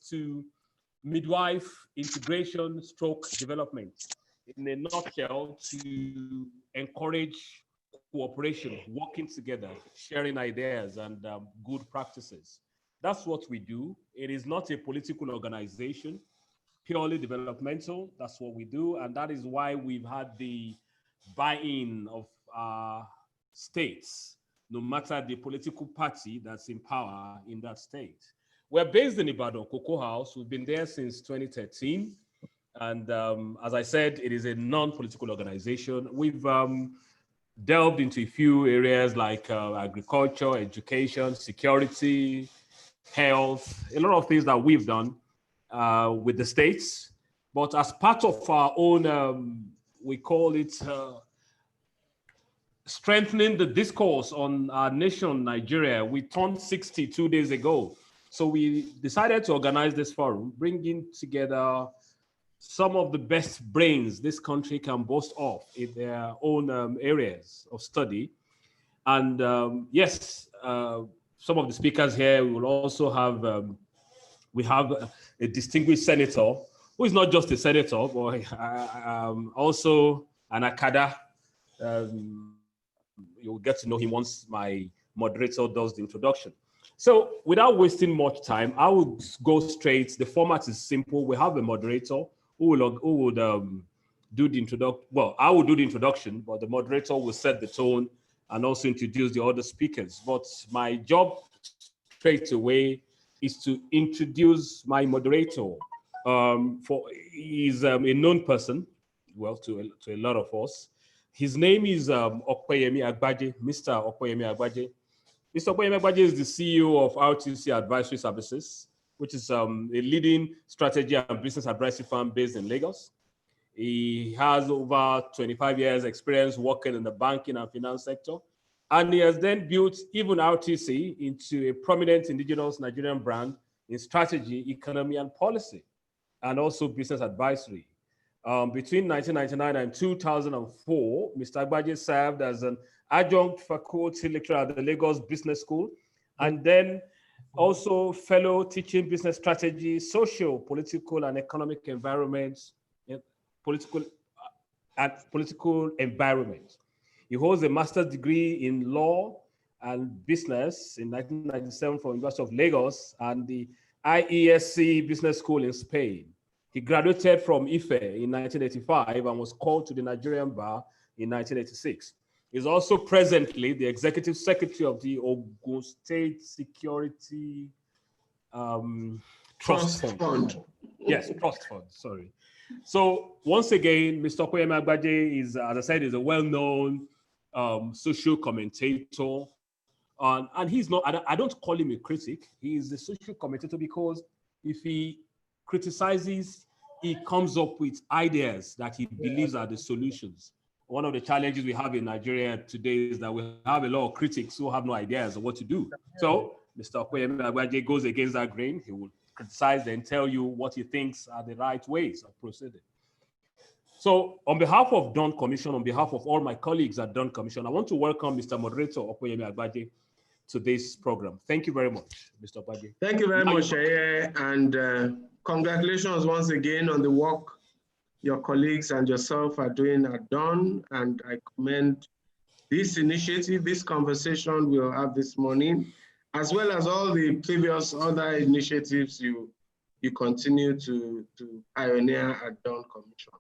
to midwife integration stroke development. In a nutshell, to encourage cooperation, working together, sharing ideas and good practices. That's what we do. It is not a political organization, purely developmental. That's what we do. And that is why we've had the buy-in of states, no matter the political party that's in power in that state. We're based in Ibadan, Cocoa House. We've been there since 2013. And as I said, it is a non-political organization. We've delved into a few areas like agriculture, education, security, health, a lot of things that we've done with the states. But as part of our own, we call it strengthening the discourse on our nation, Nigeria. We turned 60 2 days ago. So we decided to organize this forum, bringing together some of the best brains this country can boast of in their own areas of study. And yes, some of the speakers here, we will also have, we have a distinguished senator, who is not just a senator, but also an Akada. You'll get to know him once my moderator does the introduction. So without wasting much time, I would go straight. The format is simple. We have a moderator who would do the introduction. Well, I will do the introduction, but the moderator will set the tone and also introduce the other speakers. But my job straight away is to introduce my moderator. He's a known person, well, to a lot of us. His name is Okoyemi Agbaje, Mr. Okoyemi Agbaje. Mr. Okoyemi Agbaje is the CEO of RTC Advisory Services, which is a leading strategy and business advisory firm based in Lagos. He has over 25 years experience working in the banking and finance sector. And he has then built even RTC into a prominent indigenous Nigerian brand in strategy, economy, and policy, and also business advisory. Between 1999 and 2004, Mr. Agbaje served as an adjunct faculty lecturer at the Lagos Business School, and then also fellow teaching business strategy, social, political, and economic environments, political environment. He holds a master's degree in law and business in 1997 from University of Lagos and the IESC Business School in Spain. He graduated from IFE in 1985 and was called to the Nigerian bar in 1986. He's also presently the executive secretary of the Ogun State Security Trust Fund. Yes, Trust Fund, sorry. So once again, Mr. Okoyemi Agbaje is, as I said, is a well-known social commentator. And he's not, I don't call him a critic. He is a social commentator because if he criticizes, he comes up with ideas that he believes are the solutions. One of the challenges we have in Nigeria today is that we have a lot of critics who have no ideas of what to do. So Mr. Okoyemi Agbaje goes against that grain. He will criticize and tell you what he thinks are the right ways of proceeding. So on behalf of Dawn Commission, on behalf of all my colleagues at Dawn Commission, I want to welcome Mr. Moderator Okoyemi Agbaje to this program. Thank you very much, Mr. Agbaje. Thank you very much, and congratulations once again on the work your colleagues and yourself are doing at Dawn, and I commend this initiative, this conversation we'll have this morning, as well as all the previous other initiatives you continue to pioneer at Dawn Commission.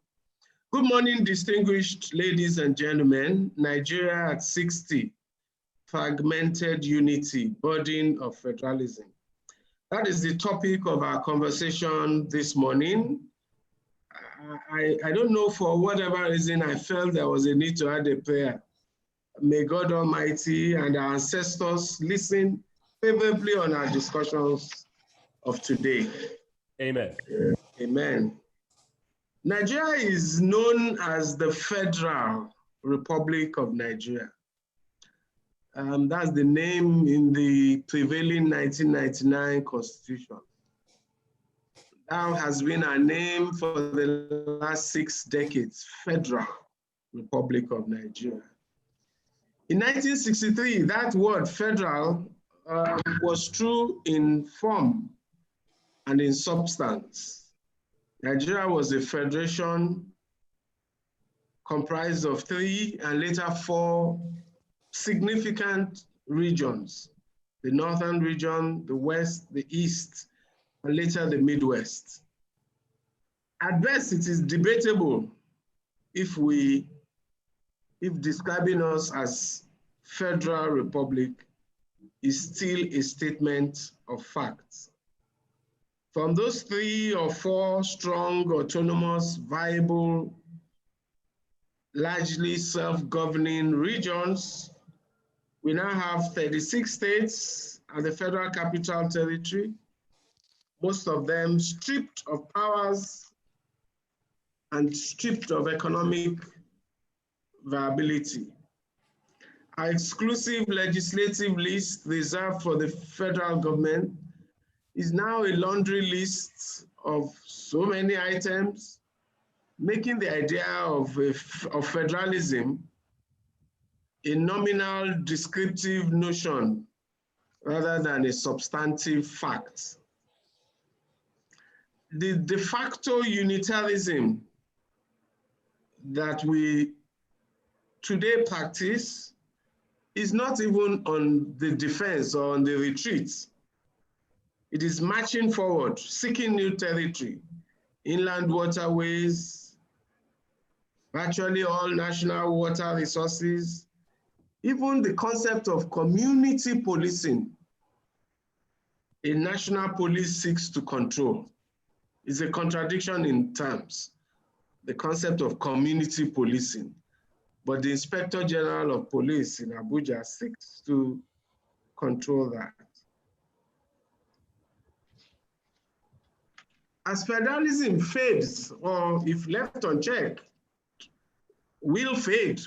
Good morning, distinguished ladies and gentlemen. Nigeria at 60, fragmented unity, burden of federalism. That is the topic of our conversation this morning. I don't know, for whatever reason, I felt there was a need to add a prayer. May God Almighty and our ancestors listen favorably on our discussions of today. Amen. Amen. Nigeria is known as the Federal Republic of Nigeria. That's the name in the prevailing 1999 Constitution. That has been our name for the last 6 decades, Federal Republic of Nigeria. In 1963, that word federal was true in form and in substance. Nigeria was a federation comprised of 3 and later 4 significant regions: the northern region, the west, the east, and later the Midwest. At best, it is debatable if describing us as Federal Republic is still a statement of facts. From those 3 or 4 strong, autonomous, viable, largely self-governing regions, we now have 36 states and the Federal Capital Territory, most of them stripped of powers and stripped of economic viability. Our exclusive legislative list reserved for the federal government is now a laundry list of so many items, making the idea of federalism a nominal descriptive notion rather than a substantive fact. The de facto unitarism that we today practice is not even on the defense or on the retreat. It is marching forward, seeking new territory, inland waterways, virtually all national water resources, even the concept of community policing. A national police seeks to control. It's a contradiction in terms, the concept of community policing. But the Inspector General of Police in Abuja seeks to control that. As federalism fades, or if left unchecked, will fade,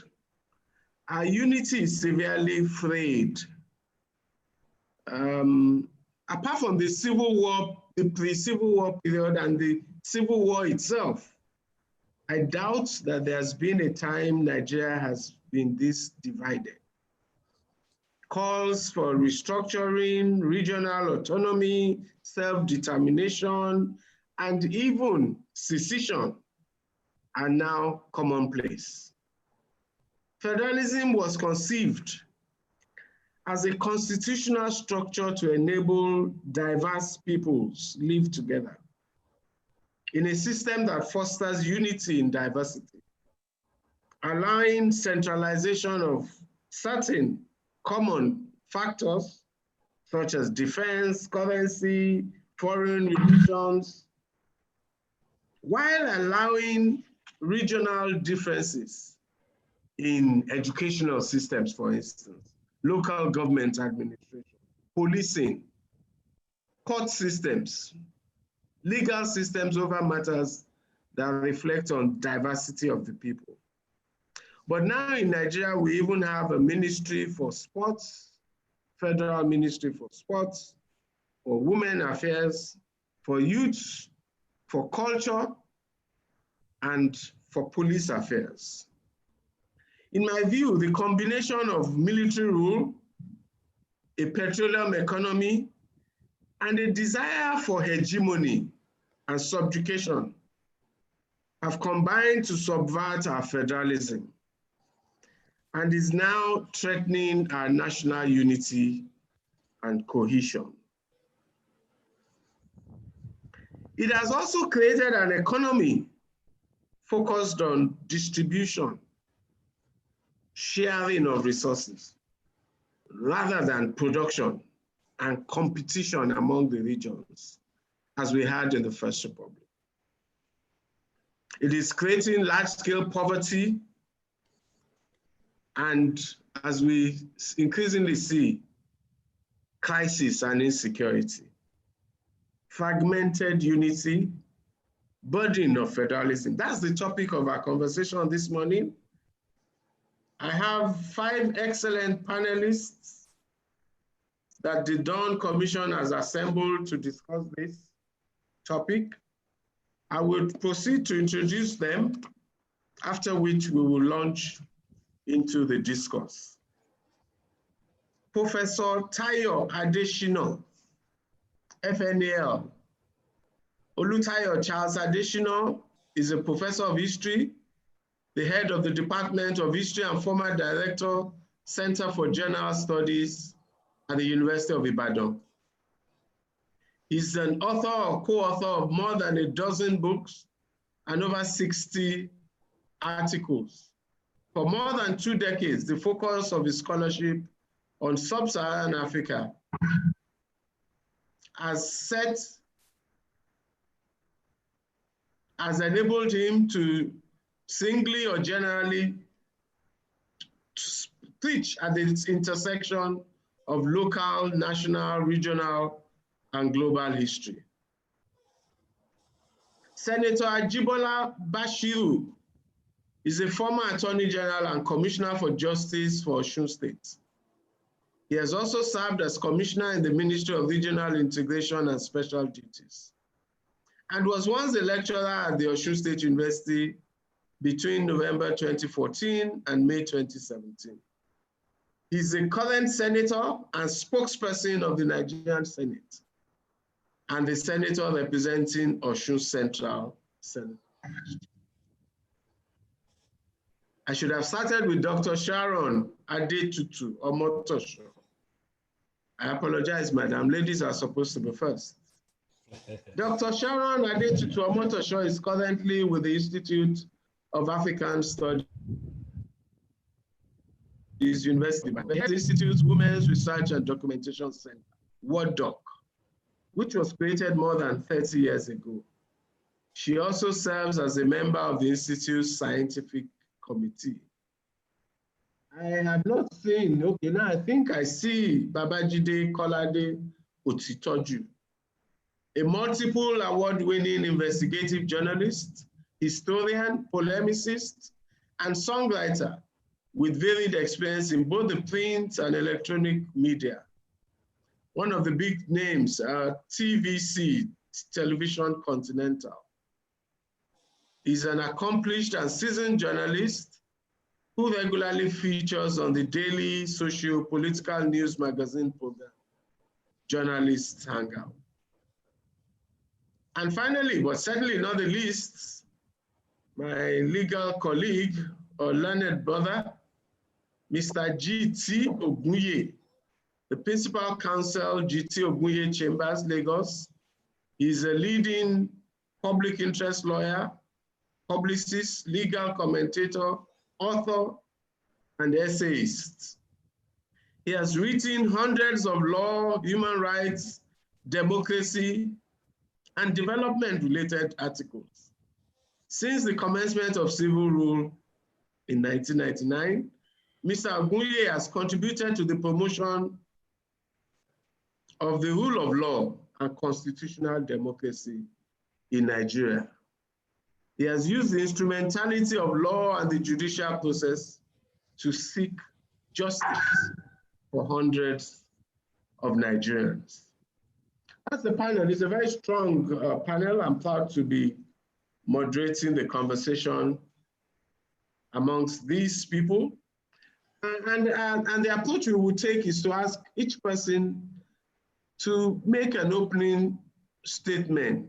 our unity is severely frayed. Apart from the Civil War, the pre-Civil War period and the Civil War itself, I doubt that there's been a time Nigeria has been this divided. Calls for restructuring, regional autonomy, self-determination, and even secession are now commonplace. Federalism was conceived as a constitutional structure to enable diverse peoples live together in a system that fosters unity in diversity, allowing centralization of certain common factors such as defense, currency, foreign relations, while allowing regional differences in educational systems, for instance, local government administration, policing, court systems, legal systems over matters that reflect on diversity of the people. But now in Nigeria, we even have a ministry for sports, federal ministry for sports, for women affairs, for youth, for culture, and for police affairs. In my view, the combination of military rule, a petroleum economy, and a desire for hegemony and subjugation have combined to subvert our federalism and is now threatening our national unity and cohesion. It has also created an economy focused on distribution, sharing of resources, rather than production and competition among the regions, as we had in the First Republic. It is creating large-scale poverty, and as we increasingly see, crisis and insecurity, fragmented unity, burden of federalism. That's the topic of our conversation this morning. I have 5 excellent panelists that the Dawn Commission has assembled to discuss this topic. I will proceed to introduce them, after which we will launch into the discourse. Professor Tayo Adeshina, FNAL, Olutayo Charles Adesina is a professor of history, the head of the Department of History and former director, Center for General Studies at the University of Ibadan. He's an author or co-author of more than a dozen books and over 60 articles. For more than 2 decades, the focus of his scholarship on sub-Saharan Africa has enabled him to singly or generally teach at the intersection of local, national, regional, and global history. Senator Ajibola Bashiru is a former Attorney General and Commissioner for Justice for Osun State. He has also served as Commissioner in the Ministry of Regional Integration and Special Duties, and was once a lecturer at the Osun State University between November 2014 and May 2017. He's a current senator and spokesperson of the Nigerian Senate, and the senator representing Osun Central Senate. I should have started with Dr. Sharon Adetutu Omotosho. I apologize, madam. Ladies are supposed to be first. Dr. Sharon Adetutu Omotosho is currently with the Institute of African Studies, University, the Institute's Women's Research and Documentation Center, WORDDOC, which was created more than 30 years ago. She also serves as a member of the Institute's Scientific Committee. I have not seen, okay, now I think I see Babajide Kolade Otitoju, a multiple award-winning investigative journalist, historian, polemicist, and songwriter with varied experience in both the print and electronic media. One of the big names, TVC, Television Continental. He's an accomplished and seasoned journalist who regularly features on the daily socio-political news magazine program, Journalists Hangout. And finally, but certainly not the least, my legal colleague or learned brother, Mr. G.T. Ogunye, the Principal Counsel, G.T. Ogunye Chambers, Lagos. He's a leading public interest lawyer, publicist, legal commentator, author, and essayist. He has written hundreds of law, human rights, democracy, and development-related articles. Since the commencement of civil rule in 1999, Mr. Ogunye has contributed to the promotion of the rule of law and constitutional democracy in Nigeria. He has used the instrumentality of law and the judicial process to seek justice for hundreds of Nigerians. As the panel, it's a very strong panel. I'm proud to be moderating the conversation amongst these people. And the approach we will take is to ask each person to make an opening statement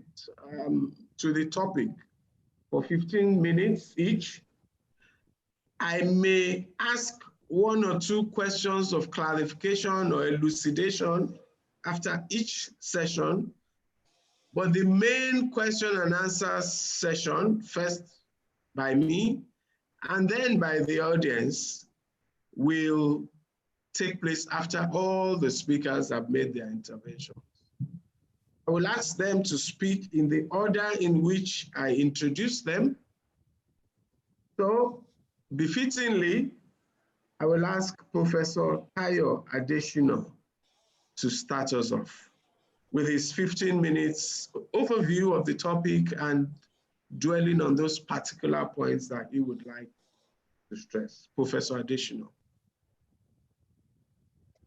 to the topic for 15 minutes each. I may ask 1 or 2 questions of clarification or elucidation after each session, but the main question and answer session, first by me and then by the audience, will take place after all the speakers have made their intervention. I will ask them to speak in the order in which I introduce them. So, befittingly, I will ask Professor Tayo Adesina to start us off with his 15 minutes overview of the topic and dwelling on those particular points that he would like to stress. Professor Adesina.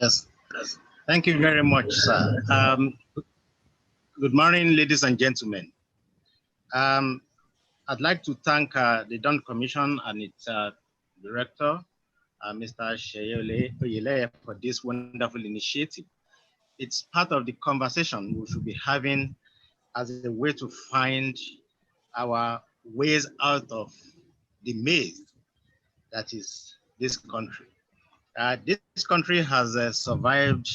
Yes, thank you very much, sir. Good morning, ladies and gentlemen. I'd like to thank the Dawn Commission and its director, Mr. Sheyole Oyele, for this wonderful initiative. It's part of the conversation we should be having as a way to find our ways out of the maze that is this country. This country has survived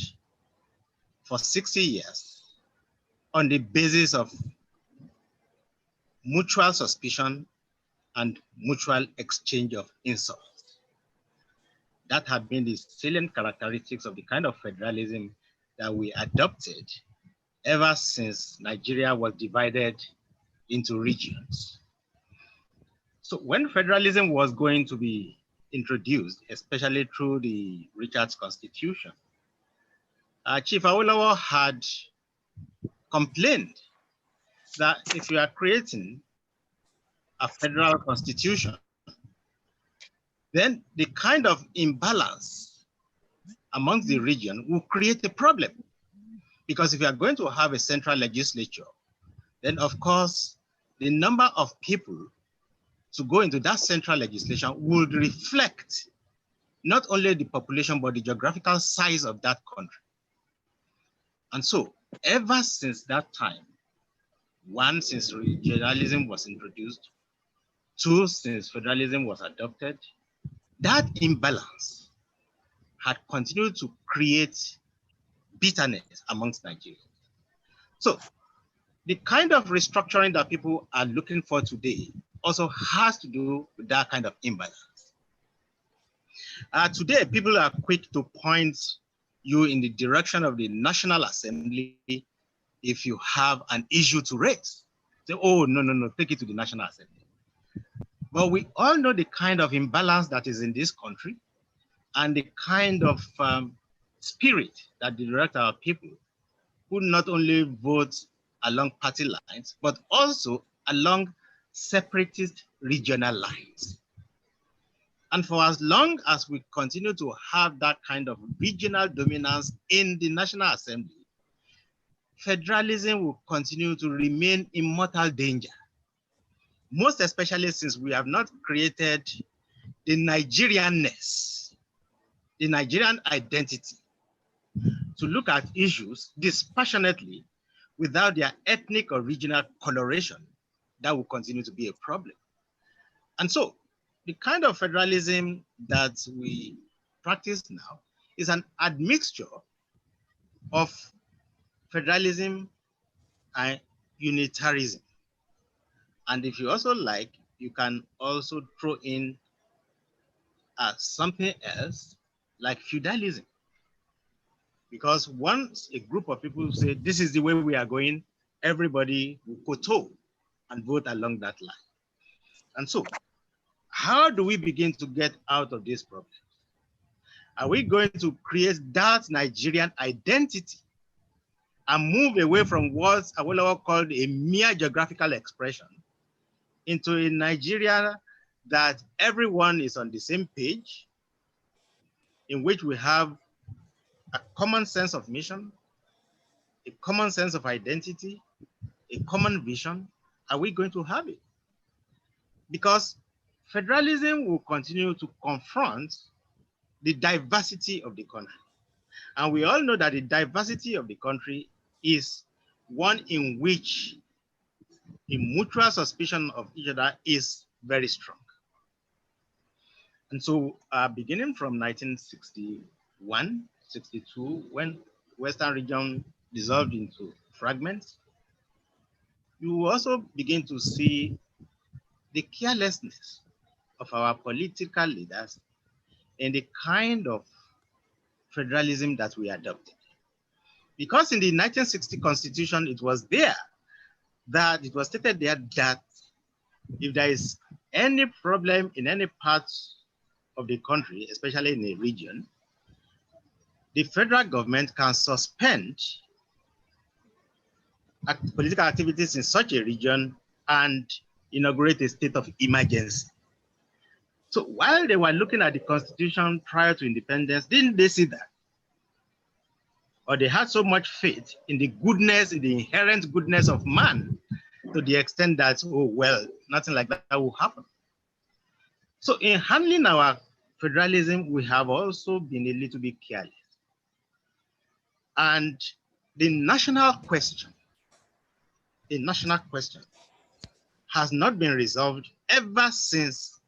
for 60 years on the basis of mutual suspicion and mutual exchange of insults. That have been the salient characteristics of the kind of federalism that we adopted ever since Nigeria was divided into regions. So when federalism was going to be introduced, especially through the Richards Constitution, Chief Awolowo had complained that if you are creating a federal constitution, then the kind of imbalance amongst the region will create a problem. Because if you are going to have a central legislature, then of course, the number of people to go into that central legislation would reflect not only the population, but the geographical size of that country. And so ever since that time, one, since regionalism was introduced, two, since federalism was adopted, that imbalance had continued to create bitterness amongst Nigerians. So the kind of restructuring that people are looking for today also has to do with that kind of imbalance. Today, people are quick to point you in the direction of the National Assembly if you have an issue to raise. Say, oh, no, take it to the National Assembly. But we all know the kind of imbalance that is in this country and the kind of spirit that directs our people who not only vote along party lines, but also along separatist regional lines. And for as long as we continue to have that kind of regional dominance in the National Assembly, federalism will continue to remain in mortal danger. Most especially since we have not created the Nigerianness, the Nigerian identity, to look at issues dispassionately without their ethnic or regional coloration. That will continue to be a problem. And so the kind of federalism that we practice now is an admixture of federalism and unitarism. And if you also like, you can also throw in something else like feudalism. Because once a group of people say, this is the way we are going, everybody will kowtow and vote along that line. And so, how do we begin to get out of this problem? Are we going to create that Nigerian identity and move away from what Awolowo called a mere geographical expression into a Nigeria that everyone is on the same page, in which we have a common sense of mission, a common sense of identity, a common vision? Are we going to have it? Because federalism will continue to confront the diversity of the country. And we all know that the diversity of the country is one in which the mutual suspicion of each other is very strong. And so beginning from 1961, 62, when Western region dissolved into fragments, you also begin to see the carelessness of our political leaders in the kind of federalism that we adopted. Because in the 1960 Constitution, it was there that it was stated there that if there is any problem in any part of the country, especially in a region, the federal government can suspend political activities in such a region and inaugurate a state of emergency. So while they were looking at the Constitution prior to independence, didn't they see that? Or they had so much faith in the goodness, in the inherent goodness of man, to the extent that, oh, well, nothing like that will happen. So in handling our federalism, we have also been a little bit careless. And the national question a national question has not been resolved ever since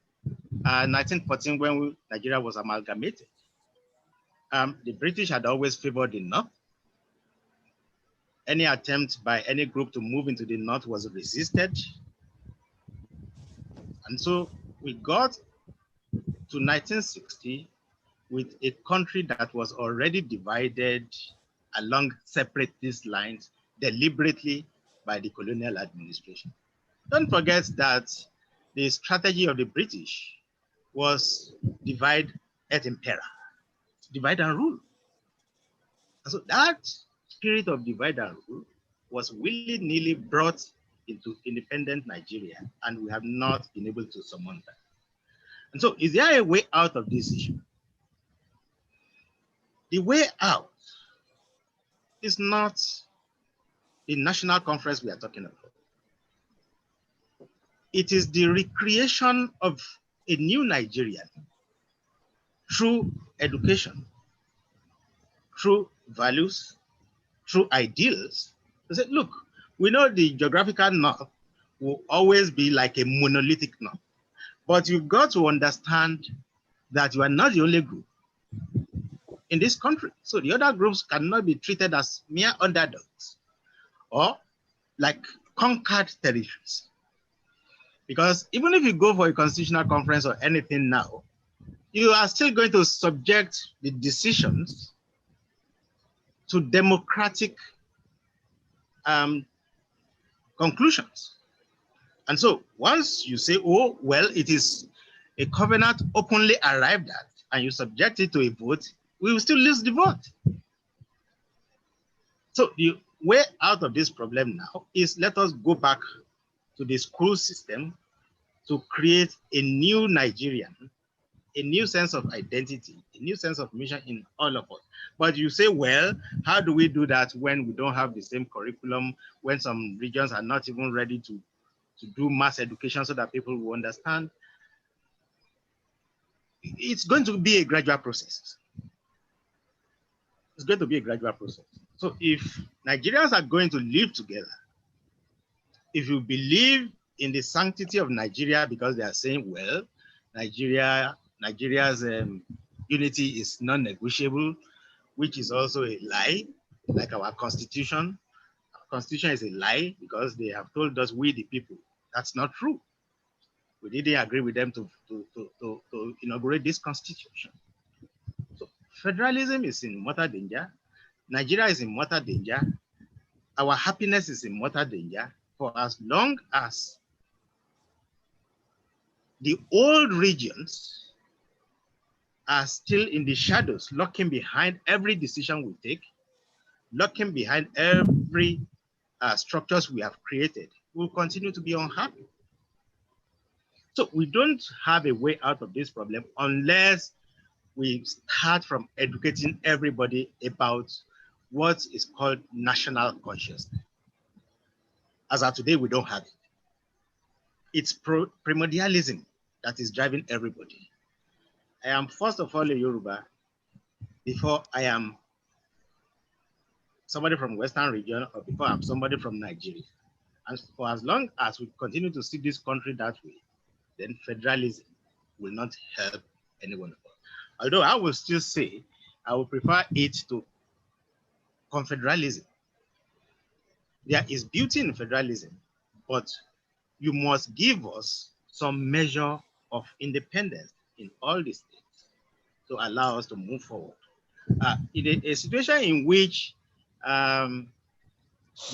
1914 when Nigeria was amalgamated. The British had always favored the North. Any attempt by any group to move into the North was resisted. And so we got to 1960 with a country that was already divided along separatist lines deliberately by the colonial administration. Don't forget that the strategy of the British was divide et impera, divide and rule. And so that spirit of divide and rule was willy-nilly brought into independent Nigeria, and we have not been able to surmount that. And so is there a way out of this issue? The way out is not the national conference we are talking about. It is the recreation of a new Nigerian through education, through values, through ideals. They said, look, we know the geographical north will always be like a monolithic north, but you've got to understand that you are not the only group in this country. So the other groups cannot be treated as mere underdogs or like conquered territories. Because even if you go for a constitutional conference or anything now, you are still going to subject the decisions to democratic conclusions. And so once you say, oh, well, it is a covenant openly arrived at, and you subject it to a vote, we will still lose the vote. So the way out of this problem now is let us go back to the school system to create a new Nigerian, a new sense of identity, a new sense of mission in all of us. But you say, well, how do we do that when we don't have the same curriculum, when some regions are not even ready to do mass education so that people will understand? It's going to be a gradual process. It's going to be a gradual process. So if Nigerians are going to live together, if you believe in the sanctity of Nigeria because they are saying, well, Nigeria's unity is non-negotiable, which is also a lie, like our constitution. Our constitution is a lie because they have told us we the people. That's not true. We didn't agree with them to inaugurate this constitution. So federalism is in mortal danger. Nigeria is in mortal danger. Our happiness is in mortal danger for as long as the old regions are still in the shadows, lurking behind every decision we take, lurking behind every structures we have created. We'll continue to be unhappy. So we don't have a way out of this problem unless we start from educating everybody about what is called national consciousness. As of today, we don't have it. It's primordialism that is driving everybody. I am first of all a Yoruba before I am somebody from Western region or before I'm somebody from Nigeria. And for as long as we continue to see this country that way, then federalism will not help anyone of us. Although I will still say, I will prefer it to confederalism. There is beauty in federalism, but you must give us some measure of independence in all the states to allow us to move forward. In a situation in which the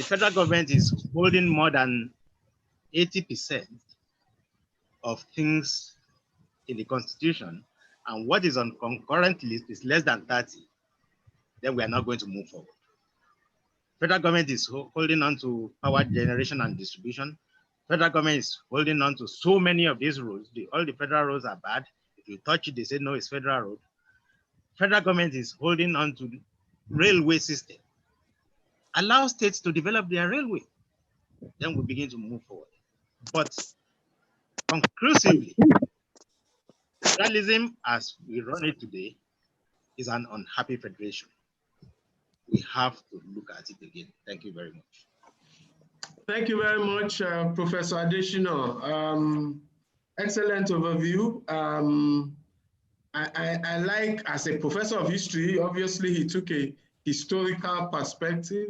federal government is holding more than 80% of things in the constitution, and what is on concurrent list is less than 30, then we are not going to move forward. Federal government is holding on to power generation and distribution. Federal government is holding on to so many of these roads. All the federal roads are bad. If you touch it, they say, no, it's federal road. Federal government is holding on to the railway system. Allow states to develop their railway. Then we begin to move forward. But conclusively, federalism as we run it today is an unhappy federation. We have to look at it again. Thank you very much. Thank you very much, Professor Adeshino. Excellent overview. I like, as a professor of history, obviously he took a historical perspective.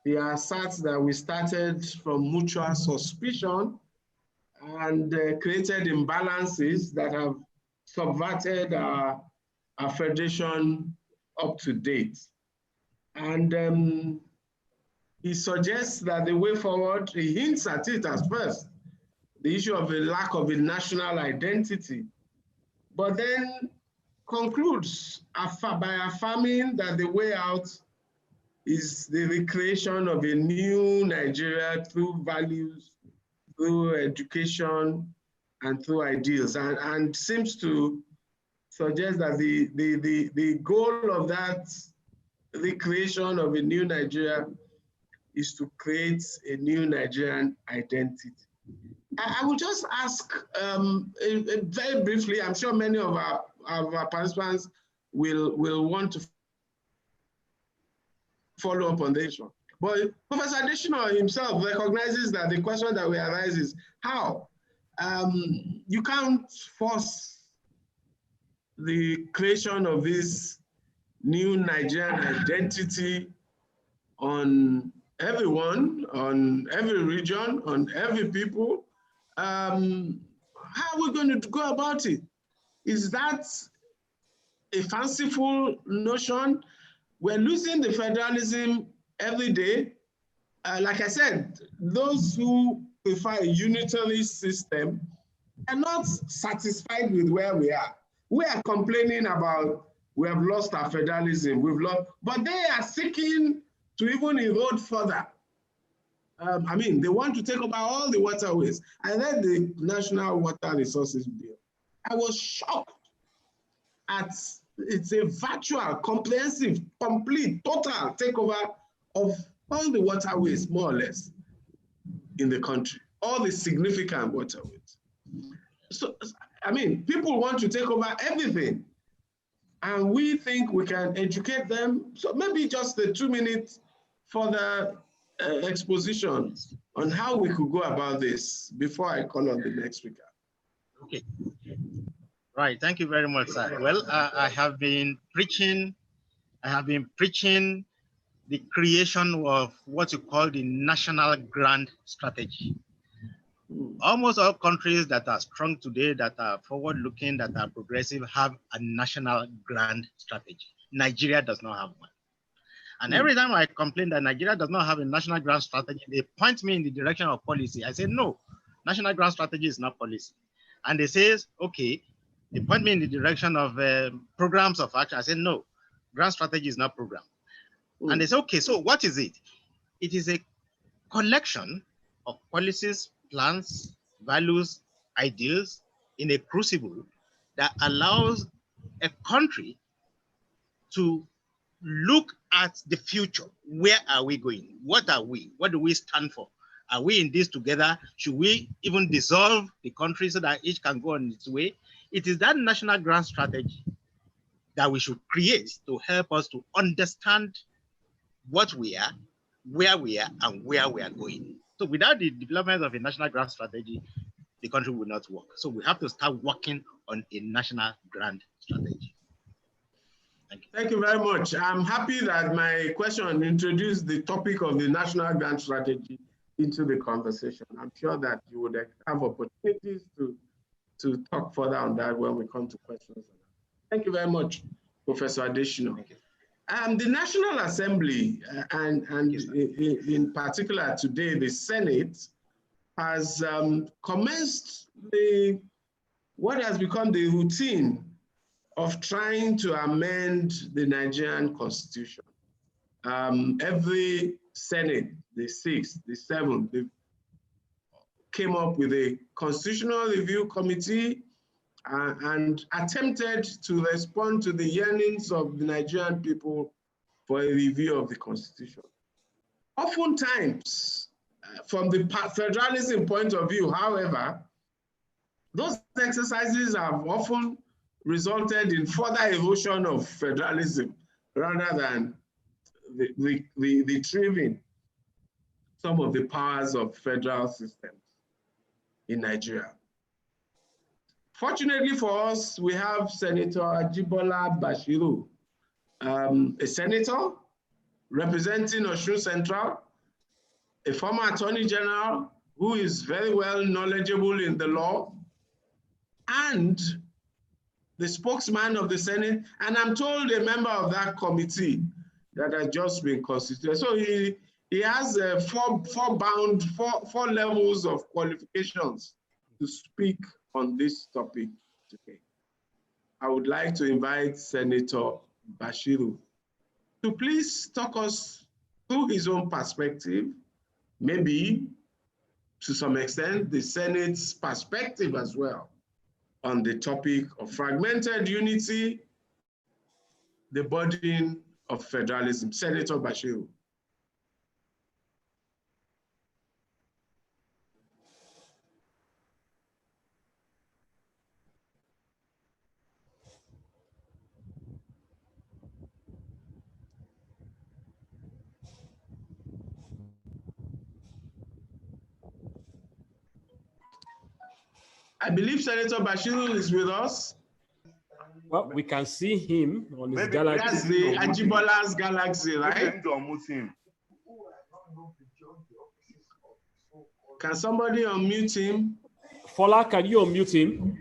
He asserts that we started from mutual suspicion and created imbalances that have subverted our federation up to date. And he suggests that the way forward, he hints at it as first, the issue of a lack of a national identity, but then concludes by affirming that the way out is the recreation of a new Nigeria through values, through education, and through ideals, and seems to suggest that the goal of that recreation of a new Nigeria is to create a new Nigerian identity. I will just ask very briefly, I'm sure many of our participants will want to follow up on this one. But Professor Adeshino himself recognizes that the question that will arise is how? You can't force the creation of this new Nigerian identity on everyone, on every region, on every people. How are we going to go about it? Is that a fanciful notion? We're losing the federalism every day. Like I said, those who prefer a unitary system are not satisfied with where we are. We are complaining about we have lost our federalism, but they are seeking to even erode further. I mean, they want to take over all the waterways. I read the National Water Resources Bill. I was shocked at it's a virtual, comprehensive, complete, total takeover of all the waterways, more or less, in the country, all the significant waterways. So, I mean, people want to take over everything, and we think we can educate them. So maybe just a 2-minute further exposition on how we could go about this before I call on the next speaker. Okay. Right. Thank you very much, sir. Well, I have been preaching the creation of what you call the national grand strategy. Almost all countries that are strong today, that are forward-looking, that are progressive, have a national grand strategy. Nigeria does not have one. And every time I complain that Nigeria does not have a national grand strategy, they point me in the direction of policy. I say, no, national grand strategy is not policy. And they say, okay, they point me in the direction of programs of action. I say, no, grand strategy is not program. And they say, okay, so what is it? It is a collection of policies, plans, values, ideals in a crucible that allows a country to look at the future. Where are we going? What are we? What do we stand for? Are we in this together? Should we even dissolve the country so that each can go on its way? It is that national grand strategy that we should create to help us to understand what we are, where we are, and where we are going. So without the development of a national grand strategy, the country will not work. So we have to start working on a national grand strategy. Thank you. Thank you very much. I'm happy that my question introduced the topic of the national grand strategy into the conversation. I'm sure that you would have opportunities to talk further on that when we come to questions. Thank you very much, Professor Adeshino. Thank you. The National Assembly, and in particular today, the Senate, has commenced what has become the routine of trying to amend the Nigerian Constitution. Every Senate, the 6th, the 7th, they came up with a Constitutional Review Committee and attempted to respond to the yearnings of the Nigerian people for a review of the Constitution. Oftentimes, from the federalism point of view, however, those exercises have often resulted in further erosion of federalism rather than retrieving some of the powers of federal systems in Nigeria. Fortunately for us, we have Senator Ajibola Bashiru, a senator representing Osun Central, a former Attorney General who is very well knowledgeable in the law, and the spokesman of the Senate, and I'm told a member of that committee that has just been constituted. So he has four levels of qualifications to speak on this topic today. I would like to invite Senator Bashiru to please talk us through his own perspective, maybe to some extent the Senate's perspective as well, on the topic of fragmented unity, the burden of federalism. Senator Bashiru. I believe Senator Bashiru is with us. Well, we can see him on his That's galaxy. the Ajibola's galaxy, right? Can somebody unmute him? Fola, can you unmute him?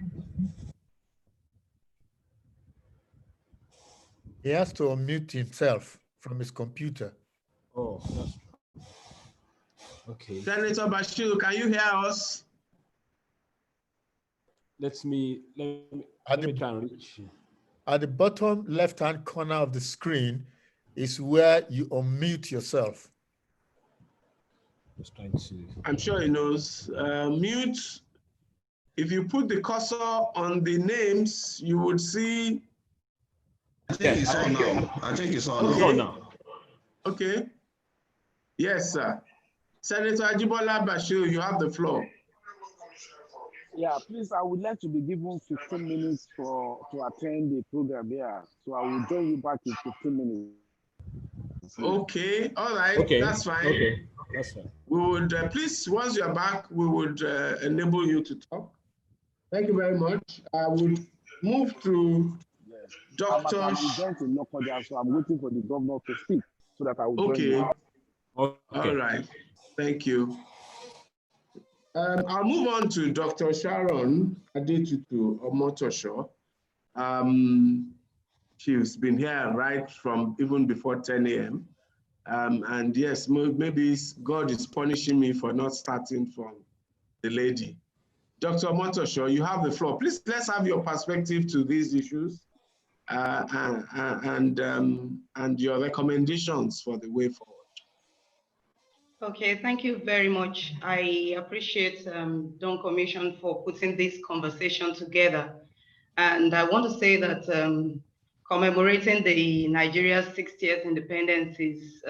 He has to unmute himself from his computer. Oh, that's okay. Senator Bashiru, can you hear us? Let me try and reach you. At the bottom left-hand corner of the screen is where you unmute yourself. Just trying to. I'm sure he knows. Mute. If you put the cursor on the names, you would see. I think it's on now. I think it's on Okay. now. Okay. Yes, sir. Senator Ajibola Bashiru, you have the floor. Yeah, please, I would like to be given 15 minutes to attend the program here. So I will join you back in 15 minutes. Okay, all right, Okay, that's fine. Okay, that's fine. We would, please, once you're back, we would enable you to talk. Thank you very much. I would move to Dr. I'm going to Lokoja, so I'm waiting for the governor to speak so that I will join you. Okay. All right, thank you. I'll move on to Dr. Sharon Adetutu Omotosho. She's been here right from even before 10 a.m. And yes, maybe God is punishing me for not starting from the lady. Dr. Omotosho, you have the floor. Please, let's have your perspective to these issues and your recommendations for the way forward. Okay, thank you very much. I appreciate Dawn Commission for putting this conversation together. And I want to say that commemorating the Nigeria's 60th independence is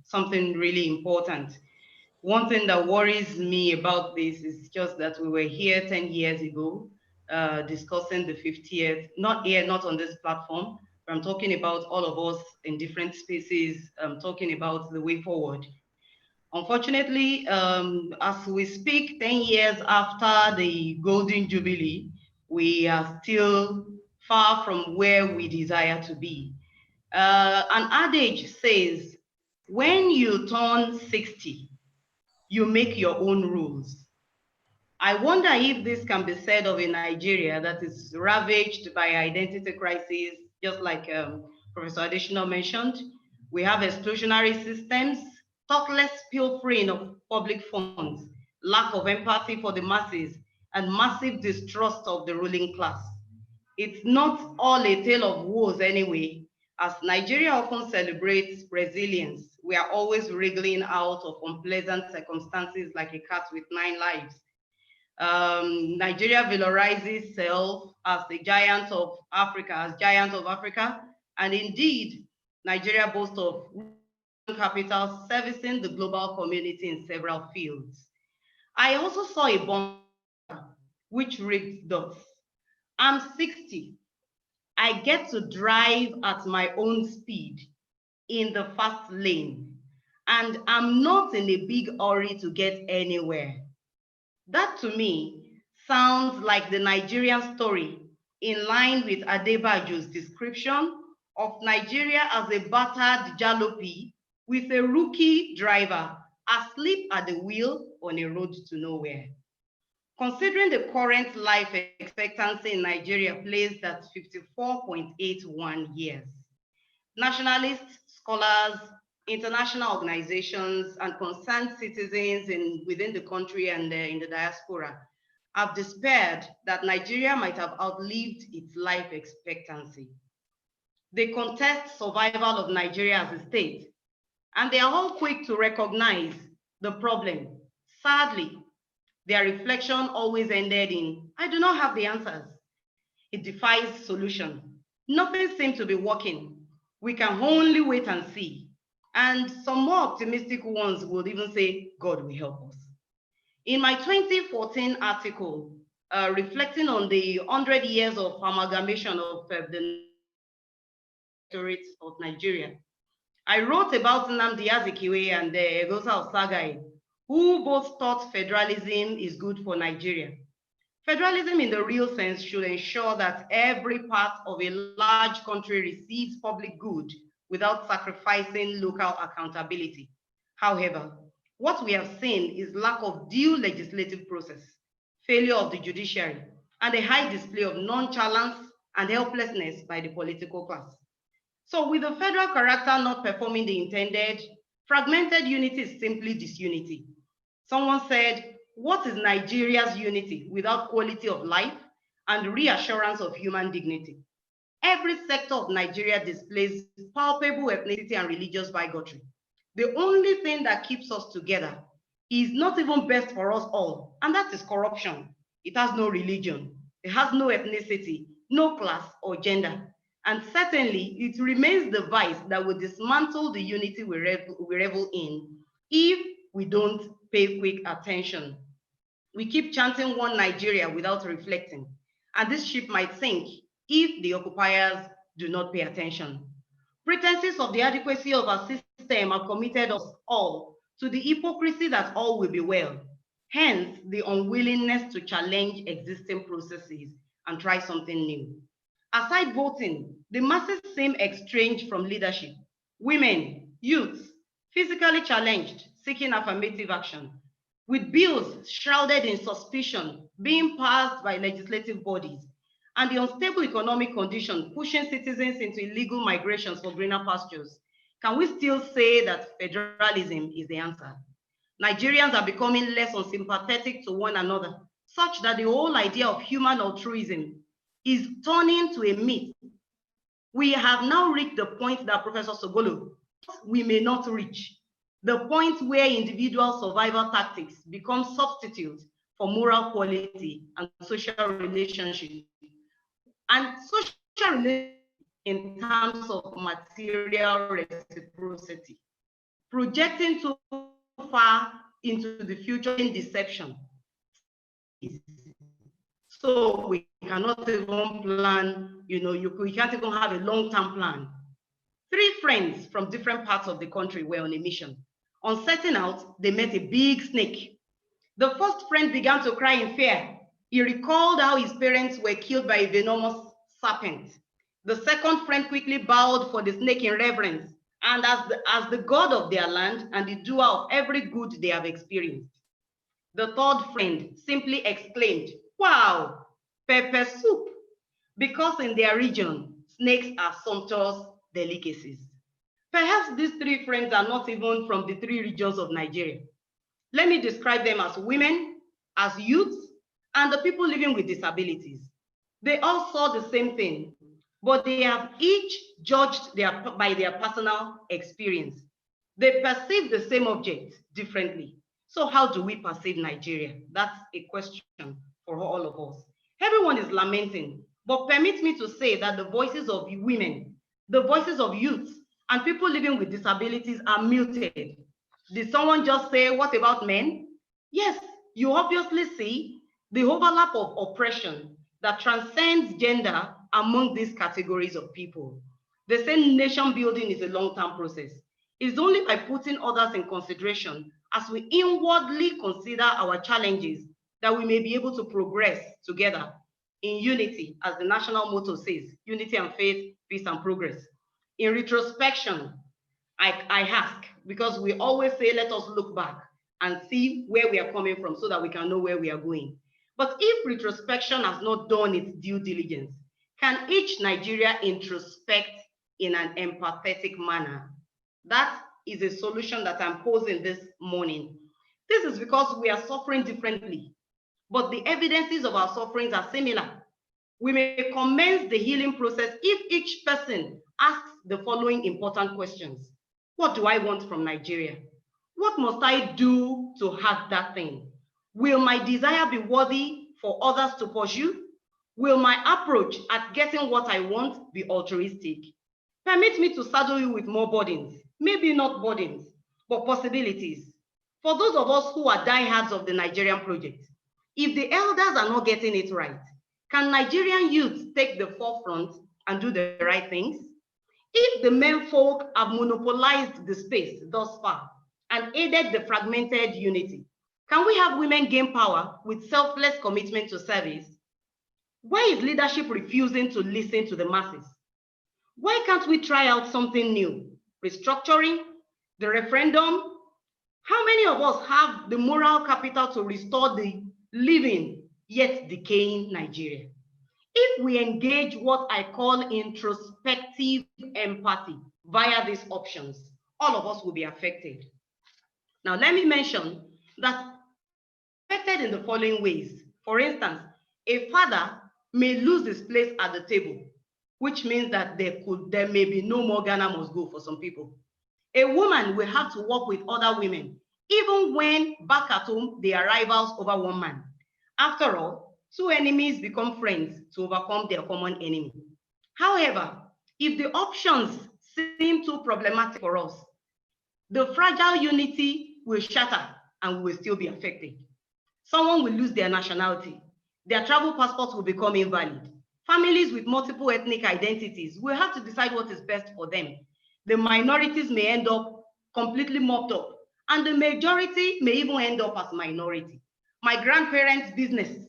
something really important. One thing that worries me about this is just that we were here 10 years ago discussing the 50th, not here, not on this platform, but I'm talking about all of us in different spaces, talking about the way forward. Unfortunately, as we speak 10 years after the Golden Jubilee, we are still far from where we desire to be. An adage says, when you turn 60, you make your own rules. I wonder if this can be said of a Nigeria that is ravaged by identity crisis, just like Professor Additional mentioned. We have exclusionary systems, thoughtless pilfering of public funds, lack of empathy for the masses, and massive distrust of the ruling class. It's not all a tale of woes anyway. As Nigeria often celebrates resilience, we are always wriggling out of unpleasant circumstances like a cat with 9 lives. Nigeria valorizes itself as the giant of Africa, and indeed, Nigeria boasts of capital servicing the global community in several fields. I also saw a bomb which reads thus: I'm 60. I get to drive at my own speed in the fast lane. and I'm not in a big hurry to get anywhere. That to me sounds like the Nigerian story, in line with Adebajo's description of Nigeria as a battered jalopy with a rookie driver asleep at the wheel on a road to nowhere. Considering the current life expectancy in Nigeria placed at 54.81 years, nationalists, scholars, international organizations, and concerned citizens within the country and in the diaspora have despaired that Nigeria might have outlived its life expectancy. They contest survival of Nigeria as a state, and they are all quick to recognize the problem. Sadly, their reflection always ended in, I do not have the answers. It defies solution. Nothing seems to be working. We can only wait and see. And some more optimistic ones would even say, God will help us. In my 2014 article, reflecting on the 100 years of amalgamation of the Electorate of Nigeria, I wrote about Nnamdi Azikiwe and Egosa Osagai, who both thought federalism is good for Nigeria. Federalism in the real sense should ensure that every part of a large country receives public good without sacrificing local accountability. However, what we have seen is lack of due legislative process, failure of the judiciary, and a high display of nonchalance and helplessness by the political class. So with the federal character not performing the intended, fragmented unity is simply disunity. Someone said, what is Nigeria's unity without quality of life and reassurance of human dignity? Every sector of Nigeria displays palpable ethnicity and religious bigotry. The only thing that keeps us together is not even best for us all, and that is corruption. It has no religion, it has no ethnicity, no class or gender. And certainly, it remains the vice that will dismantle the unity we revel in if we don't pay quick attention. We keep chanting one Nigeria without reflecting, and this ship might sink if the occupiers do not pay attention. Pretenses of the adequacy of our system have committed us all to the hypocrisy that all will be well, hence the unwillingness to challenge existing processes and try something new. Aside voting, the masses seem estranged from leadership. Women, youths, physically challenged, seeking affirmative action, with bills shrouded in suspicion being passed by legislative bodies, and the unstable economic condition pushing citizens into illegal migrations for greener pastures. Can we still say that federalism is the answer? Nigerians are becoming less unsympathetic to one another, such that the whole idea of human altruism is turning to a myth. We have now reached the point that Professor Sogolo, we may not reach, the point where individual survival tactics become substitutes for moral quality and social relationships. And social relationship in terms of material reciprocity, projecting too far into the future in deception. So we cannot even plan, we can't even have a long-term plan. 3 friends from different parts of the country were on a mission. On setting out, they met a big snake. The first friend began to cry in fear. He recalled how his parents were killed by a venomous serpent. The second friend quickly bowed for the snake in reverence, and as the god of their land and the doer of every good they have experienced. The third friend simply exclaimed, wow, pepper soup, because in their region, snakes are sumptuous delicacies. Perhaps these 3 friends are not even from the 3 regions of Nigeria. Let me describe them as women, as youths, and the people living with disabilities. They all saw the same thing, but they have each judged by their personal experience. They perceive the same object differently. So how do we perceive Nigeria? That's a question for all of us. Everyone is lamenting, but permit me to say that the voices of women, the voices of youths, and people living with disabilities are muted. Did someone just say, what about men? Yes, you obviously see the overlap of oppression that transcends gender among these categories of people. They say nation building is a long-term process. It is only by putting others in consideration as we inwardly consider our challenges that we may be able to progress together in unity, as the national motto says, unity and faith, peace and progress. In retrospection, I ask, because we always say, let us look back and see where we are coming from so that we can know where we are going. But if retrospection has not done its due diligence, can each Nigeria introspect in an empathetic manner? That is a solution that I'm posing this morning. This is because we are suffering differently, but the evidences of our sufferings are similar. We may commence the healing process if each person asks the following important questions. What do I want from Nigeria? What must I do to have that thing? Will my desire be worthy for others to pursue? Will my approach at getting what I want be altruistic? Permit me to saddle you with more burdens, maybe not burdens, but possibilities. For those of us who are diehards of the Nigerian project, if the elders are not getting it right, can Nigerian youth take the forefront and do the right things? If the menfolk have monopolized the space thus far and aided the fragmented unity, can we have women gain power with selfless commitment to service? Why is leadership refusing to listen to the masses? Why can't we try out something new? Restructuring, the referendum? How many of us have the moral capital to restore the living yet decaying Nigeria? If we engage what I call introspective empathy via these options, all of us will be affected. Now, let me mention that affected in the following ways. For instance, a father may lose his place at the table, which means that there may be no more Ghana must go for some people. A woman will have to work with other women, even when back at home they are rivals over one man. After all, two enemies become friends to overcome their common enemy. However, if the options seem too problematic for us, the fragile unity will shatter and we will still be affected. Someone will lose their nationality. Their travel passports will become invalid. Families with multiple ethnic identities will have to decide what is best for them. The minorities may end up completely mopped up, and the majority may even end up as minority. My grandparents' business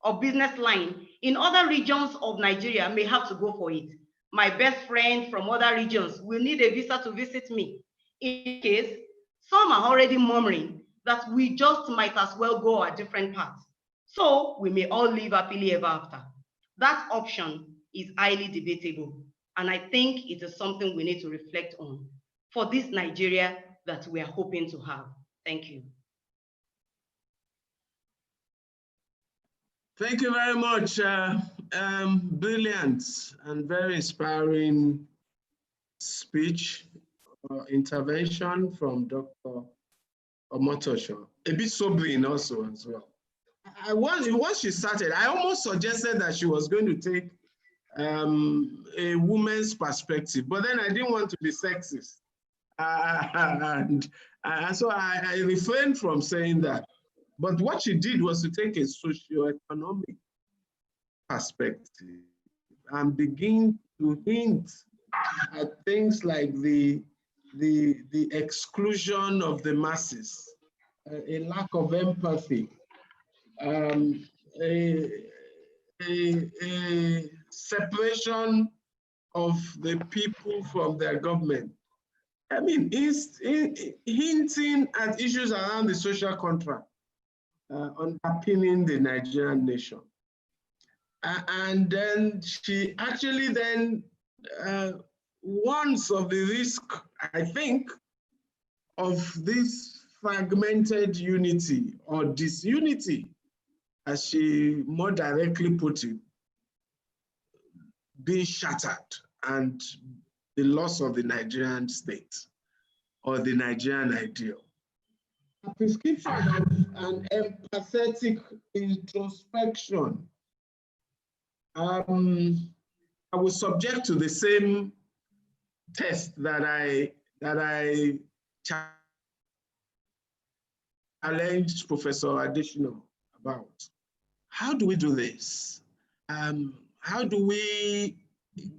or business line in other regions of Nigeria may have to go for it. My best friend from other regions will need a visa to visit me. In case, some are already murmuring that we just might as well go a different path. So we may all live happily ever after. That option is highly debatable, and I think it is something we need to reflect on for this Nigeria that we are hoping to have. Thank you. Thank you very much. Brilliant and very inspiring speech or intervention from Dr. Omotosho. A bit sobering also as well. Once she started, I almost suggested that she was going to take a woman's perspective, but then I didn't want to be sexist. So I refrained from saying that. But what she did was to take a socio-economic perspective and begin to hint at things like the exclusion of the masses, a lack of empathy, a separation of the people from their government. I mean, it's hinting at issues around the social contract underpinning the Nigerian nation. And then she actually then warns of the risk, I think, of this fragmented unity or disunity, as she more directly put it, being shattered and the loss of the Nigerian state or the Nigerian ideal. A prescription of an empathetic introspection. I was subject to the same test that I challenged Professor Additional about. How do we do this? How do we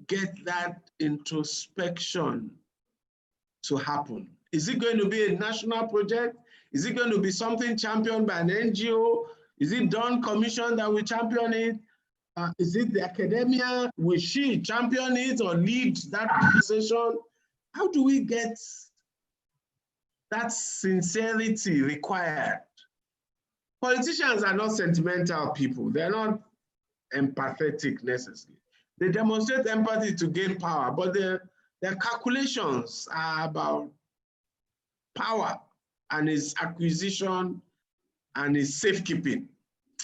get that introspection to happen? Is it going to be a national project? Is it going to be something championed by an NGO? Is it Dawn Commission that will champion it? Is it the academia? Will she champion it or lead that conversation? How do we get that sincerity required? Politicians are not sentimental people. They're not empathetic necessarily. They demonstrate empathy to gain power, but their calculations are about power and its acquisition and its safekeeping.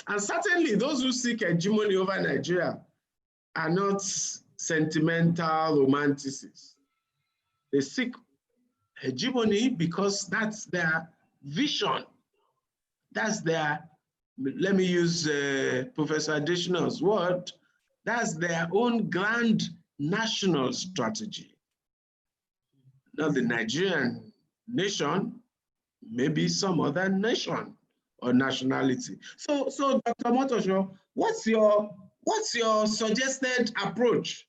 And certainly those who seek hegemony over Nigeria are not sentimental romanticists. They seek hegemony because that's their vision. That's their, let me use Professor Adesina's word, that's their own grand national strategy. Now the Nigerian nation, maybe some other nation or nationality. So Dr. Motosho, what's your suggested approach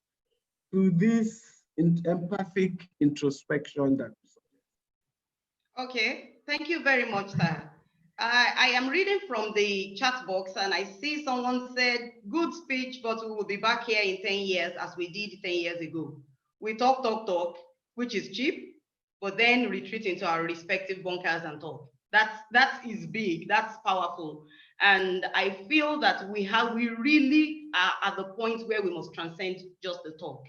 to this empathic introspection that you suggest? Okay, thank you very much, sir. I am reading from the chat box and I see someone said, good speech, but we will be back here in 10 years as we did 10 years ago. We talk, which is cheap, but then retreat into our respective bunkers and talk. That is big, that's powerful. And I feel that we really are at the point where we must transcend just the talk.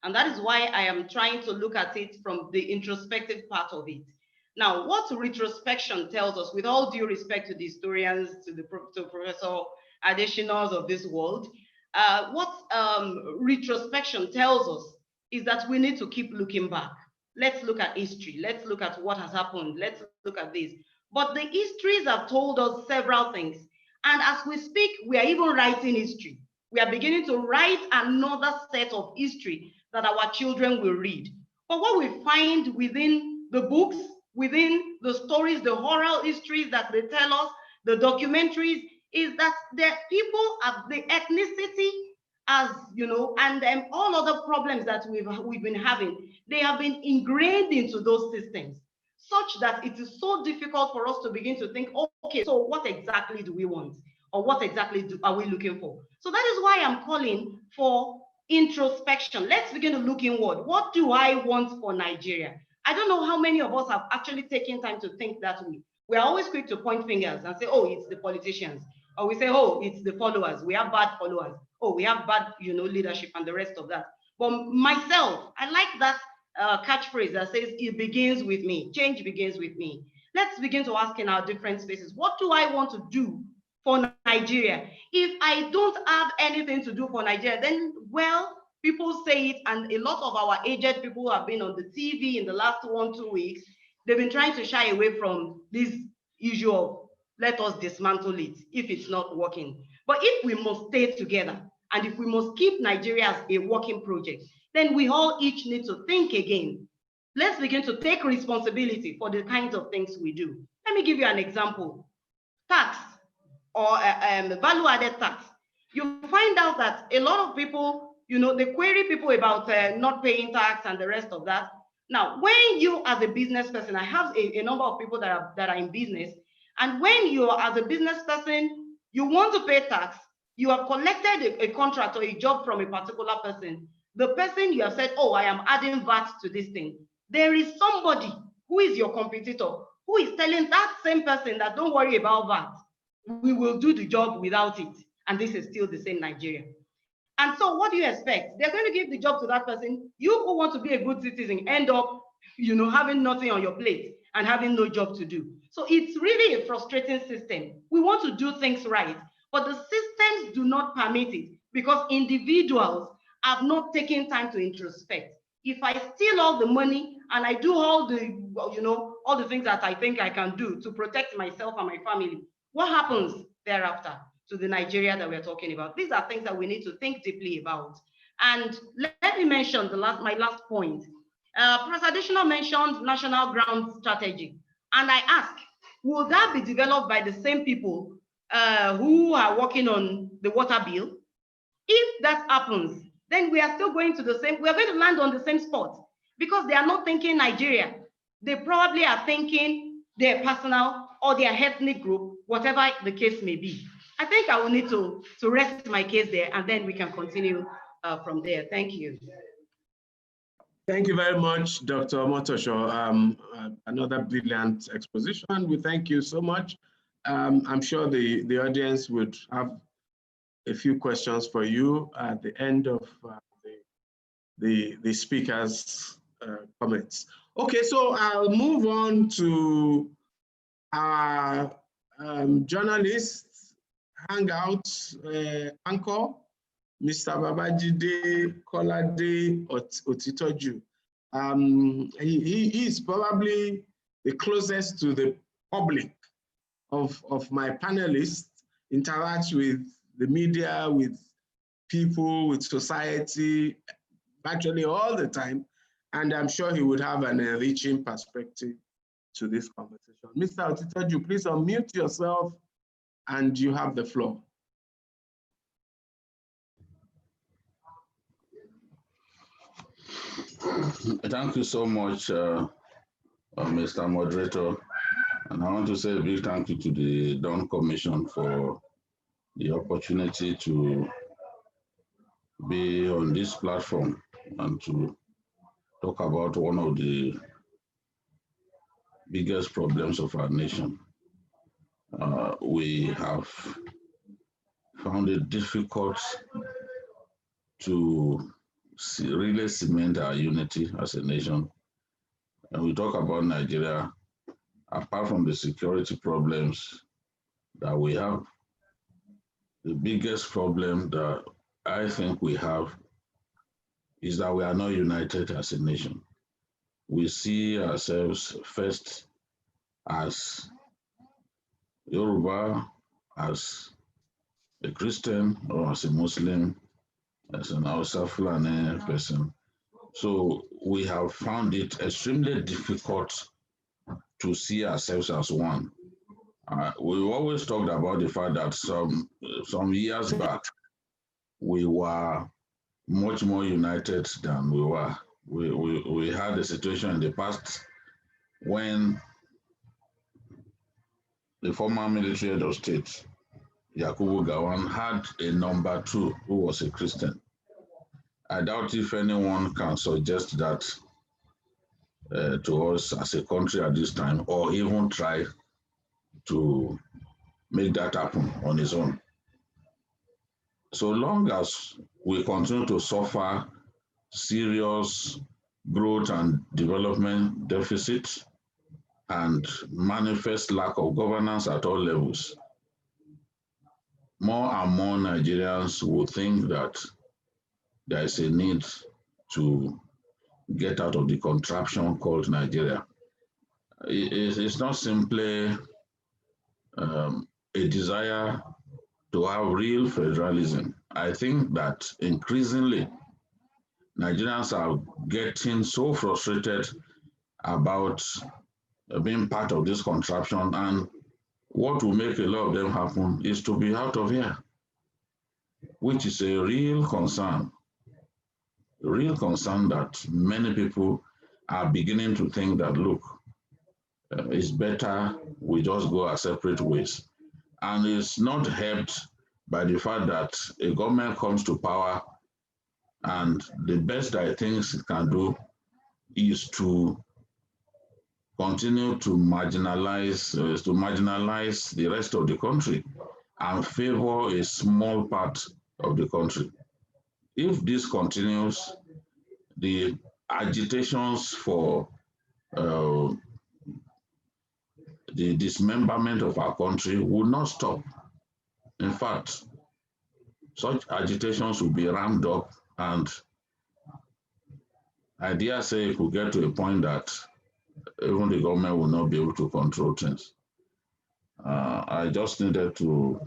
And that is why I am trying to look at it from the introspective part of it. Now, what retrospection tells us, with all due respect to the historians, to Professor Adesina's of this world, what retrospection tells us is that we need to keep looking back. Let's look at history. Let's look at what has happened. Let's look at this. But the histories have told us several things. And as we speak, we are even writing history. We are beginning to write another set of history that our children will read. But what we find within the books, within the stories, the oral histories that they tell us, the documentaries, is that the people of the ethnicity, as you know, and all other problems that we've been having, they have been ingrained into those systems, such that it is so difficult for us to begin to think, okay, so what exactly do we want? Or what exactly are we looking for? So that is why I'm calling for introspection. Let's begin to look inward. What do I want for Nigeria? I don't know how many of us have actually taken time to think that way. We're always quick to point fingers and say, oh, it's the politicians. Or we say, oh, it's the followers. We have bad followers. Oh, we have bad, leadership and the rest of that. But myself, I like that catchphrase that says, it begins with me. Change begins with me. Let's begin to ask in our different spaces, what do I want to do for Nigeria? If I don't have anything to do for Nigeria, then, well, people say it, and a lot of our aged people have been on the TV in the last 1-2 weeks. They've been trying to shy away from this issue of let us dismantle it if it's not working. But if we must stay together, and if we must keep Nigeria as a working project, then we all each need to think again. Let's begin to take responsibility for the kinds of things we do. Let me give you an example. Tax or value-added tax. You find out that a lot of people, they query people about not paying tax and the rest of that. Now, when you as a business person, I have a number of people that are in business, and when you as a business person, you want to pay tax, you have collected a contract or a job from a particular person. The person you have said, oh, I am adding VAT to this thing. There is somebody who is your competitor who is telling that same person that don't worry about VAT. We will do the job without it. And this is still the same Nigeria. And so what do you expect? They're going to give the job to that person. You who want to be a good citizen end up, having nothing on your plate and having no job to do. So it's really a frustrating system. We want to do things right, but the systems do not permit it because individuals have not taken time to introspect. If I steal all the money and I do all the, all the things that I think I can do to protect myself and my family, what happens thereafter to the Nigeria that we're talking about? These are things that we need to think deeply about. And let me mention my last point. Professor Adesina mentioned national ground strategy. And I ask, will that be developed by the same people who are working on the water bill? If that happens, then we are still going to we are going to land on the same spot because they are not thinking Nigeria. They probably are thinking their personal or their ethnic group, whatever the case may be. I think I will need to rest my case there, and then we can continue from there. Thank you. Thank you very much, Dr. Motosho. Another brilliant exposition. We thank you so much. I'm sure the audience would have a few questions for you at the end of the speaker's comments. Okay, so I'll move on to our journalist hangout anchor, Mr. Babajide Kolade Otitoju. He is probably the closest to the public of my panelists, interacts with the media, with people, with society, actually all the time. And I'm sure he would have an enriching perspective to this conversation. Mr. Otitoju, please unmute yourself and you have the floor. Thank you so much, Mr. Moderator. And I want to say a big thank you to the Dawn Commission for the opportunity to be on this platform and to talk about one of the biggest problems of our nation. We have found it difficult to really cement our unity as a nation. And we talk about Nigeria, apart from the security problems that we have, the biggest problem that I think we have is that we are not united as a nation. We see ourselves first as Yoruba, as a Christian, or as a Muslim, as an Hausa Fulani person. So we have found it extremely difficult to see ourselves as one. We always talked about the fact that some years back, we were much more united than we were. We had a situation in the past when the former military head of state, Yakubu Gowon, had a number 2 who was a Christian. I doubt if anyone can suggest that to us as a country at this time, or even try to make that happen on its own. So long as we continue to suffer serious growth and development deficit and manifest lack of governance at all levels, more and more Nigerians will think that there is a need to get out of the contraption called Nigeria. It's not simply a desire to have real federalism. I think that increasingly Nigerians are getting so frustrated about being part of this contraption, and what will make a lot of them happen is to be out of here, which is a real concern that many people are beginning to think that, look, it's better we just go our separate ways. And it's not helped by the fact that a government comes to power and the best that it thinks it can do is to continue to marginalize the rest of the country and favor a small part of the country. If this continues, the agitations for the dismemberment of our country will not stop. In fact, such agitations will be ramped up, and I dare say it will get to a point that even the government will not be able to control things. I just needed to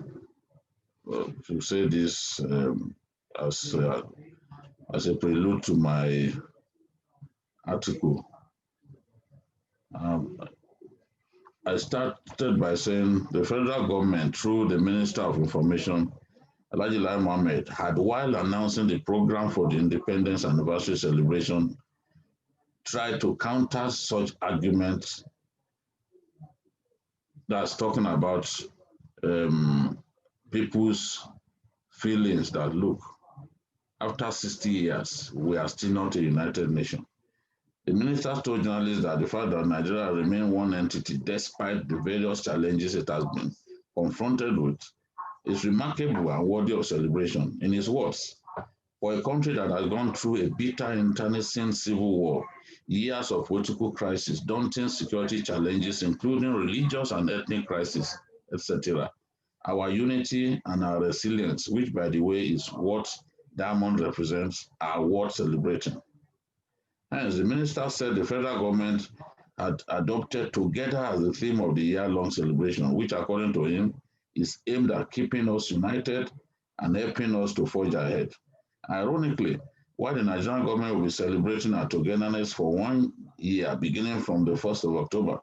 say this as a prelude to my article. I started by saying the federal government, through the Minister of Information, Alhaji Lai Mohammed, had, while announcing the program for the Independence Anniversary celebration try to counter such arguments that's talking about people's feelings that, look, after 60 years, we are still not a united nation. The minister told journalists that the fact that Nigeria remains one entity despite the various challenges it has been confronted with is remarkable and worthy of celebration. In his words, for a country that has gone through a bitter internecine civil war, years of political crisis, daunting security challenges, including religious and ethnic crises, etc., our unity and our resilience, which, by the way, is what Diamond represents, are worth celebrating. Hence, the minister said the federal government had adopted together as the theme of the year-long celebration, which, according to him, is aimed at keeping us united and helping us to forge ahead. Ironically, while the Nigerian government will be celebrating our togetherness for 1 year, beginning from the 1st of October,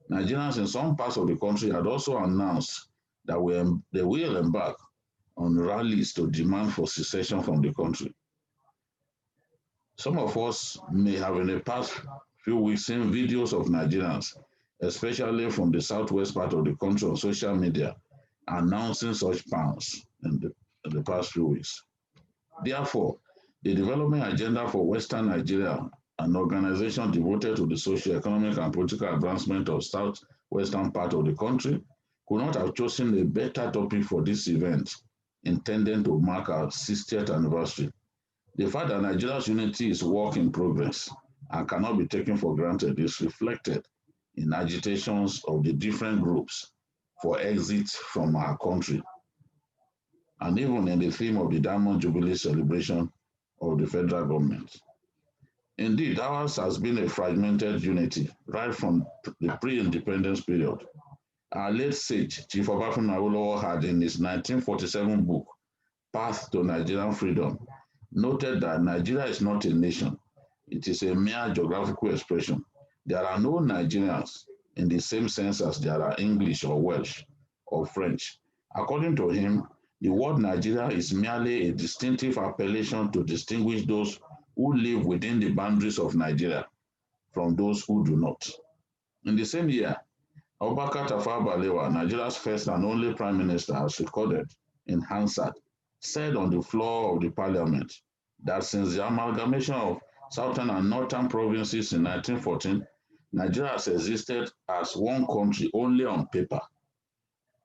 Nigerians in some parts of the country had also announced that they will embark on rallies to demand for secession from the country. Some of us may have in the past few weeks seen videos of Nigerians, especially from the southwest part of the country, on social media, announcing such plans in the past few weeks. Therefore, the development agenda for Western Nigeria, an organization devoted to the socio-economic and political advancement of southwestern part of the country, could not have chosen a better topic for this event, intended to mark our 60th anniversary. The fact that Nigeria's unity is a work in progress and cannot be taken for granted is reflected in agitations of the different groups for exit from our country, and even in the theme of the Diamond Jubilee celebration of the federal government. Indeed, ours has been a fragmented unity right from the pre-independence period. Our late sage, Chief Obafemi Awolowo, had in his 1947 book, Path to Nigerian Freedom, noted that Nigeria is not a nation. It is a mere geographical expression. There are no Nigerians in the same sense as there are English or Welsh or French. According to him, the word Nigeria is merely a distinctive appellation to distinguish those who live within the boundaries of Nigeria from those who do not. In the same year, Abubakar Tafawa Balewa, Nigeria's first and only prime minister, as recorded in Hansard, said on the floor of the parliament that since the amalgamation of southern and northern provinces in 1914, Nigeria has existed as one country only on paper.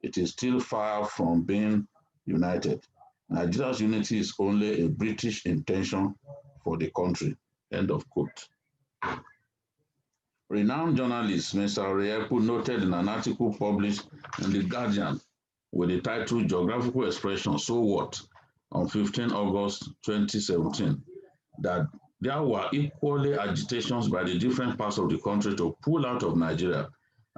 It is still far from being united. Nigeria's unity is only a British intention for the country. End of quote. Renowned journalist Mr. Orieku noted in an article published in The Guardian with the title Geographical Expression, So What, on 15 August 2017, that there were equally agitations by the different parts of the country to pull out of Nigeria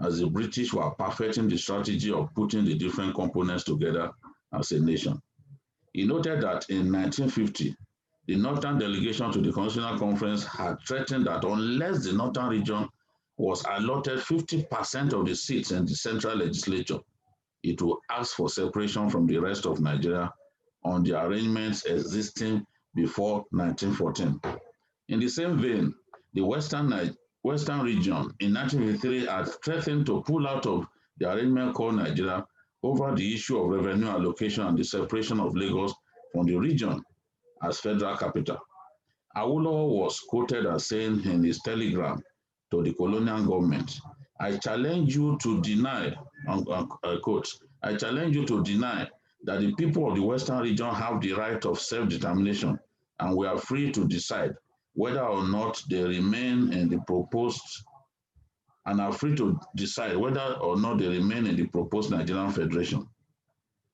as the British were perfecting the strategy of putting the different components together as a nation. He noted that in 1950, the Northern delegation to the Constitutional Conference had threatened that unless the Northern region was allotted 50% of the seats in the central legislature, it will ask for separation from the rest of Nigeria on the arrangements existing before 1914. In the same vein, the Western region in 1953 had threatened to pull out of the arrangement called Nigeria over the issue of revenue allocation and the separation of Lagos from the region as federal capital. Awolowo was quoted as saying in his telegram to the colonial government, I challenge you to deny, quote, I challenge you to deny that the people of the Western region have the right of self-determination and we are free to decide whether or not they remain in the proposed, and are free to decide whether or not they remain in the proposed Nigerian Federation.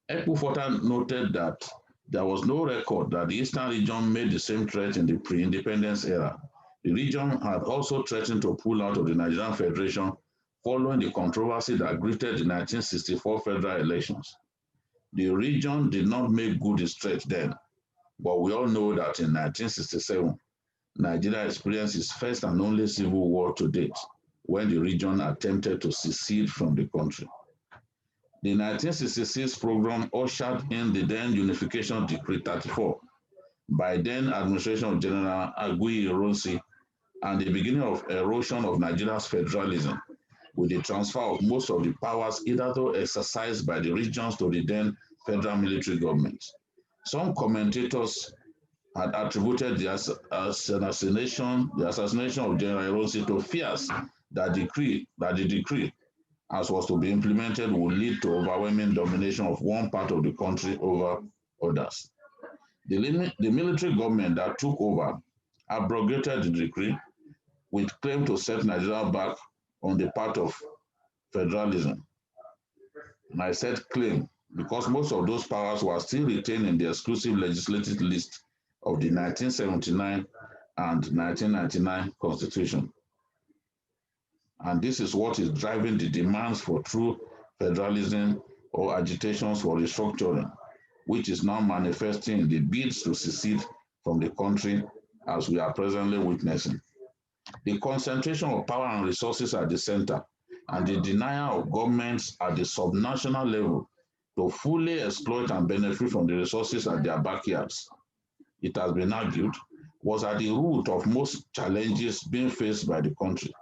Ekpufota noted that there was no record that the Eastern region made the same threat in the pre-independence era. The region had also threatened to pull out of the Nigerian Federation following the controversy that greeted the 1964 federal elections. The region did not make good its threat then, but we all know that in 1967, Nigeria experienced its first and only civil war to date, when the region attempted to secede from the country. The 1966 program ushered in the then Unification Decree 34 by then Administration of General Agui Ironsi and the beginning of erosion of Nigeria's federalism, with the transfer of most of the powers hitherto exercised by the regions to the then federal military government. Some commentators had attributed the assassination of General Erosi to fears that the decree, as was to be implemented, would lead to overwhelming domination of one part of the country over others. The military government that took over abrogated the decree, which claimed to set Nigeria back on the path of federalism. And I said claim because most of those powers were still retained in the exclusive legislative list of the 1979 and 1999 Constitution. And this is what is driving the demands for true federalism or agitations for restructuring, which is now manifesting in the bids to secede from the country as we are presently witnessing. The concentration of power and resources at the center and the denial of governments at the subnational level to fully exploit and benefit from the resources at their backyards, it has been argued, was at the root of most challenges being faced by the country.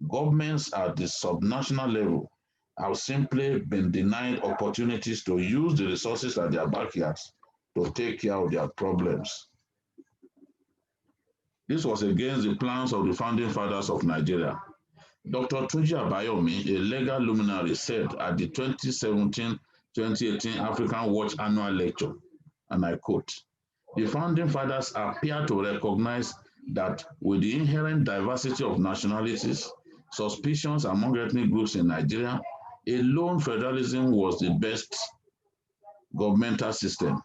Governments at the subnational level have simply been denied opportunities to use the resources at their backyards to take care of their problems. This was against the plans of the founding fathers of Nigeria. Dr. Tunji Abayomi, a legal luminary, said at the 2017-2018 African Watch Annual Lecture, and I quote, "The founding fathers appear to recognize that with the inherent diversity of nationalities, suspicions among ethnic groups in Nigeria, alone federalism was the best governmental system.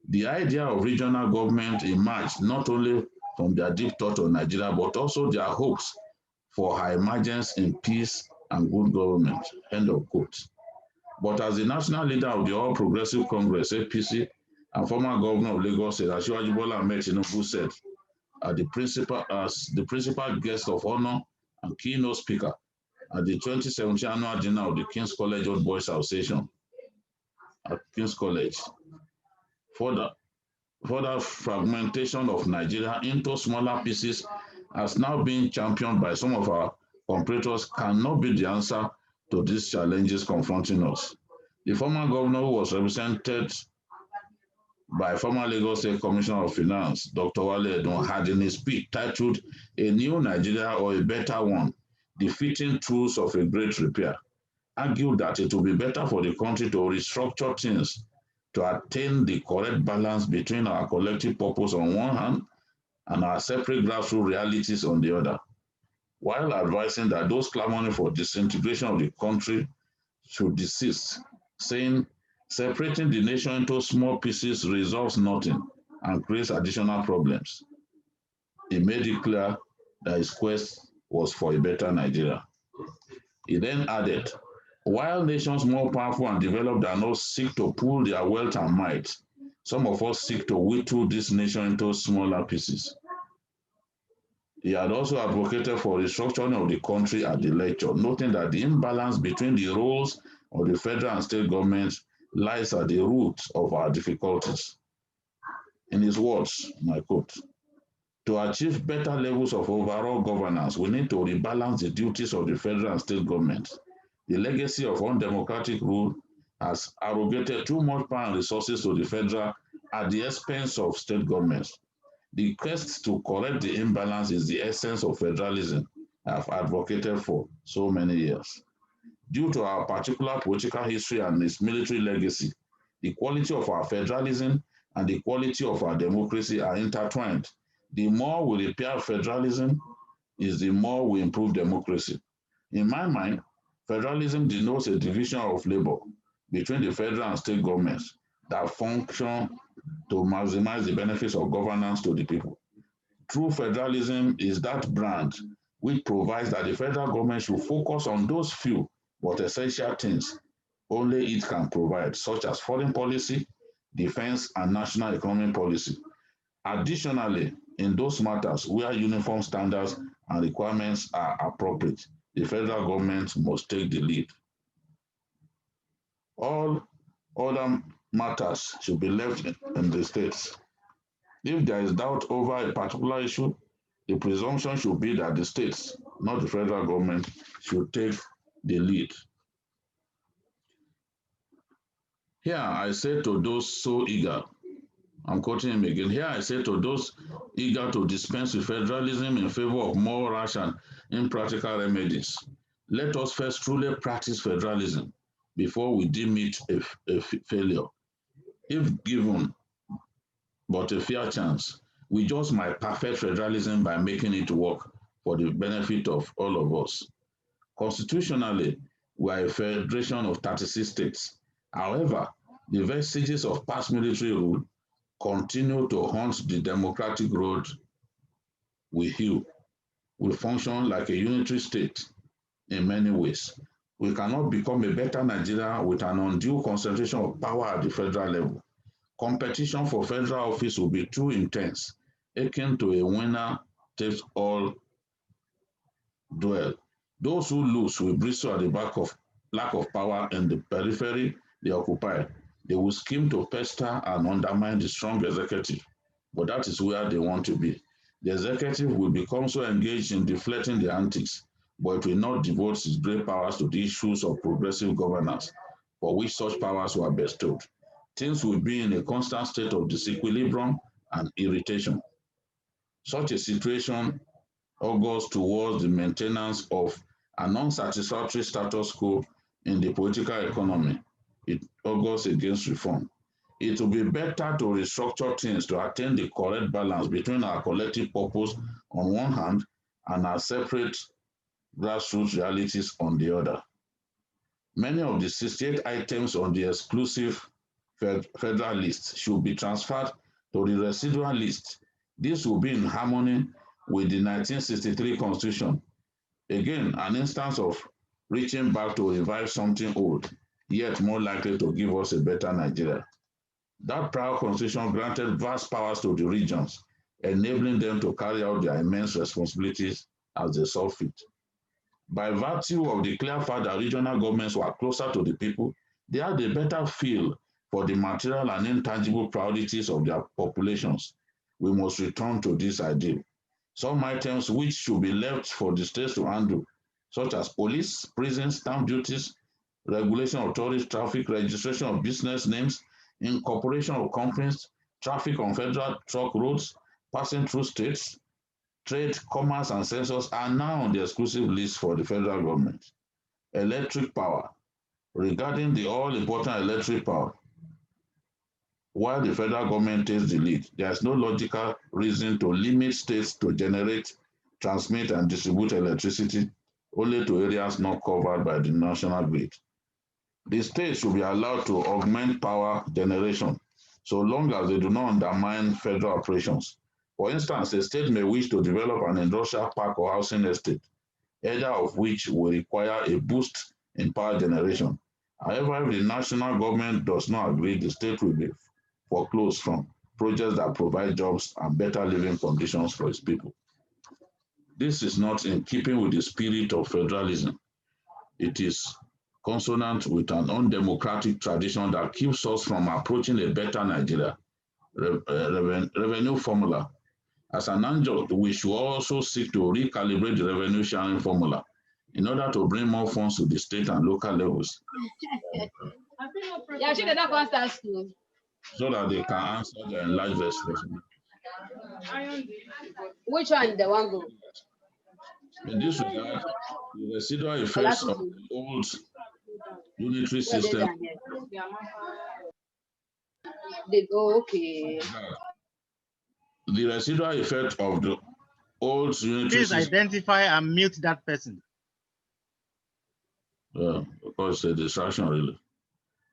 The idea of regional government emerged not only from their deep thought of Nigeria, but also their hopes for her emergence in peace and good government," end of quote. But as the national leader of the All Progressive Congress, APC, and former governor of Lagos State, Asiwaju Bola Ahmed Tinubu, said, as the principal guest of honor and keynote speaker at the 2017 annual dinner of the King's College Old Boys Association at King's College, further fragmentation of Nigeria into smaller pieces has now been championed by some of our competitors cannot be the answer to these challenges confronting us. The former governor, who was represented by former Lagos State Commissioner of Finance, Dr. Wale Edun, had in his speech titled "A New Nigeria or a Better One, Defeating Truths of a Great Repair," argued that it would be better for the country to restructure things to attain the correct balance between our collective purpose on one hand and our separate grassroots realities on the other, while advising that those clamoring for disintegration of the country should desist, saying separating the nation into small pieces resolves nothing and creates additional problems. He made it clear that his quest was for a better Nigeria. He then added, "While nations more powerful and developed are not seek to pool their wealth and might, some of us seek to whittle this nation into smaller pieces." He had also advocated for restructuring of the country at the lecture, noting that the imbalance between the roles of the federal and state governments lies at the root of our difficulties. In his words, and I quote, "To achieve better levels of overall governance, we need to rebalance the duties of the federal and state governments. The legacy of undemocratic rule has arrogated too much power and resources to the federal at the expense of state governments. The quest to correct the imbalance is the essence of federalism I have advocated for so many years. Due to our particular political history and its military legacy, the quality of our federalism and the quality of our democracy are intertwined. The more we repair federalism is the more we improve democracy. In my mind, federalism denotes a division of labor between the federal and state governments that function to maximize the benefits of governance to the people. True federalism is that brand which provides that the federal government should focus on those few but essential things only it can provide, such as foreign policy, defense, and national economic policy. Additionally, in those matters where uniform standards and requirements are appropriate, the federal government must take the lead. All other matters should be left in the states. If there is doubt over a particular issue, the presumption should be that the states, not the federal government, should take the lead. Here I say to those so eager, I'm quoting him again, here I say to those eager to dispense with federalism in favor of more rash and impractical remedies, let us first truly practice federalism before we deem it a failure. If given but a fair chance, we just might perfect federalism by making it work for the benefit of all of us. Constitutionally, we are a federation of 36 states. However, the vestiges of past military rule continue to haunt the democratic road we hew. We function like a unitary state in many ways. We cannot become a better Nigeria with an undue concentration of power at the federal level. Competition for federal office will be too intense, akin to a winner-takes-all duel. Those who lose will bristle at the back of lack of power in the periphery they occupy. They will scheme to pester and undermine the strong executive, but that is where they want to be. The executive will become so engaged in deflecting the antics, but it will not devote its great powers to the issues of progressive governance, for which such powers were bestowed. Things will be in a constant state of disequilibrium and irritation. Such a situation augurs towards the maintenance of an unsatisfactory status quo in the political economy. It augurs against reform. It will be better to restructure things to attain the correct balance between our collective purpose on one hand and our separate grassroots realities on the other. Many of the 68 items on the exclusive federal list should be transferred to the residual list. This will be in harmony with the 1963 Constitution. Again, an instance of reaching back to revive something old, yet more likely to give us a better Nigeria. That prior Constitution granted vast powers to the regions, enabling them to carry out their immense responsibilities as they saw fit. By virtue of the clear fact that regional governments were closer to the people, they had a better feel for the material and intangible priorities of their populations. We must return to this ideal. Some items which should be left for the states to handle, such as police, prisons, stamp duties, regulation of tourist traffic, registration of business names, incorporation of companies, traffic on federal truck roads, passing through states, trade, commerce, and census are now on the exclusive list for the federal government. Electric power. Regarding the all-important electric power, while the federal government takes the lead, there is no logical reason to limit states to generate, transmit, and distribute electricity only to areas not covered by the national grid. The states should be allowed to augment power generation so long as they do not undermine federal operations. For instance, a state may wish to develop an industrial park or housing estate, either of which will require a boost in power generation. However, if the national government does not agree, the state will be foreclosed from projects that provide jobs and better living conditions for its people. This is not in keeping with the spirit of federalism. It is consonant with an undemocratic tradition that keeps us from approaching a better Nigeria. Revenue formula. As an adjunct, we should also seek to recalibrate the revenue sharing formula in order to bring more funds to the state and local levels so that they can answer their enlarged responsibility. Which one the one go? In this regard, the residual effects of the old unitary system. They go, okay. The residual effect of the old unitary Please system. identify and mute that person. Because it's a distraction, really.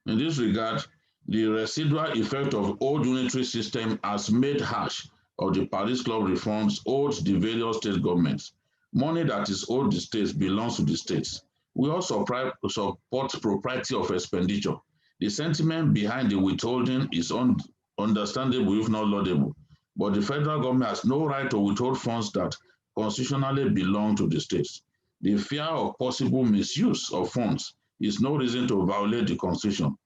In this regard, the residual effect of old unitary system has made harsh of the Paris Club reforms owed the various state governments. Money that is owed the states belongs to the states. We also support propriety of expenditure. The sentiment behind the withholding is understandable if not laudable, but the federal government has no right to withhold funds that constitutionally belong to the states. The fear of possible misuse of funds is no reason to violate the Constitution.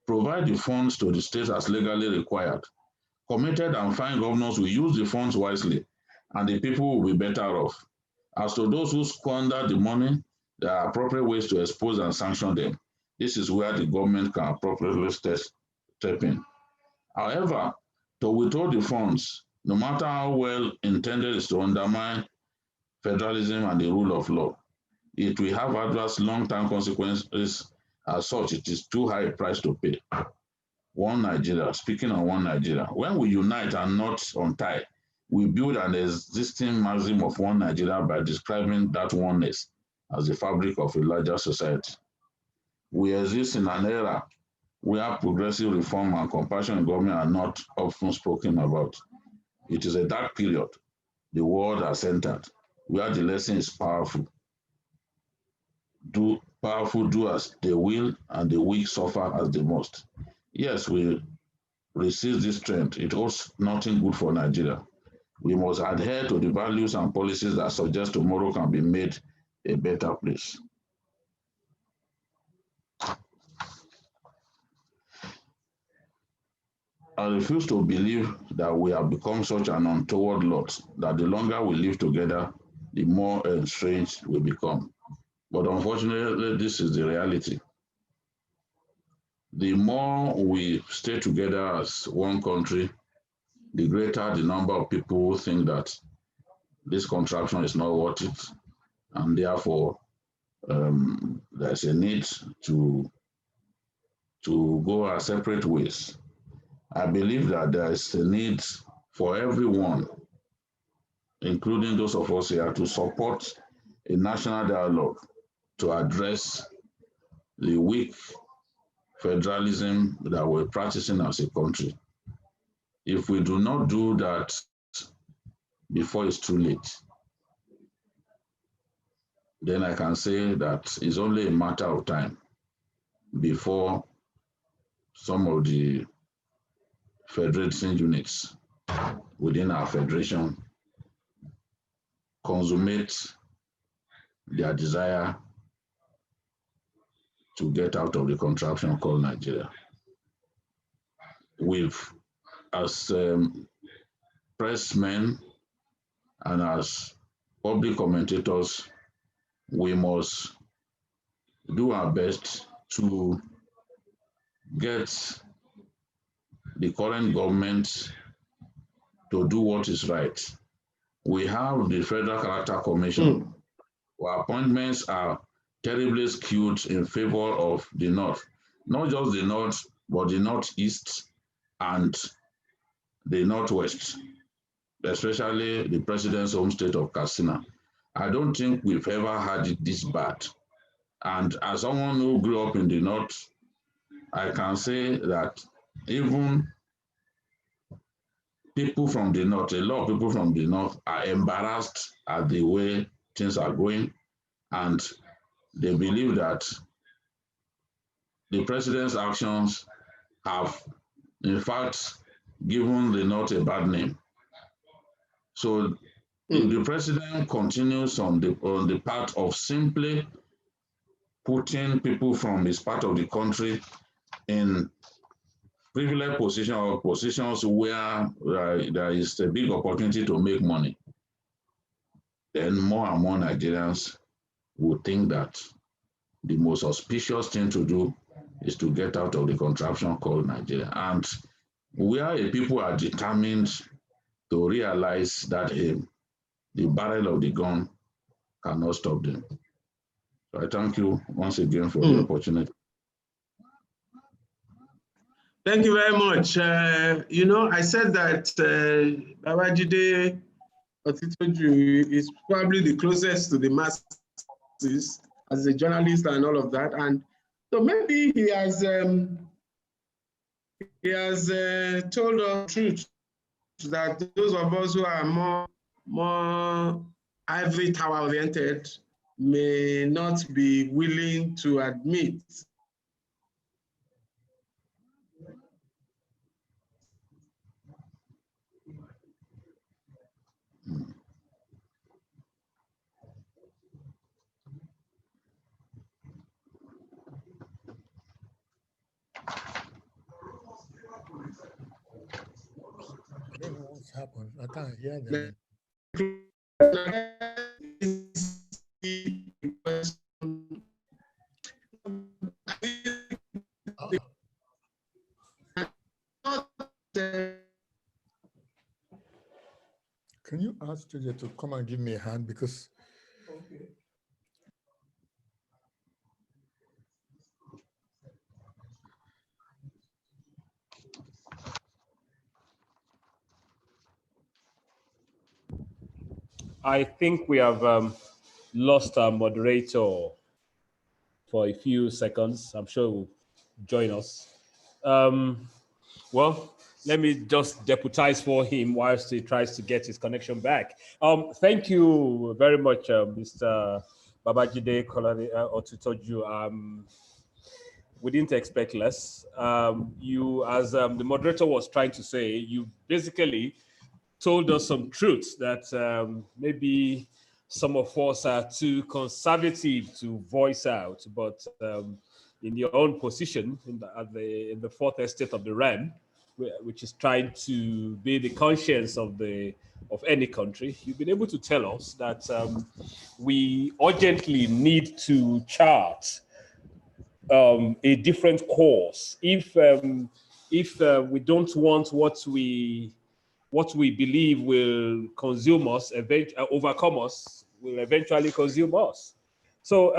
Provide the funds to the states as legally required. Committed and fine governors will use the funds wisely and the people will be better off. As to those who squander the money, there are appropriate ways to expose and sanction them. This is where the government can appropriately step in. However, to withhold the funds, no matter how well intended, is to undermine federalism and the rule of law. It will have adverse long-term consequences. As such, it is too high a price to pay. One Nigeria, speaking of one Nigeria, when we unite and not untie, we build an existing maxim of one Nigeria by describing that oneness as the fabric of a larger society. We exist in an era where progressive reform and compassion in government are not often spoken about. It is a dark period the world has entered, where the lesson is powerful. Powerful do as they will, and the weak suffer as they must. Yes, we resist this trend. It holds nothing good for Nigeria. We must adhere to the values and policies that suggest tomorrow can be made a better place. I refuse to believe that we have become such an untoward lot that the longer we live together, the more estranged we become. But unfortunately, this is the reality. The more we stay together as one country, the greater the number of people who think that this contraction is not worth it, and therefore there's a need to go our separate ways. I believe that there is a need for everyone, including those of us here, to support a national dialogue to address the weak federalism that we're practicing as a country. If we do not do that before it's too late, then I can say that it's only a matter of time before some of the federating units within our federation consummate their desire to get out of the contraption called Nigeria. As pressmen and as public commentators, we must do our best to get the current government to do what is right. We have the Federal Character Commission, where appointments are terribly skewed in favor of the North, not just the North, but the Northeast and the Northwest, especially the president's home state of Katsina. I don't think we've ever had it this bad. And as someone who grew up in the North, I can say that even people from the North, a lot of people from the North are embarrassed at the way things are going, and they believe that the president's actions have, in fact, given the North a bad name. So if the president continues on the path of simply putting people from his part of the country in privileged positions or positions where there is a big opportunity to make money, then more and more Nigerians would think that the most auspicious thing to do is to get out of the contraption called Nigeria. And where a people are determined to realize that the barrel of the gun cannot stop them. So I thank you once again for the opportunity. Thank you very much. I said that Babajide Otitoju is probably the closest to the masses as a journalist and all of that. And so maybe he has told us the truth that those of us who are more ivory tower oriented may not be willing to admit. I don't know what's happened. I can't hear them. Can you ask JJ to come and give me a hand, because I think we have lost our moderator for a few seconds. I'm sure he'll join us. Well, let me just deputize for him whilst he tries to get his connection back. Thank you very much, Mr. Babajide Kolade Otutoju. We didn't expect less. You, as the moderator was trying to say, you basically told us some truths that maybe some of us are too conservative to voice out, but in your own position in the fourth estate of the realm, which is trying to be the conscience of any country, you've been able to tell us that we urgently need to chart a different course if we don't want what we believe will consume us, overcome us, will eventually consume us. So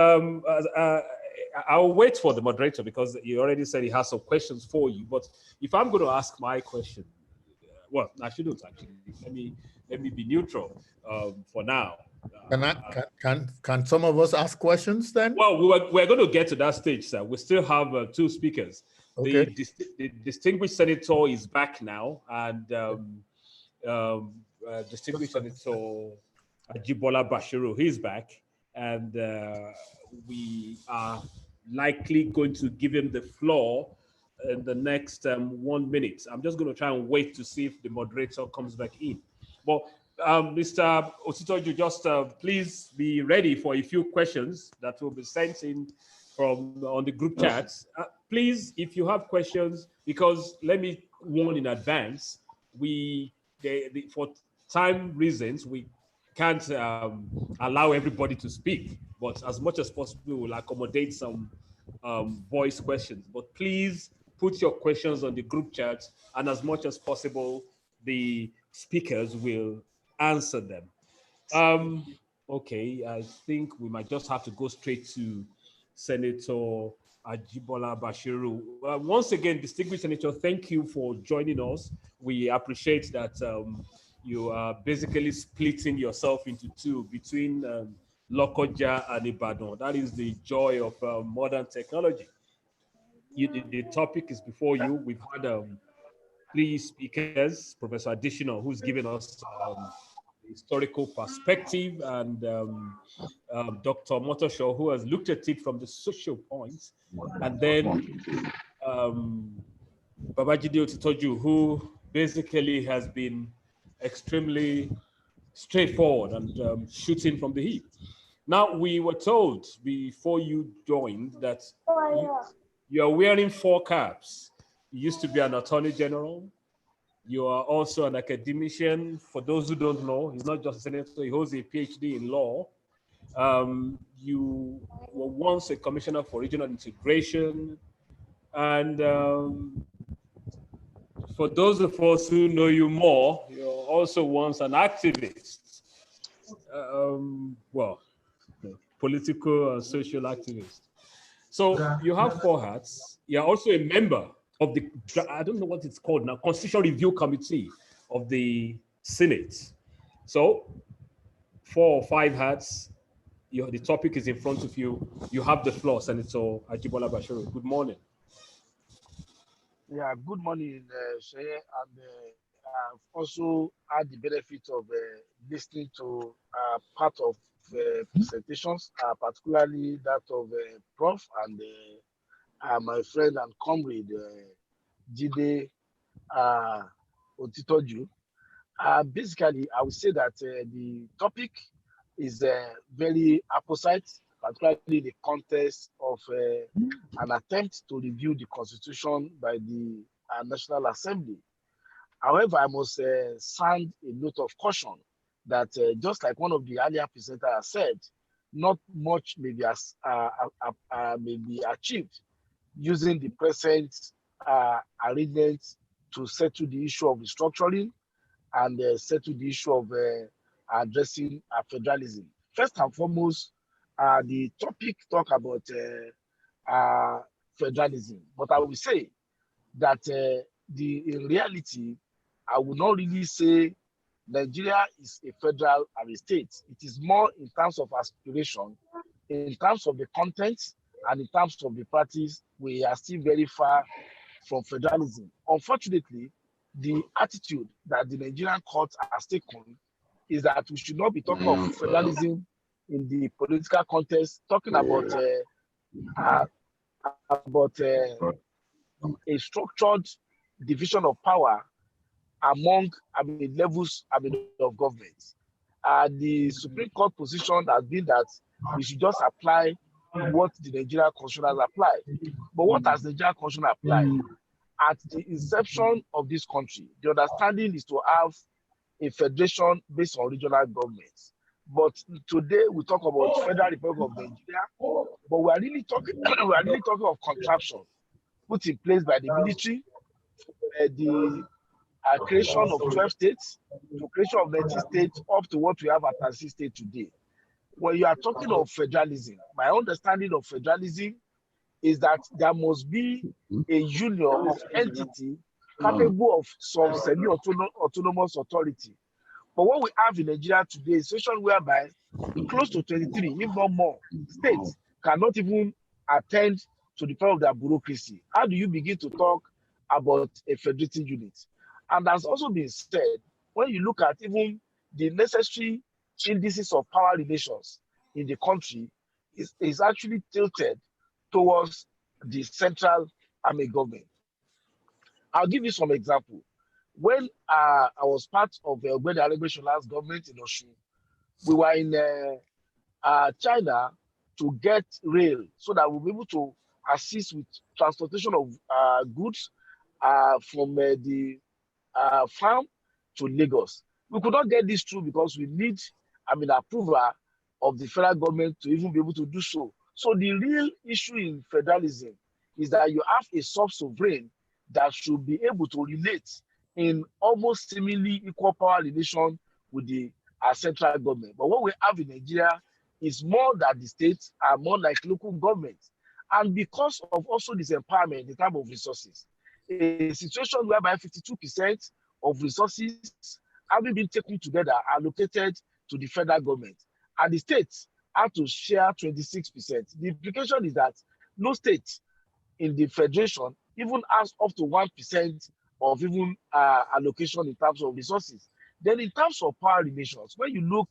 I'll wait for the moderator, because he already said he has some questions for you. But if I'm going to ask my question, well, I shouldn't actually. Let me be neutral for now. Can some of us ask questions then? Well, we're going to get to that stage, sir. We still have two speakers. Okay. The distinguished senator is back now, and distinguished senator Ajibola Bashiru, he's back, and we are likely going to give him the floor in the next 1 minute. I'm just going to try and wait to see if the moderator comes back in. But Mr. Otitoju, just please be ready for a few questions that will be sent in on the group chats. Please, if you have questions, because let me warn in advance, for time reasons, we can't allow everybody to speak, but as much as possible, we'll accommodate some voice questions. But please put your questions on the group chat, and as much as possible, the speakers will answer them. Okay, I think we might just have to go straight to Senator Ajibola Bashiru. Once again, distinguished Senator, thank you for joining us. We appreciate that you are basically splitting yourself into two between Lokoja and Ibadan. That is the joy of modern technology. The topic is before you. We've had 3 speakers, Professor Additional, who's given us historical perspective, and Dr. Motoshaw, who has looked at it from the social points, and then Babajide Otitoju, who basically has been extremely straightforward and shooting from the hip. Now, we were told before you joined that you are wearing 4 caps. You used to be an attorney general. You are also an academician. For those who don't know, he's not just a senator, he holds a PhD in law. You were once a commissioner for regional integration. And for those of us who know you more, you're also once an activist. Well, political and social activist. So you have 4 hats. You're also a member of the, I don't know what it's called now, Constitutional Review Committee of the Senate. So 4 or 5 hats. The topic is in front of you. You have the floor, Senator Ajibola Bashiru. Good morning. Yeah, good morning, Sheye, and I've also had the benefit of listening to part of presentations, particularly that of Prof. and my friend and comrade Jide Otitoju. Basically, I would say that the topic is very apposite, particularly the context of an attempt to review the Constitution by the National Assembly. However, I must sound a note of caution that just like one of the earlier presenters has said, not much may be achieved using the present arrangements to settle the issue of restructuring and settle the issue of addressing federalism. First and foremost, the topic talk about federalism, but I will say that in reality, I will not really say Nigeria is a federal and a state. It is more in terms of aspiration, in terms of the content, and in terms of the practice. We are still very far from federalism. Unfortunately, the attitude that the Nigerian court has taken is that we should not be talking of federalism in the political context, talking about a structured division of power among levels of government. The Supreme Court position has been that we should just apply what the Nigerian Constitution has applied. But what has the Nigerian Constitution applied? At the inception of this country, the understanding is to have a federation based on regional governments. But today we talk about Federal Republic of Nigeria, but we are really talking of contraption put in place by the military, the creation of 12 states, the creation of 19 states, up to what we have at 36 states today. When you are talking of federalism, my understanding of federalism is that there must be a union of entity capable of some semi-autonomous authority. But what we have in Nigeria today is a situation whereby close to 23, if not more, states cannot even attend to the power of their bureaucracy. How do you begin to talk about a federating unit? And has also been said, when you look at even the necessary indices of power relations in the country, is actually tilted towards the central government. I'll give you some example. When I was part of the last government in Osun, we were in China to get rail so that we'll be able to assist with transportation of goods from the farm to Lagos. We could not get this through because we need approval of the federal government to even be able to do so. So the real issue in federalism is that you have a sub-sovereign that should be able to relate in almost seemingly equal power relation with the central government. But what we have in Nigeria is more that the states are more like local governments. And because of also this empowerment in terms of resources, a situation whereby 52% of resources having been taken together are allocated to the federal government, and the states have to share 26%. The implication is that no state in the federation even has up to 1% of even allocation in terms of resources. Then in terms of power relations, when you look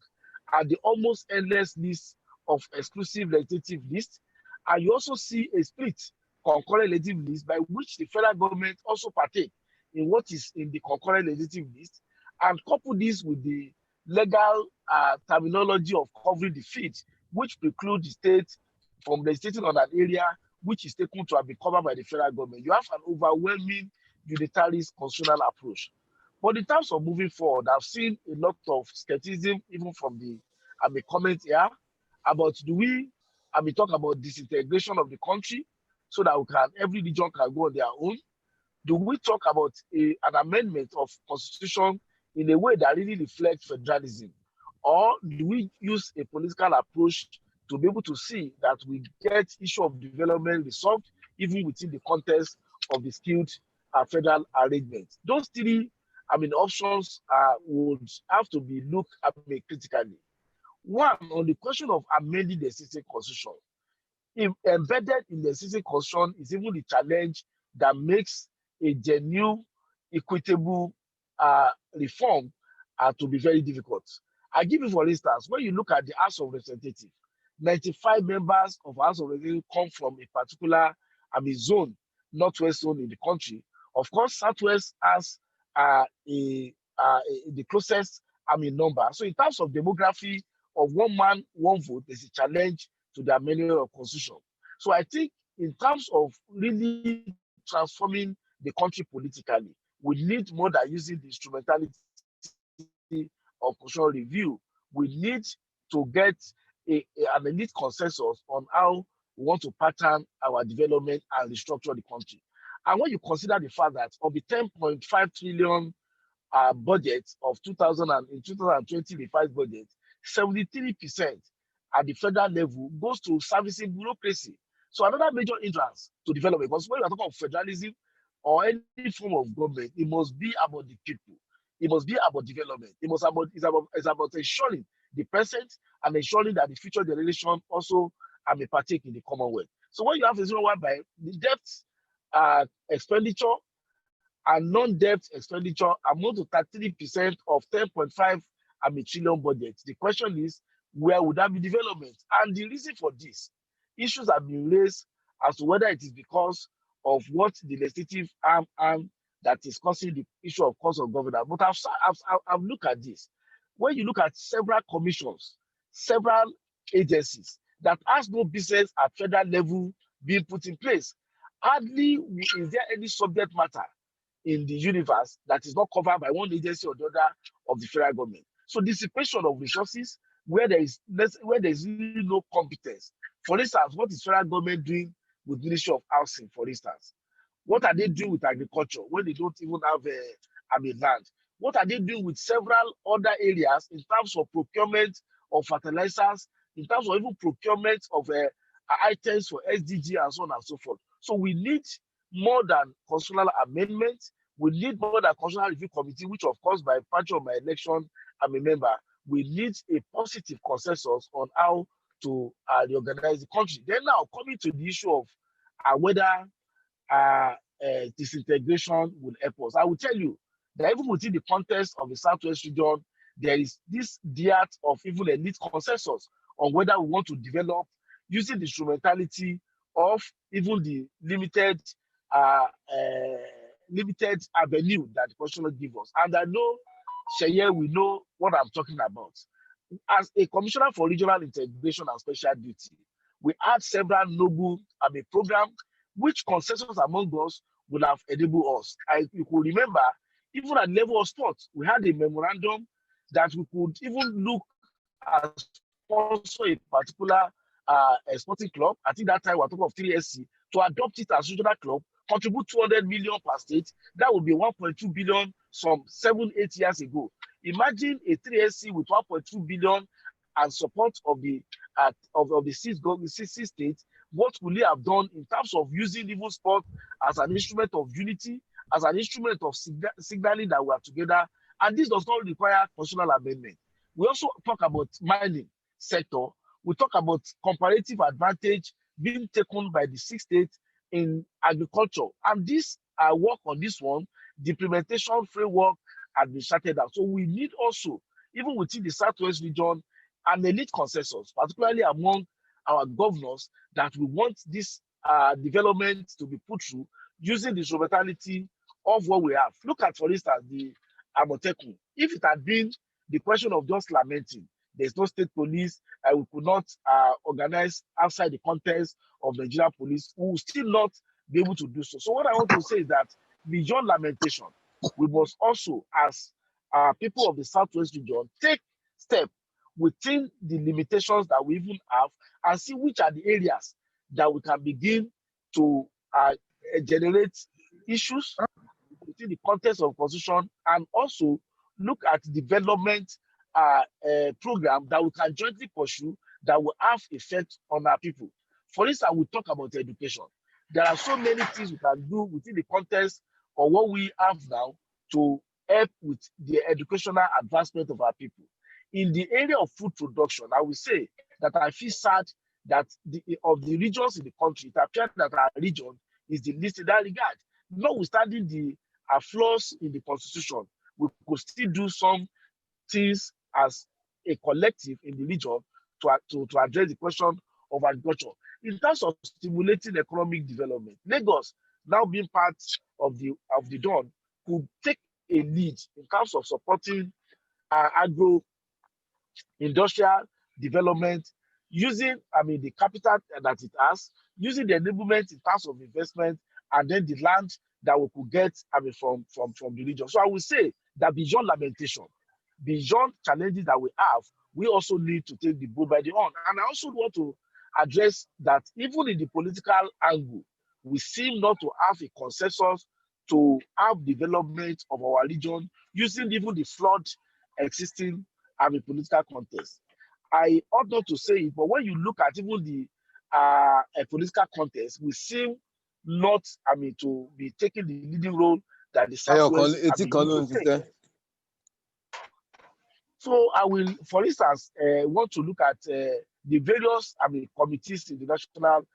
at the almost endless list of exclusive legislative lists, and you also see a split concurrent legislative list by which the federal government also partake in what is in the concurrent legislative list, and couple this with the legal terminology of covering the field, which preclude the state from legislating on an area which is taken to have been covered by the federal government. You have an overwhelming unitarist constitutional approach. But in terms of moving forward, I've seen a lot of skepticism, even from the comment here, about do we talk about disintegration of the country so that every region can go on their own? Do we talk about an amendment of constitution in a way that really reflects federalism? Or do we use a political approach to be able to see that we get issue of development resolved even within the context of the skilled federal arrangement? Those three options would have to be looked at critically. One, on the question of amending the existing constitution, if embedded in the existing constitution is even the challenge that makes a genuine, equitable reform to be very difficult. I give you, for instance, when you look at the House of Representatives, 95 members of House of Representatives come from a particular zone, northwest zone in the country. Of course, southwest has the closest number. So in terms of demography of one man, one vote, there's a challenge to the amendment of constitution. So I think in terms of really transforming the country politically, we need more than using the instrumentality of constitutional review. We need to get an elite consensus on how we want to pattern our development and restructure the country. And when you consider the fact that of the 10.5 trillion budget of 2020 revised budget, 73% at the federal level goes to servicing bureaucracy. So another major hindrance to development, because when we are talking of federalism or any form of government, it must be about the people. It must be about development. It's about ensuring the present and ensuring that the future generation also may partake in the Commonwealth. So when you have a zero one by the debt expenditure and non-debt expenditure amount to 33% of 10.5 trillion budget. The question is, where would that be development? And the reason for this, issues have been raised as to whether it is because of what the legislative arm that is causing the issue of cost of governance. But I've looked at this. When you look at several commissions, several agencies that has no business at federal level being put in place, hardly is there any subject matter in the universe that is not covered by one agency or the other of the federal government. So dissipation of resources where there is really no competence. For instance, what is federal government doing with Ministry of Housing, for instance? What are they doing with agriculture when they don't even have land? What are they doing with several other areas in terms of procurement of fertilizers, in terms of even procurement of items for SDG and so on and so forth? So we need more than constitutional amendment. We need more than constitutional review committee, which of course by virtue of my election, I'm a member. We need a positive consensus on how to reorganize the country. Then now coming to the issue of whether disintegration will help us. I will tell you that even within the context of the Southwest region, there is this dearth of even elite consensus on whether we want to develop using the instrumentality of even the limited avenue that the constitution gives us. And I know Sheye will know what I'm talking about. As a commissioner for regional integration and special duty, we had several noble programs which consensus among us will have enabled us. You could remember, even at level of sports, we had a memorandum that we could even look at sponsor a particular sporting club. I think that time we were talking of 3SC, to adopt it as regional club, contribute 200 million per state. That would be 1.2 billion some 7-8 years ago. Imagine a 3SC with 1.2 billion and support of the six states. What will they have done in terms of using even sport as an instrument of unity, as an instrument of signaling that we are together? And this does not require constitutional amendment. We also talk about mining sector. We talk about comparative advantage being taken by the 6 states in agriculture. And this work on this one, the implementation framework has been started out. So we need also, even within the Southwest region, an elite consensus, particularly among our governors, that we want this development to be put through using the instrumentality of what we have. Look at, for instance, the Amotekun. If it had been the question of just lamenting, there's no state police, we could not organize outside the context of Nigerian police, we will still not be able to do so. So what I want to say is that beyond lamentation, we must also, as people of the Southwest region, take steps within the limitations that we even have and see which are the areas that we can begin to generate issues within the context of constitution, and also look at development program that we can jointly pursue that will have effect on our people. For instance, we talk about education. There are so many things we can do within the context of what we have now to help with the educational advancement of our people. In the area of food production, I will say that I feel sad that of the regions in the country, it appears that our region is the least in that regard. Notwithstanding the flaws in the constitution, we could still do some things as a collective in the region to address the question of agriculture. In terms of stimulating economic development, Lagos, now being part of the Dawn, could take a lead in terms of supporting agro-industrial development, using the capital that it has, using the enablement in terms of investment, and then the land that we could get from the region. So I would say that beyond lamentation, beyond challenges that we have, we also need to take the bull by the horn. And I also want to address that even in the political angle, we seem not to have a consensus to have development of our region using even the flawed existing political context. I ought not to say it, but when you look at even the political context, we seem not, to be taking the leading role that the Southwest used to take. So I will, for instance, want to look at the various committees in the National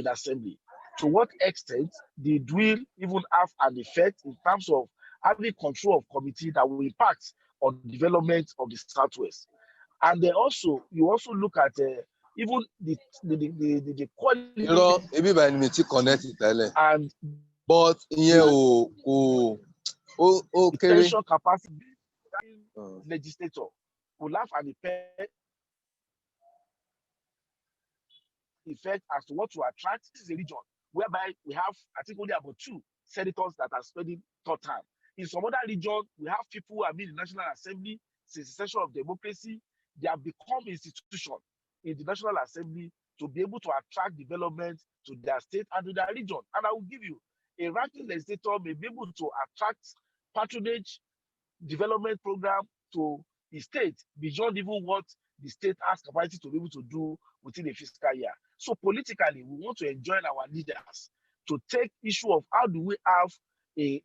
Assembly. To what extent did we even have an effect in terms of having control of committee that will impact on development of the Southwest? And then also, you also look at even the quality. You know, maybe by meeting connect it, and but potential capacity legislator will have an effect as to what to attract. This is a region whereby we have, I think, only about 2 senators that are spending third term. In some other regions, we have people who have been in the National Assembly since the session of democracy. They have become institution in the National Assembly to be able to attract development to their state and to their region. And I will give you, a ranking legislator may be able to attract patronage development program to the state beyond even what the state has capacity to be able to do within a fiscal year. So politically, we want to enjoin our leaders to take issue of how do we have a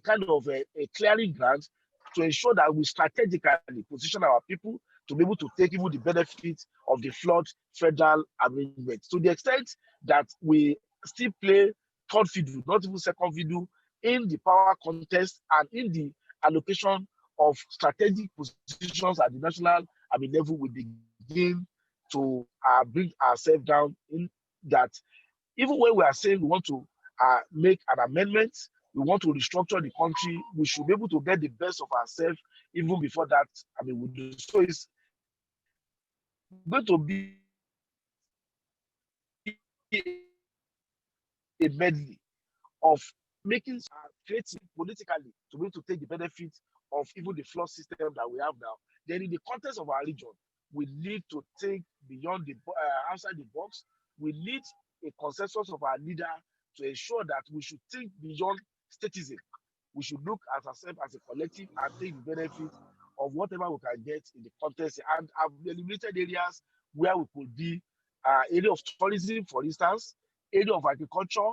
kind of a clearing ground to ensure that we strategically position our people to be able to take even the benefits of the flawed federal arrangement. To the extent that we still play third fiddle, not even second fiddle, in the power contest and in the allocation of strategic positions at the national level, we begin to bring ourselves down in that. Even when we are saying we want to make an amendment, we want to restructure the country, we should be able to get the best of ourselves even before that. We do. So it's going to be a medley of making creating politically to be able to take the benefits of even the flawed system that we have now. Then in the context of our region, we need to think beyond the outside the box. We need a consensus of our leader to ensure that we should think beyond statism. We should look at ourselves as a collective and take the benefits of whatever we can get in the context. And I've eliminated areas where we could be area of tourism, for instance, area of agriculture,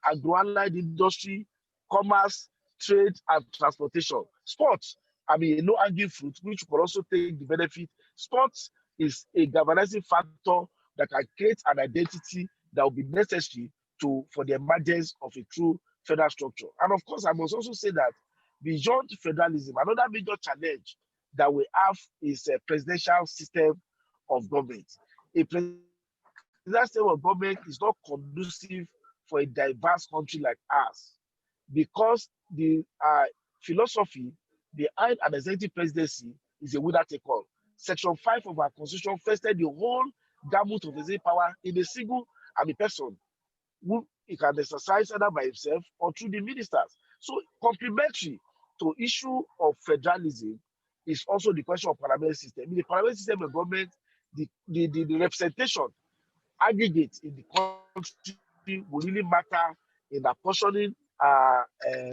agro-allied industry, commerce, trade, and transportation. Sports, a low-hanging fruit, which could also take the benefit. Sports is a galvanizing factor that can create an identity that will be necessary for the emergence of a true federal structure. And of course, I must also say that beyond federalism, another major challenge that we have is a presidential system of government. A presidential system of government is not conducive for a diverse country like ours, because the philosophy behind an executive presidency is a winner take all. Section 5 of our constitution vested the whole gamut of executive power in a single person who he can exercise either by himself or through the ministers. So complementary to issue of federalism is also the question of parliamentary system. In the parliamentary system of government, the representation aggregate in the country will really matter in apportioning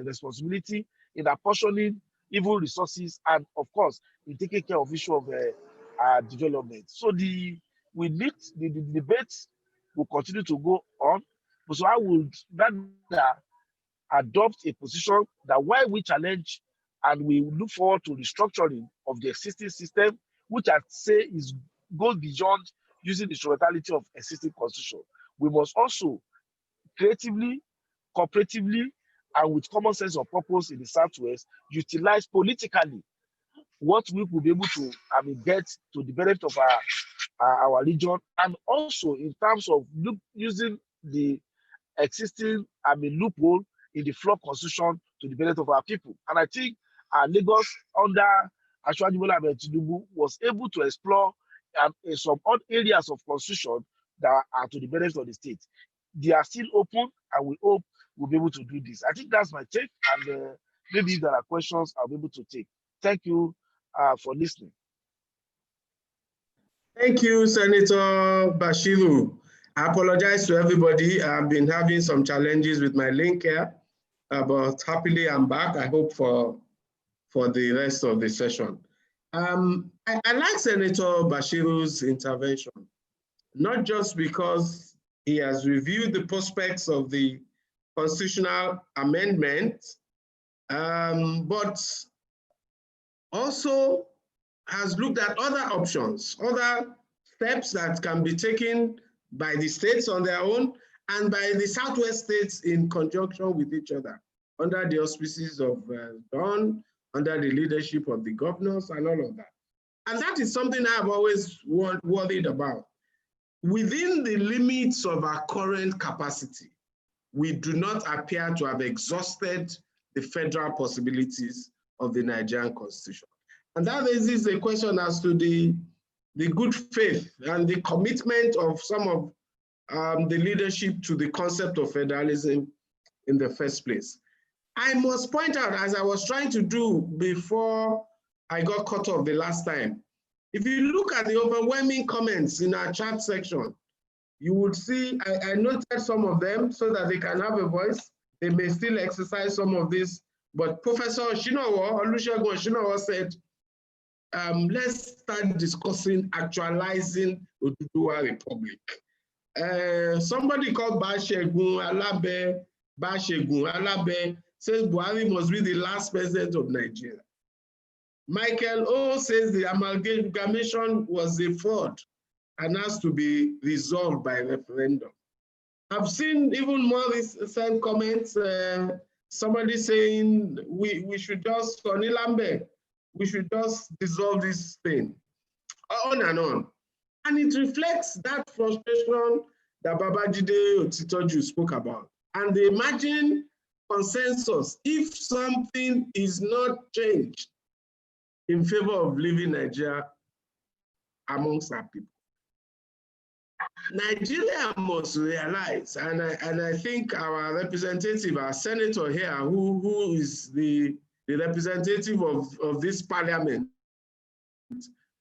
responsibility, in apportioning even resources, and of course, in taking care of issue of development. So the debates will continue to go on. So I would rather adopt a position that while we challenge and we look forward to restructuring of the existing system, which I say goes beyond using the instrumentality of existing constitution, we must also creatively, cooperatively, and with common sense of purpose in the Southwest, utilize politically what we will be able to get to the benefit of our region, and also in terms of using the existing loophole in the flawed constitution to the benefit of our people. And I think Lagos under Asiwaju Bola Ahmed Tinubu was able to explore some odd areas of constitution that are to the benefit of the state. They are still open, and we hope we'll be able to do this. I think that's my take, and maybe if there are questions, I'll be able to take. Thank you for listening. Thank you, Senator Bashiru. I apologize to everybody. I've been having some challenges with my link here, but happily I'm back. I hope for the rest of the session. I like Senator Bashiru's intervention, not just because he has reviewed the prospects of the constitutional amendment, but also has looked at other options, other steps that can be taken by the states on their own and by the Southwest states in conjunction with each other, under the auspices of Don, under the leadership of the governors and all of that. And that is something I've always worried about. Within the limits of our current capacity, we do not appear to have exhausted the federal possibilities of the Nigerian Constitution. And that raises a question as to the good faith and the commitment of some of the leadership to the concept of federalism in the first place. I must point out, as I was trying to do before I got cut off the last time, if you look at the overwhelming comments in our chat section, you would see, I noted some of them so that they can have a voice. They may still exercise some of this, but Professor Olusegun Oshinowo said, let's start discussing actualizing Oduduwa Republic. Somebody called Bashegun Alabe says Buhari must be the last president of Nigeria. Michael O says the amalgamation was a fraud and has to be resolved by referendum. I've seen even more recent comments, somebody saying we should just, Onilambe, we should just dissolve this thing, on and on. And it reflects that frustration that Babajide Otitoju spoke about. And the imagined consensus, if something is not changed in favor of leaving Nigeria amongst our people. Nigeria must realize, and I think our representative, our senator here, who is the representative of this parliament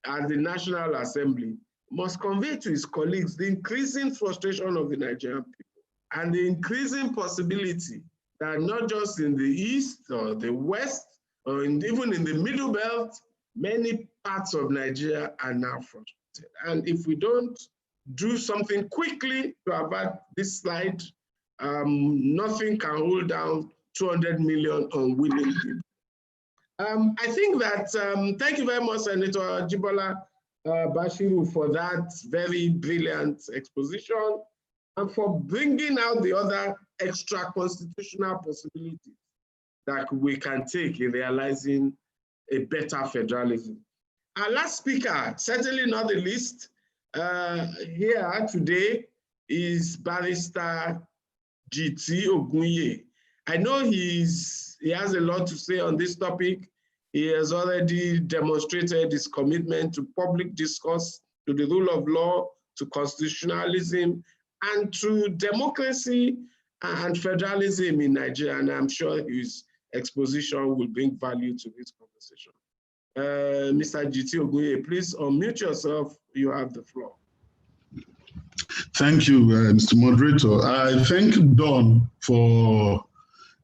at the National Assembly, must convey to his colleagues the increasing frustration of the Nigerian people and the increasing possibility that not just in the East or the West, or even in the Middle Belt, many parts of Nigeria are now frustrated. And if we don't do something quickly to avert this slide, nothing can hold down 200 million unwilling people. I think that, thank you very much, Senator Jibola Bashiru, for that very brilliant exposition and for bringing out the other extra constitutional possibilities that we can take in realizing a better federalism. Our last speaker, certainly not the least, here today is Barrister GT Ogunye. I know he has a lot to say on this topic. He has already demonstrated his commitment to public discourse, to the rule of law, to constitutionalism, and to democracy and federalism in Nigeria. And I'm sure his exposition will bring value to this conversation. Mr. GT Ogunye, please unmute yourself. You have the floor. Thank you, Mr. Moderator. I thank Don for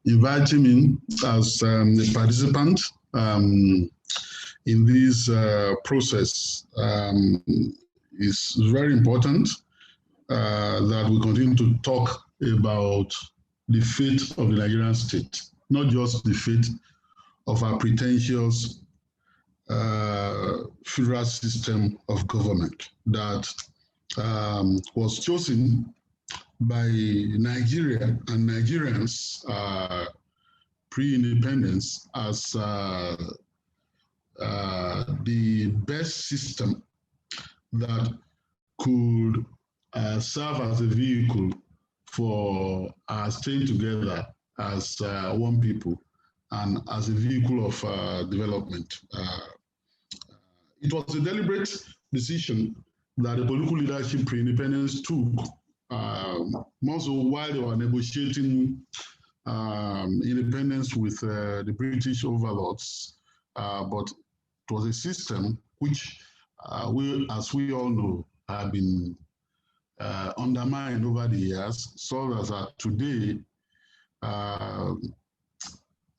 inviting me as a participant in this process. It's very important that we continue to talk about the fate of the Nigerian state, not just the fate of our pretentious federal system of government that was chosen by Nigeria and Nigerians pre-independence as the best system that could serve as a vehicle for staying together as one people and as a vehicle of development. It was a deliberate decision that the political leadership pre-independence took, more so while they were negotiating independence with the British overlords. But it was a system which, as we all know, had been undermined over the years, so that today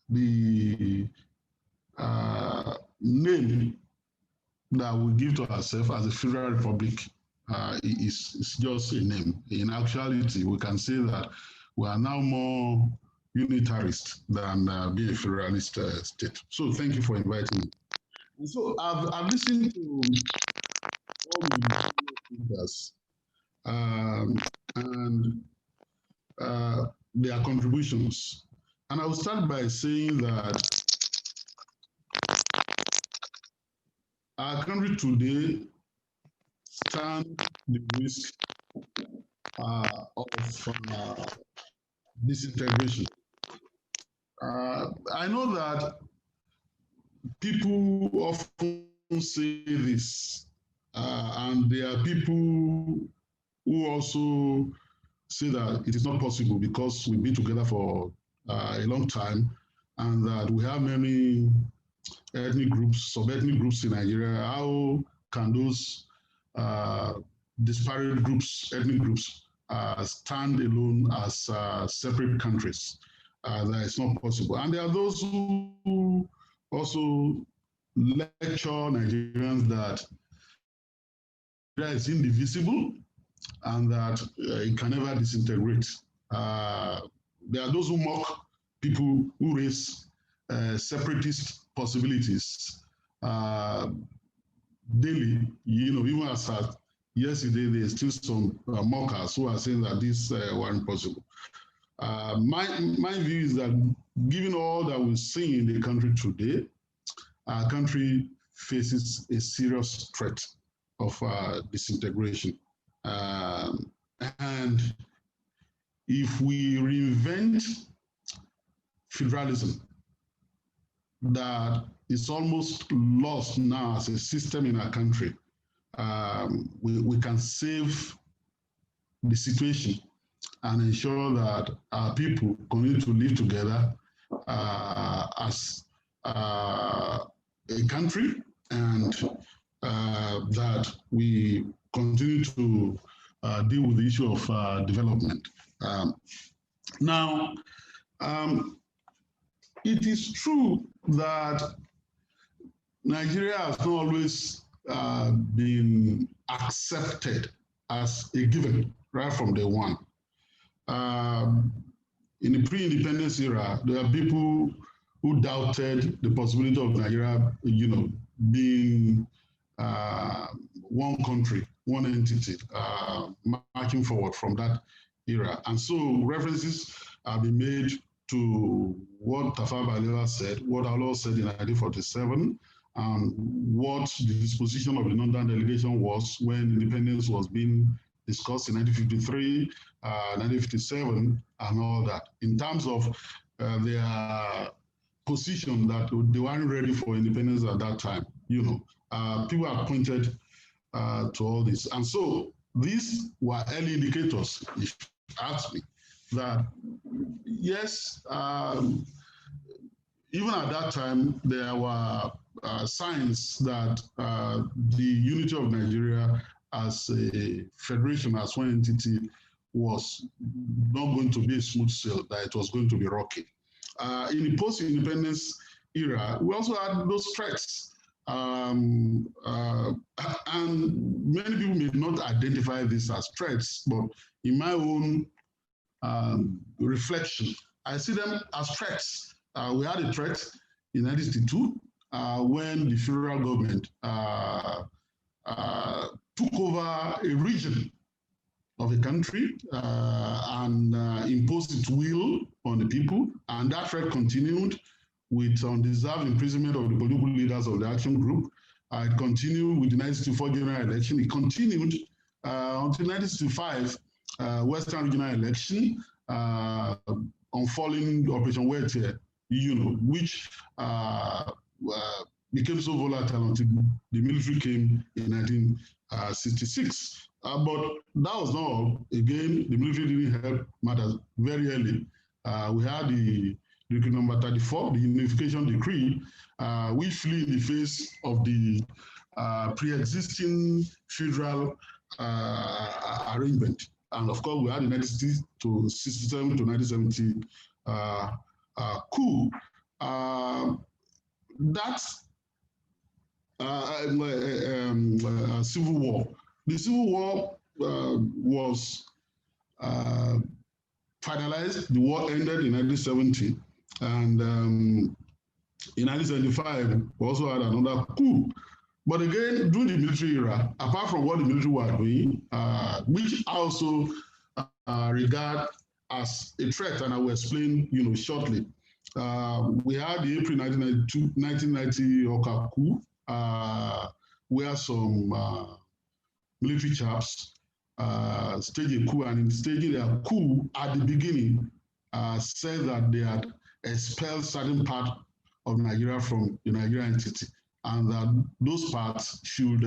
the name that we give to ourselves as a federal republic is just a name. In actuality, we can say that we are now more unitarist than being a federalist state. So thank you for inviting me. And so I've listened to all the speakers and their contributions. And I will start by saying that our country today stands the risk of disintegration. I know that people often say this, and there are people who also say that it is not possible because we've been together for a long time, and that we have many ethnic groups, sub-ethnic groups in Nigeria. How can those disparate groups, ethnic groups, stand alone as separate countries? That is not possible. And there are those who also lecture Nigerians that Nigeria is indivisible and that it can never disintegrate. There are those who mock people who raise separatist possibilities daily. Even as yesterday, there's still some mockers who are saying that this were impossible. My view is that given all that we see in the country today, our country faces a serious threat of disintegration. And if we reinvent federalism, that is almost lost now as a system in our country, we can save the situation and ensure that our people continue to live together as a country, and that we continue to deal with the issue of development. Now, it is true that Nigeria has not always been accepted as a given right from day one. In the pre-independence era, there are people who doubted the possibility of Nigeria, being one country, one entity, marching forward from that era. And so references have been made to what Tafawa Balewa said, what Allah said in 1947, and what the disposition of the London delegation was when independence was being discussed in 1953, 1957, and all that. In terms of their position that they weren't ready for independence at that time, people have pointed to all this. And so these were early indicators, if you ask me, that yes, even at that time, there were signs that the unity of Nigeria as a federation, as one entity, was not going to be a smooth sail, that it was going to be rocky. In the post-independence era, we also had those threats. And many people may not identify this as threats, but in my own reflection, I see them as threats. We had a threat in 1962 when the federal government took over a region of a country and imposed its will on the people, and that threat continued with undeserved imprisonment of the political leaders of the action group. It continued with the 1964 general election. It continued until 1965 Western regional election, unfolding Operation Wettier, which became so volatile until the military came in 1966. But that was not all. Again, the military didn't help matters very early. We had the Decree number 34, the Unification Decree, which flew in the face of the pre-existing federal arrangement. And of course, we had the 1967 to 1970 coup. Civil War. The Civil War was finalized. The war ended in 1970, and in 1975, we also had another coup. But again, during the military era, apart from what the military were doing, which I also regard as a threat, and I will explain, shortly. We had the April 1990 Oka coup, where some military chaps staged a coup, and in staging their coup at the beginning, said that they had expelled certain part of Nigeria from the Nigerian entity, and that those parts should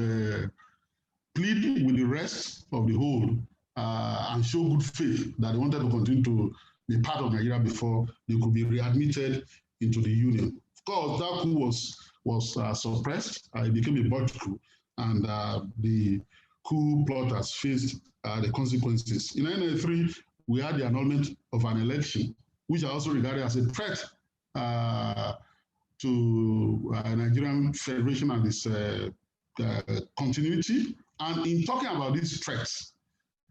plead with the rest of the whole and show good faith that they wanted to continue to be part of Nigeria before they could be readmitted into the union. Of course, that coup was suppressed. It became a botched coup, and the coup plotters faced the consequences. In 1993, we had the annulment of an election, which I also regarded as a threat to Nigerian Federation and its continuity. And in talking about these threats,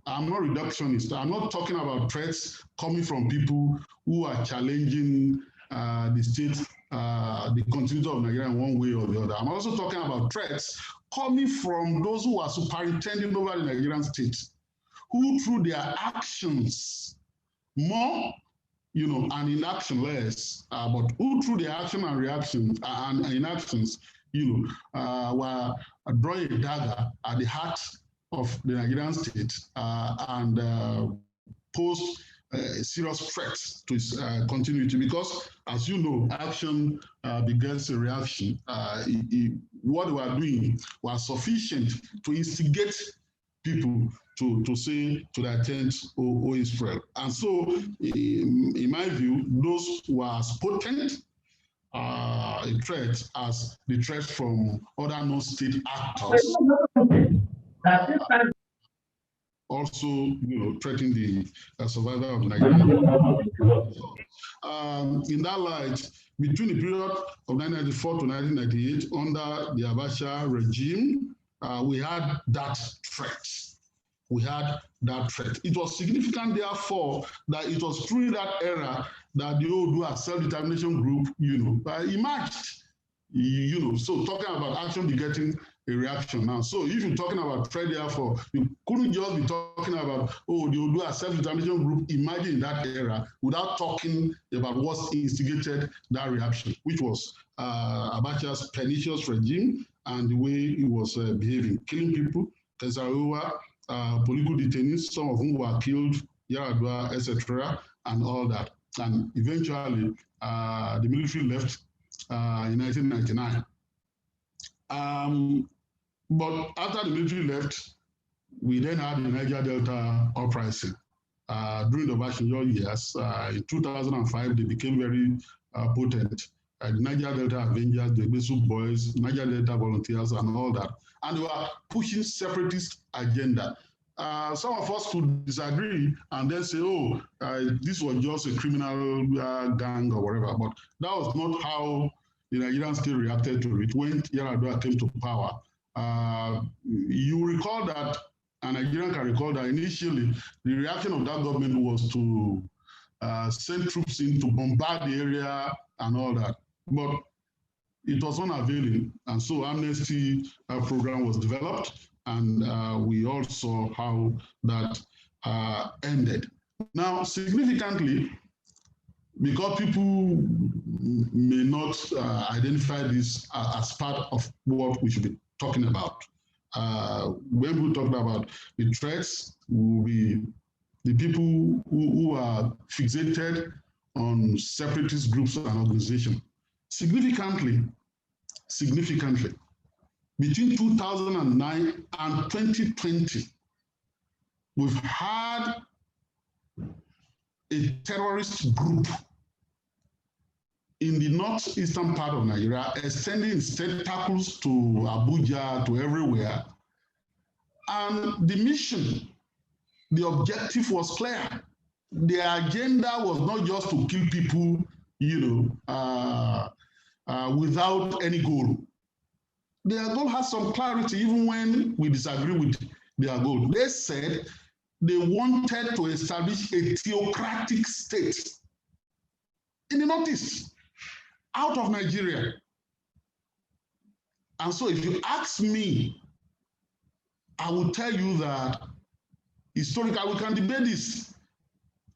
I'm not reductionist. I'm not talking about threats coming from people who are challenging the state, the continuity of Nigeria in one way or the other. I'm also talking about threats coming from those who are superintending over the Nigerian state, who through their actions more, and inaction less, but who through their action and reactions and inactions, were drawing a dagger at the heart of the Nigerian state and pose serious threats to its continuity. Because, as you know, action begets a reaction. What they were doing was sufficient to instigate people to say to their tent, O Israel. And so, in my view, those were as potent a threat as the threat from other non-state actors. Also, threatening the survival of Nigeria. In that light, between the period of 1994 to 1998, under the Abacha regime, we had that threat. It was significant, therefore, that it was through that era that the Oodua self-determination group, emerged. So talking about action begetting a reaction now. So if you're talking about threat, therefore, you couldn't just be talking about, the Oodua self-determination group emerging in that era without talking about what instigated that reaction, which was Abacha's pernicious regime and the way he was behaving, killing people, Tesarewa, political detainees, some of whom were killed, Yaradua, etc., and all that. And eventually, the military left in 1999. But after the military left, we then had the Niger Delta uprising. During the Obasanjo years, in 2005, they became very potent. The Niger Delta Avengers, the Besu Boys, Niger Delta Volunteers, and all that. And they were pushing separatist agenda. Some of us could disagree and then say, this was just a criminal gang or whatever. But that was not how the Nigerian state reacted to it when Yaradua came to power. You recall that, and Nigerian can recall that initially the reaction of that government was to send troops in to bombard the area and all that. But it was unavailing, and so amnesty program was developed, and we all saw how that ended. Now, significantly, because people may not identify this as part of what we should be talking about. When we talk about the threats, will be the people who are fixated on separatist groups and organizations. Significantly, between 2009 and 2020, we've had a terrorist group in the northeastern part of Nigeria, extending its tentacles to Abuja, to everywhere. And the mission, the objective was clear. The agenda was not just to kill people, without any goal. Their goal has some clarity, even when we disagree with their goal. They said they wanted to establish a theocratic state in the Northeast, out of Nigeria. And so if you ask me, I will tell you that historically, we can debate this.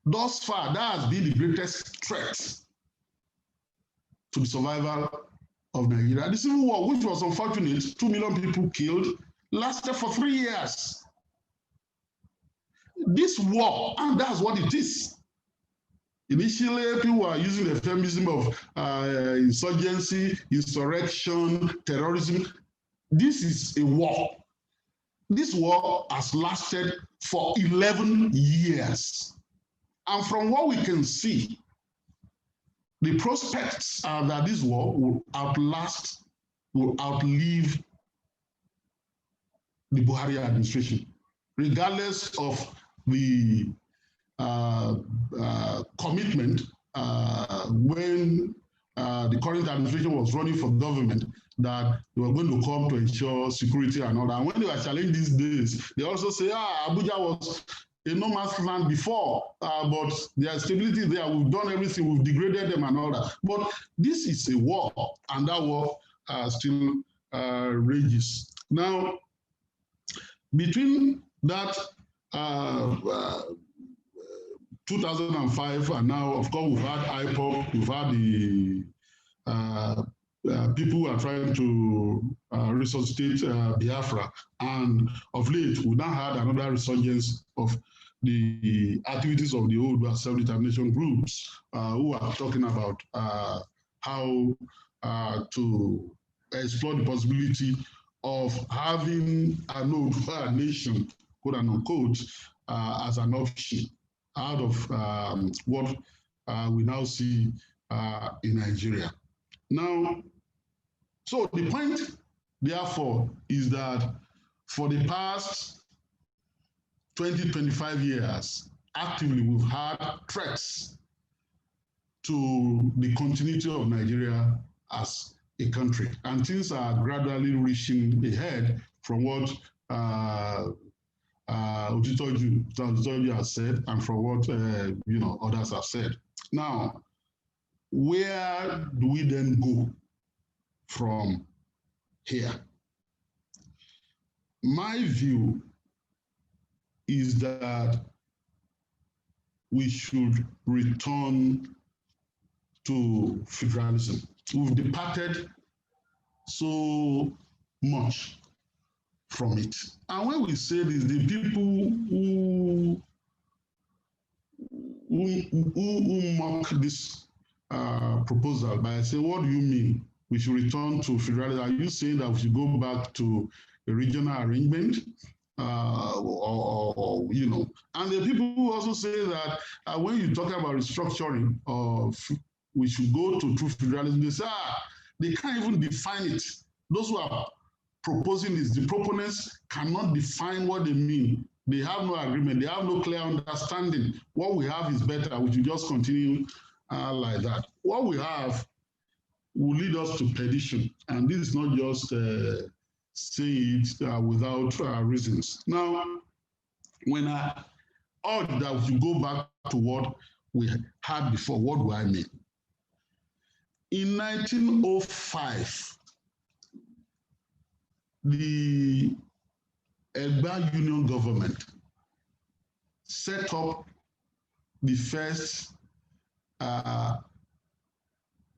Thus far, that has been the greatest threat to the survival of Nigeria. The Civil War, which was unfortunate, 2 million people killed, lasted for 3 years. This war, and that's what it is. Initially, people were using the euphemism of insurgency, insurrection, terrorism. This is a war. This war has lasted for 11 years. And from what we can see, the prospects are that this war will outlive the Buhari administration, regardless of the commitment when the current administration was running for government that they were going to come to ensure security and all that. And when they were challenged these days, they also say, Abuja was a no man's land before, but there's stability there. We've done everything, we've degraded them and all that. But this is a war, and that war still rages. Now, between that 2005 and now, of course, we've had IPOC, we've had the people who are trying to resuscitate Biafra, and of late, we now had another resurgence of the activities of the old self-determination groups who are talking about how to explore the possibility of having an old nation, quote unquote, as an option out of what we now see in Nigeria. Now, so the point, therefore, is that for the past 20, 25 years, actively we've had threats to the continuity of Nigeria as a country. And things are gradually reaching ahead from what Ojitoju has said and from what others have said. Now, where do we then go from here? My view is that we should return to federalism. We've departed so much from it. And when we say this, the people who mock this proposal by saying, what do you mean we should return to federalism? Are you saying that we should go back to a regional arrangement? And the people who also say that when you talk about restructuring, we should go to true federalism, they say, they can't even define it. Those who are proposing this, the proponents cannot define what they mean. They have no agreement. They have no clear understanding. What we have is better. We should just continue like that. What we have will lead us to perdition. And this is not just say it without reasons. Now, when I urge that we should go back to what we had before, what do I mean? In 1905, the Egba Union government set up the first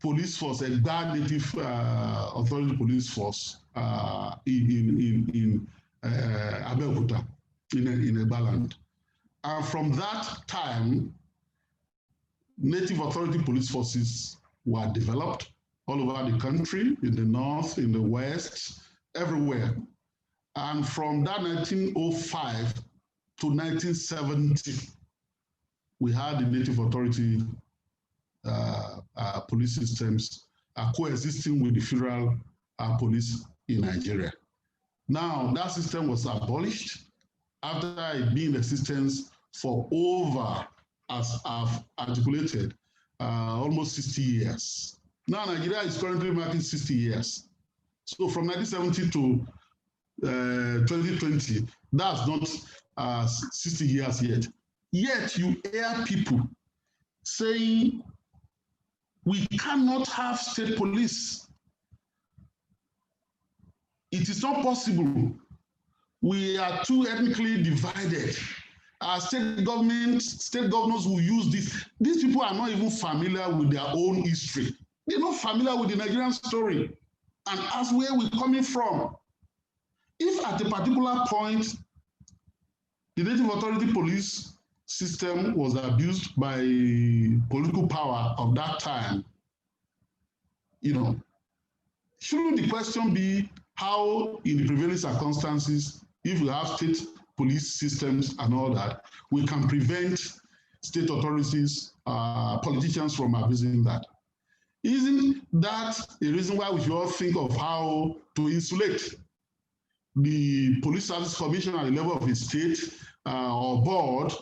police force, Egba Native Authority Police Force in Abeokuta, in Egba land. And from that time, Native Authority Police Forces were developed all over the country, in the north, in the west, everywhere. And from that 1905 to 1970, we had the Native Authority police systems coexisting with the federal police in Nigeria. Now, that system was abolished after it being in existence for over, as I've articulated, almost 60 years. Now, Nigeria is currently marking 60 years. So from 1970 to 2020, that's not 60 years yet. Yet you hear people saying we cannot have state police. It is not possible. We are too ethnically divided. Our state governors will use this. These people are not even familiar with their own history. They're not familiar with the Nigerian story and as where we're coming from. If at a particular point, the Native Authority police system was abused by political power of that time, shouldn't the question be how, in the prevailing circumstances, if we have state police systems and all that, we can prevent state authorities, politicians from abusing that? Isn't that a reason why we should all think of how to insulate the Police Service Commission at the level of a state or board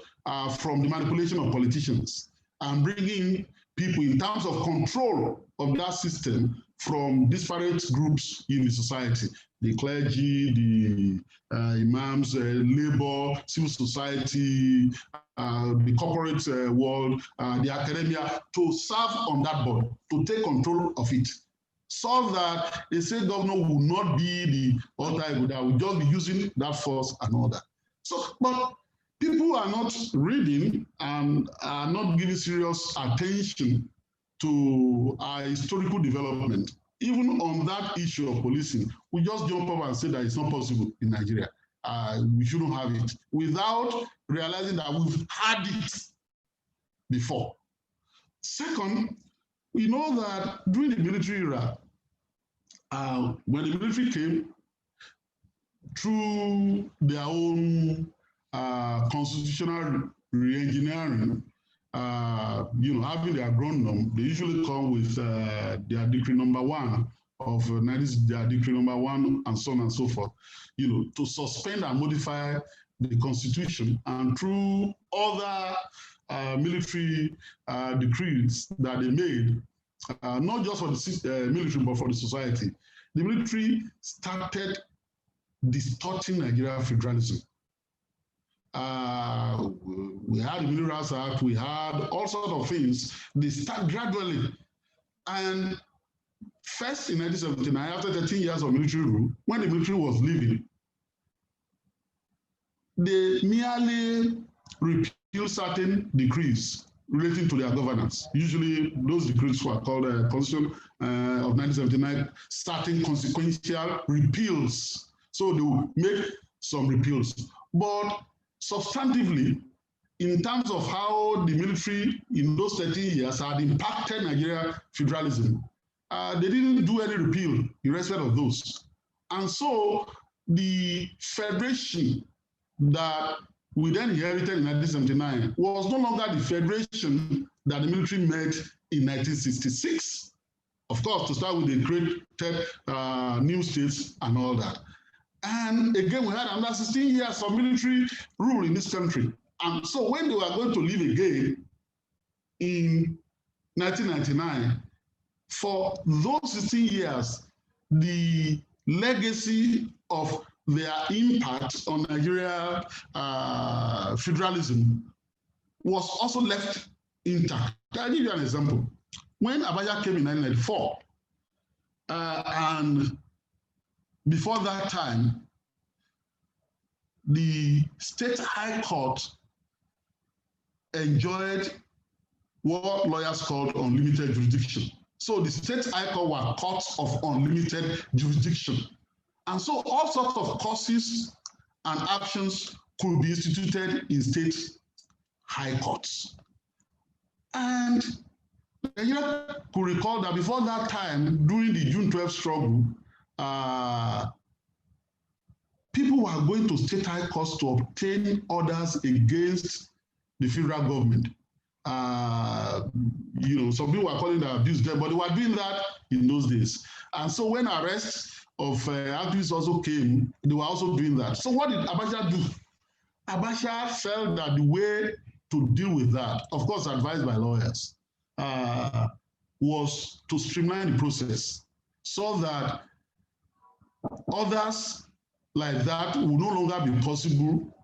from the manipulation of politicians and bringing people in terms of control of that system from disparate groups in the society, the clergy, the imams, labor, civil society, the corporate world, the academia, to serve on that board, to take control of it, so that a state governor will not be the alter ego, that will just be using that force and all that. So, but people are not reading and are not giving serious attention to our historical development. Even on that issue of policing, we just jump up and say that it's not possible in Nigeria. We shouldn't have it, without realizing that we've had it before. Second, we know that during the military era, when the military came, through their own constitutional re-engineering, having their agronom, they usually come with their decree number 1 of their decree number 1 and so on and so forth, to suspend and modify the constitution, and through other military decrees that they made, not just for the military, but for the society. The military started distorting Nigerian federalism. We had the Minerals Act, we had all sorts of things. They start gradually. And first in 1979, after 13 years of military rule, when the military was leaving, they merely repealed certain decrees relating to their governance. Usually those decrees were called Constitution of 1979, certain consequential repeals. So they will make some repeals. But substantively, in terms of how the military in those 13 years had impacted Nigerian federalism, they didn't do any repeal in respect of those. And so the federation that we then inherited in 1979 was no longer the federation that the military made in 1966. Of course, to start with the great new states and all that. And again, we had another 16 years of military rule in this country. And so when they were going to leave again in 1999, for those 16 years, the legacy of their impact on Nigeria federalism was also left intact. I'll give you an example. When Abacha came in 1994, and before that time, the state high court enjoyed what lawyers called unlimited jurisdiction. So the state high court were courts of unlimited jurisdiction. And so all sorts of causes and actions could be instituted in state high courts. And you could recall that before that time, during the June 12 struggle, people were going to state high courts to obtain orders against the federal government. some people are calling it abuse there, but they were doing that in those days. And so when arrests of activists also came, they were also doing that. So what did Abacha do? Abacha felt that the way to deal with that, of course advised by lawyers, was to streamline the process so that others like that will no longer be possible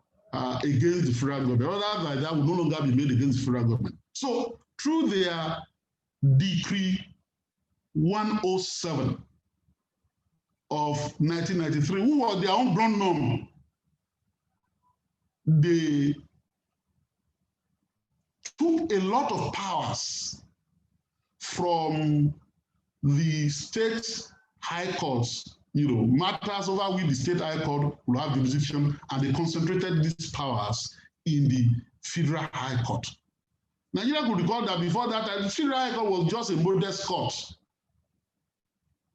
against the federal government. Others like that will no longer be made against the federal government. So through their Decree 107 of 1993, who was their own ground norm, they took a lot of powers from the state high courts, matters over which the state high court will have jurisdiction, and they concentrated these powers in the federal high court. Nigeria could recall that before that time, the federal high court was just a modest court.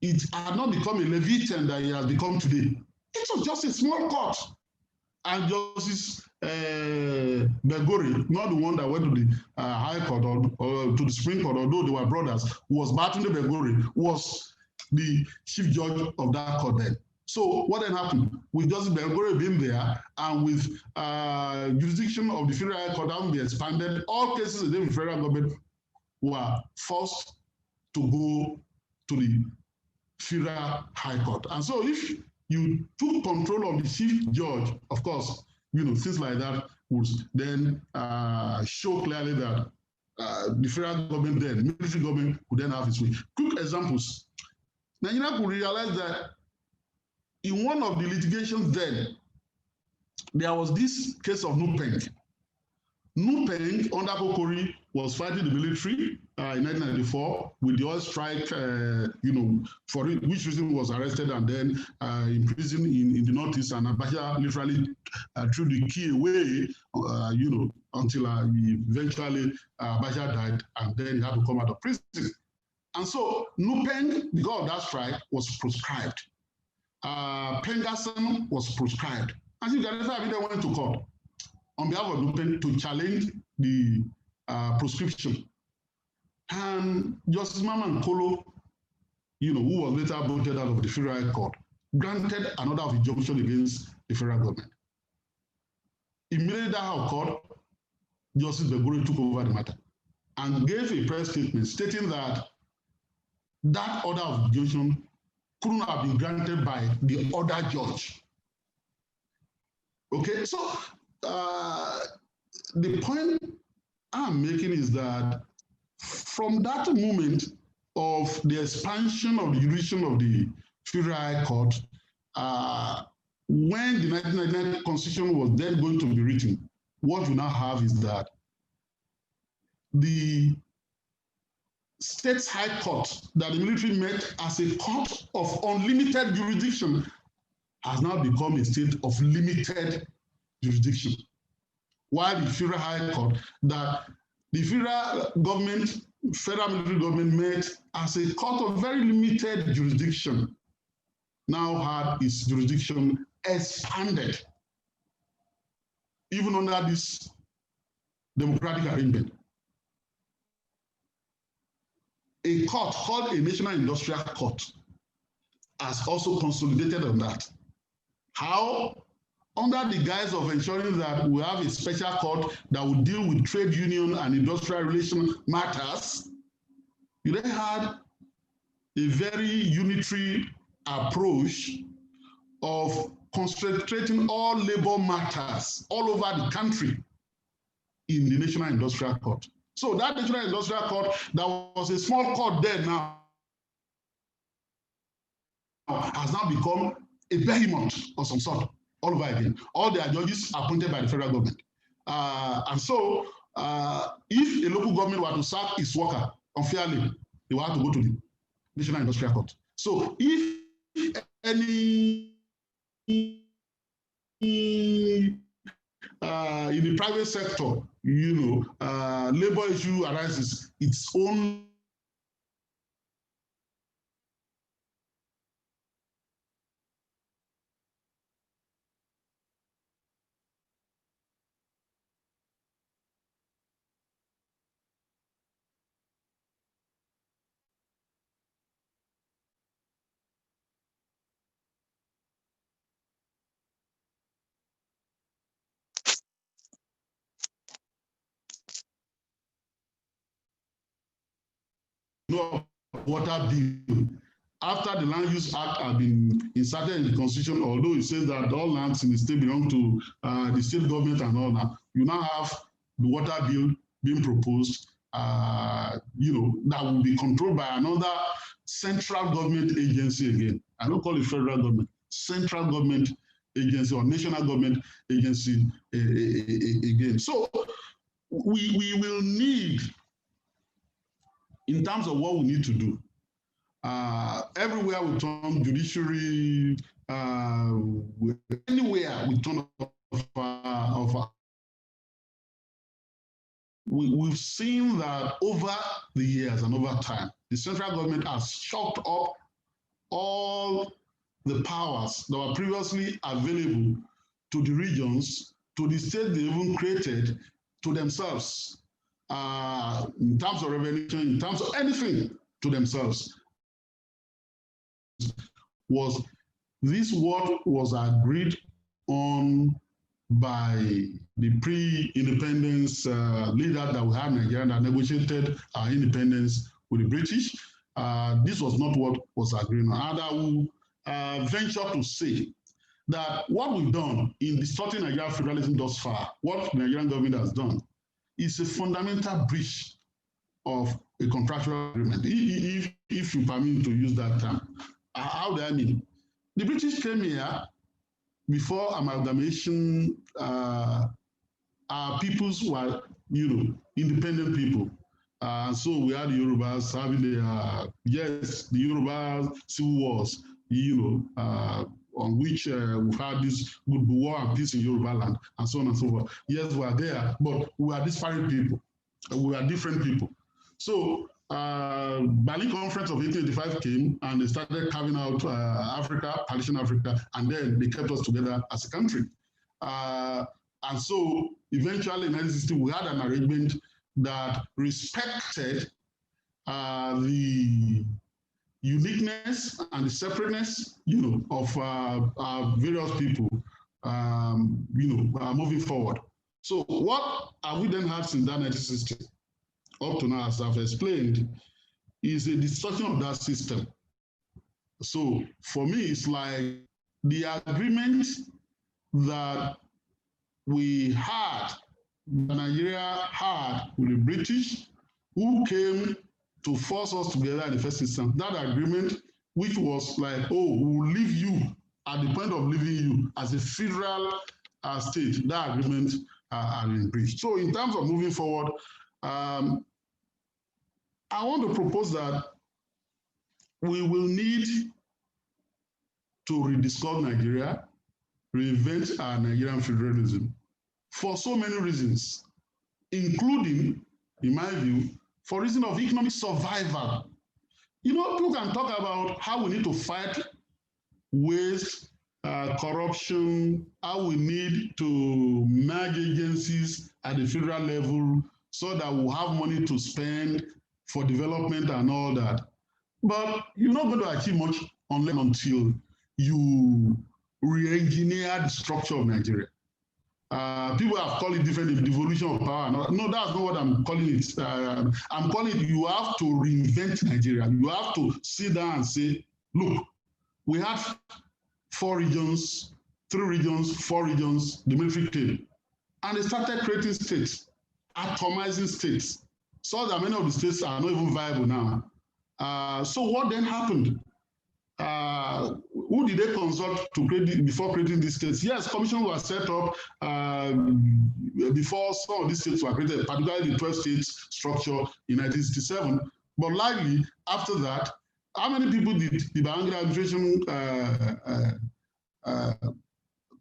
It had not become a leviathan that it has become today. It was just a small court. And Justice Begori, not the one that went to the High Court or to the Supreme Court, although they were brothers, was Batunde Begori, was the chief judge of that court then. So what then happened? With Justice Begori being there and with jurisdiction of the Federal High Court having been expanded, all cases against the federal government were forced to go to the Federal High Court. And so if you took control of the chief judge, of course, things like that would then show clearly that the federal government then, military government, would then have its way. Quick examples. Nigeria could realize that in one of the litigations then, there was this case of Nupeng. Nupeng, under Kokori, was fighting the military in 1994 with the oil strike, for which reason was arrested and then imprisoned in the Northeast, and Abacha literally threw the key away, until eventually Abacha died, and then he had to come out of prison. And so Nupeng, because of that strike, was proscribed. Pengasem was proscribed. And so Gaddafi went to court on behalf of Nupeng to challenge the proscription. And Justice Maman Kolo, who was later voted out of the Federal High Court, granted another of injunction against the federal government. Immediately that occurred, Justice Begori took over the matter and gave a press statement stating that that order of injunction couldn't have been granted by the other judge. Okay, so the point I'm making is that from that moment of the expansion of the jurisdiction of the Federal High Court, when the 1999 Constitution was then going to be written, what we now have is that the state's high court that the military met as a court of unlimited jurisdiction has now become a state of limited jurisdiction. While the Federal High Court that the federal government, federal military government met as a court of very limited jurisdiction, now had its jurisdiction expanded, even under this democratic arrangement. A court called a National Industrial Court has also consolidated on that. How? Under the guise of ensuring that we have a special court that will deal with trade union and industrial relation matters, you then had a very unitary approach of concentrating all labor matters all over the country in the National Industrial Court. So that National Industrial Court, that was a small court there now, has now become a behemoth of some sort all over again. All their judges are appointed by the federal government. And so if a local government were to sack its worker unfairly, they will have to go to the National Industrial Court. So if any in the private sector, labor issue arises, its own know, water bill. After the Land Use Act had been inserted in the Constitution, although it says that all lands in the state belong to the state government and all that, you now have the water bill being proposed, that will be controlled by another central government agency again. I don't call it federal government, central government agency or national government agency again. So we will need, in terms of what we need to do, everywhere we turn, judiciary, anywhere we turn we've seen that over the years and over time, the central government has chopped up all the powers that were previously available to the regions, to the states they even created, to themselves, in terms of revenue, in terms of anything, to themselves. Was this what was agreed on by the pre-independence leader that we had in Nigeria that negotiated our independence with the British? This was not what was agreed on. And I will venture to say that what we've done in distorting Nigerian federalism thus far, what the Nigerian government has done, is a fundamental breach of a contractual agreement, if you permit me to use that term. How do I mean? The British came here before amalgamation. Our peoples were, independent people. So we had the Yorubas having the Yoruba civil wars, on which we've had this good war and peace in Yoruba land, and so on and so forth. Yes, we are there, but we are disparate people. We are different people. So Berlin Conference of 1885 came and they started carving out Africa, partition Africa, and then they kept us together as a country. And so eventually in 1960, we had an arrangement that respected the uniqueness and the separateness, of various people, moving forward. So what have we then had since that 1960? Up to now, as I've explained, is a distortion of that system. So for me, it's like the agreement that we had, Nigeria had with the British, who came to force us together in the first instance. That agreement, which was like, we'll leave you at the point of leaving you as a federal state, that agreement has been breached. So in terms of moving forward, I want to propose that we will need to rediscover Nigeria, reinvent our Nigerian federalism for so many reasons, including, in my view, for reason of economic survival. People can talk about how we need to fight waste, corruption, how we need to merge agencies at the federal level so that we'll have money to spend for development and all that. But you're not going to achieve much until you re-engineer the structure of Nigeria. People have called it differently, devolution of power. No, that's not what I'm calling it. I'm calling it, you have to reinvent Nigeria. You have to sit down and say, look, we have 4 regions, 3 regions, 4 regions, the military came. And they started creating states, atomizing states, so that many of the states are not even viable now. So what then happened? Who did they consult to create before creating these states? Yes, commissions were set up before some of these states were created, particularly the 12 states structure in 1967. But likely after that, how many people did the Babangida administration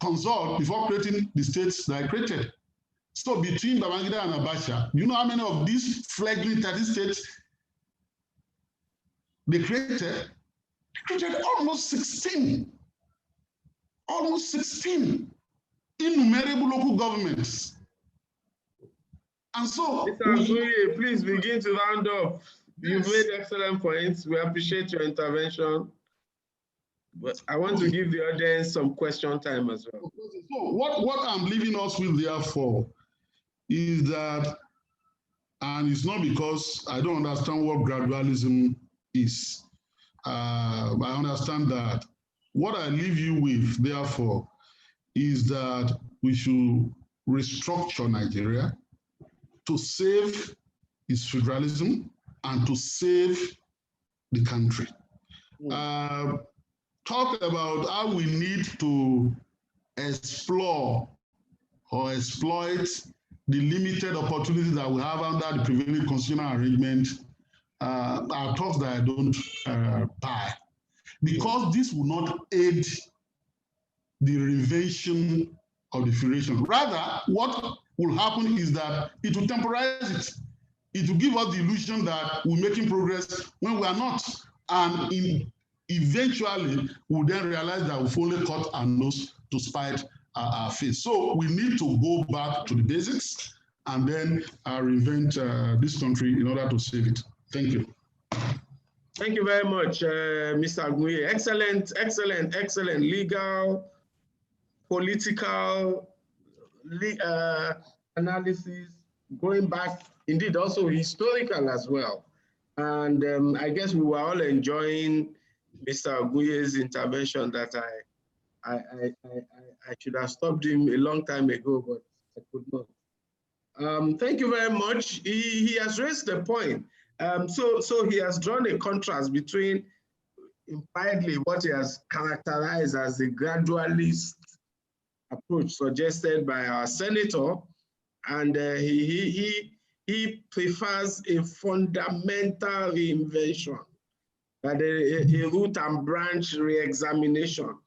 consult before creating the states that are created? So between Babangida and Abacha, do you know how many of these fledgling 30 states they created? They created almost 16. Almost 16 innumerable local governments. And so, Mr. Azuye, please begin to round up. You've made excellent points. We appreciate your intervention. But I want to give the audience some question time as well. So what I'm leaving us with, therefore, is that And it's not because I don't understand what gradualism is. I understand that. What I leave you with, therefore, is that we should restructure Nigeria to save its federalism and to save the country. Talk about how we need to explore or exploit the limited opportunities that we have under the prevailing constitutional arrangement are talks that I don't buy. Because this will not aid the reinvention of the federation. Rather, what will happen is that it will temporize it. It will give us the illusion that we're making progress when we are not. And eventually, we'll then realize that we've only cut our nose to spite our face. So we need to go back to the basics and then reinvent this country in order to save it. Thank you. Thank you very much, Mr. Aguye. Excellent, excellent, excellent legal, political analysis, going back, indeed also historical as well. And I guess we were all enjoying Mr. Aguye's intervention that I should have stopped him a long time ago, but I could not. Thank you very much. He has raised the point. So he has drawn a contrast between impliedly what he has characterized as the gradualist approach suggested by our senator, and he prefers a fundamental reinvention, that a root and branch re-examination,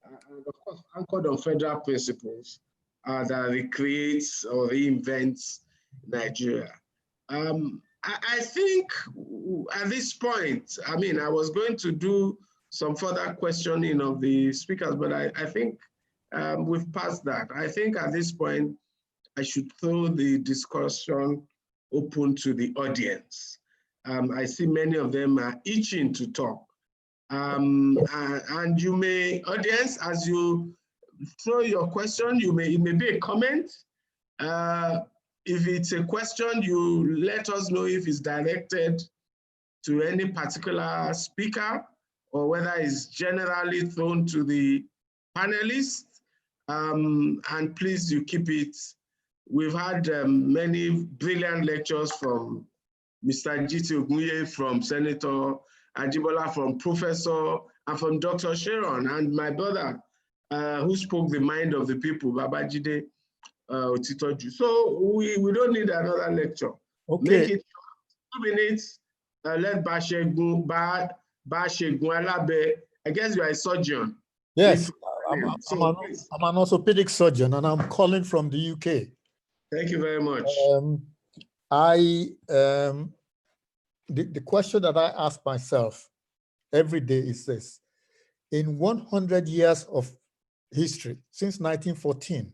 and of course anchored on federal principles that recreates or reinvents Nigeria. I think at this point, I mean, I was going to do some further questioning of the speakers, but I think we've passed that. I think at this point, I should throw the discussion open to the audience. I see many of them are itching to talk. And you may, audience, as you throw your question, it may be a comment. If it's a question, you let us know if it's directed to any particular speaker or whether it's generally thrown to the panelists. And please, you keep it. We've had many brilliant lectures from Mr. G.T. Ogunye, from Senator Ajibola, from Professor, and from Dr. Sharon, and my brother, who spoke the mind of the people, Babajide. So we don't need another lecture. Okay. Make it 2 minutes. Let Bashegun Alabe. I guess you are a surgeon. Yes, I'm an orthopedic surgeon, and I'm calling from the UK. Thank you very much. The question that I ask myself every day is this: in 100 years of history, since 1914,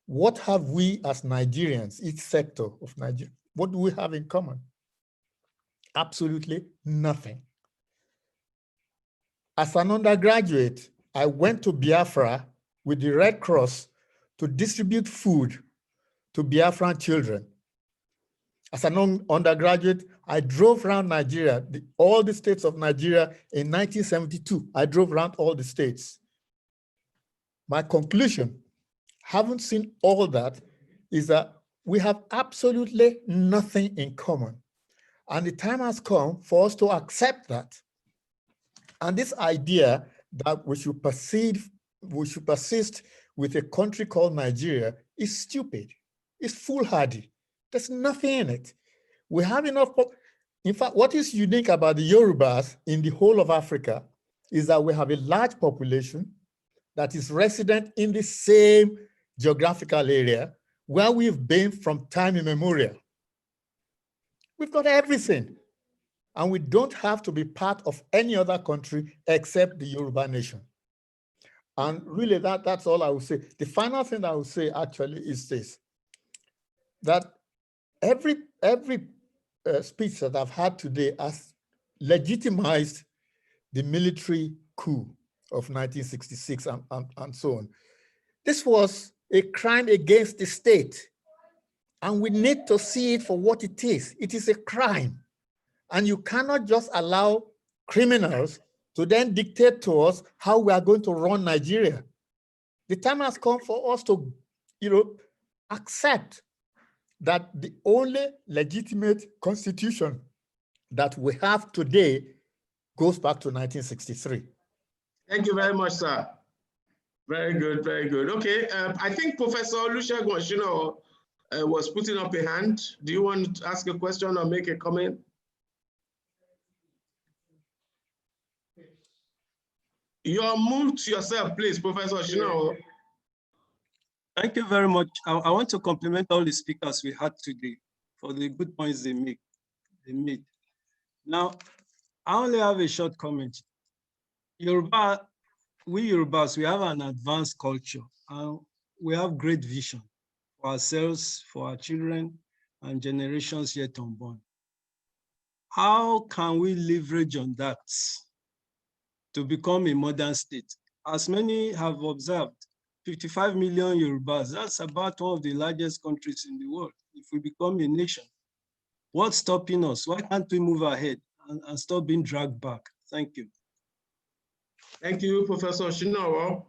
what have we as Nigerians, each sector of Nigeria, what do we have in common? Absolutely nothing. As an undergraduate, I went to Biafra with the Red Cross to distribute food to Biafran children. As an undergraduate, I drove around Nigeria, all the states of Nigeria in 1972. I drove around all the states. My conclusion, having seen all that, is that we have absolutely nothing in common. And the time has come for us to accept that. And this idea that we should persist with a country called Nigeria is stupid. It's foolhardy. There's nothing in it. We have enough. In fact, what is unique about the Yorubas in the whole of Africa is that we have a large population that is resident in the same geographical area where we've been from time immemorial. We've got everything. And we don't have to be part of any other country except the Yoruba nation. And really, that's all I would say. The final thing I would say actually is this, that every speech that I've had today has legitimized the military coup of 1966 and so on. This was a crime against the state. And we need to see it for what it is. It is a crime. And you cannot just allow criminals to then dictate to us how we are going to run Nigeria. The time has come for us to, accept that the only legitimate constitution that we have today goes back to 1963. Thank you very much, sir. Very good, very good. Okay, I think Professor Olusegun Oshino was putting up a hand. Do you want to ask a question or make a comment? You're moved yourself, please, Professor Oshino. Thank you very much. I want to compliment all the speakers we had today for the good points they made. Now, I only have a short comment. We Yorubas, we have an advanced culture and we have great vision for ourselves, for our children, and generations yet unborn. How can we leverage on that to become a modern state? As many have observed, 55 million Yorubas, that's about one of the largest countries in the world. If we become a nation, what's stopping us? Why can't we move ahead and stop being dragged back? Thank you. Thank you, Professor Shinowo.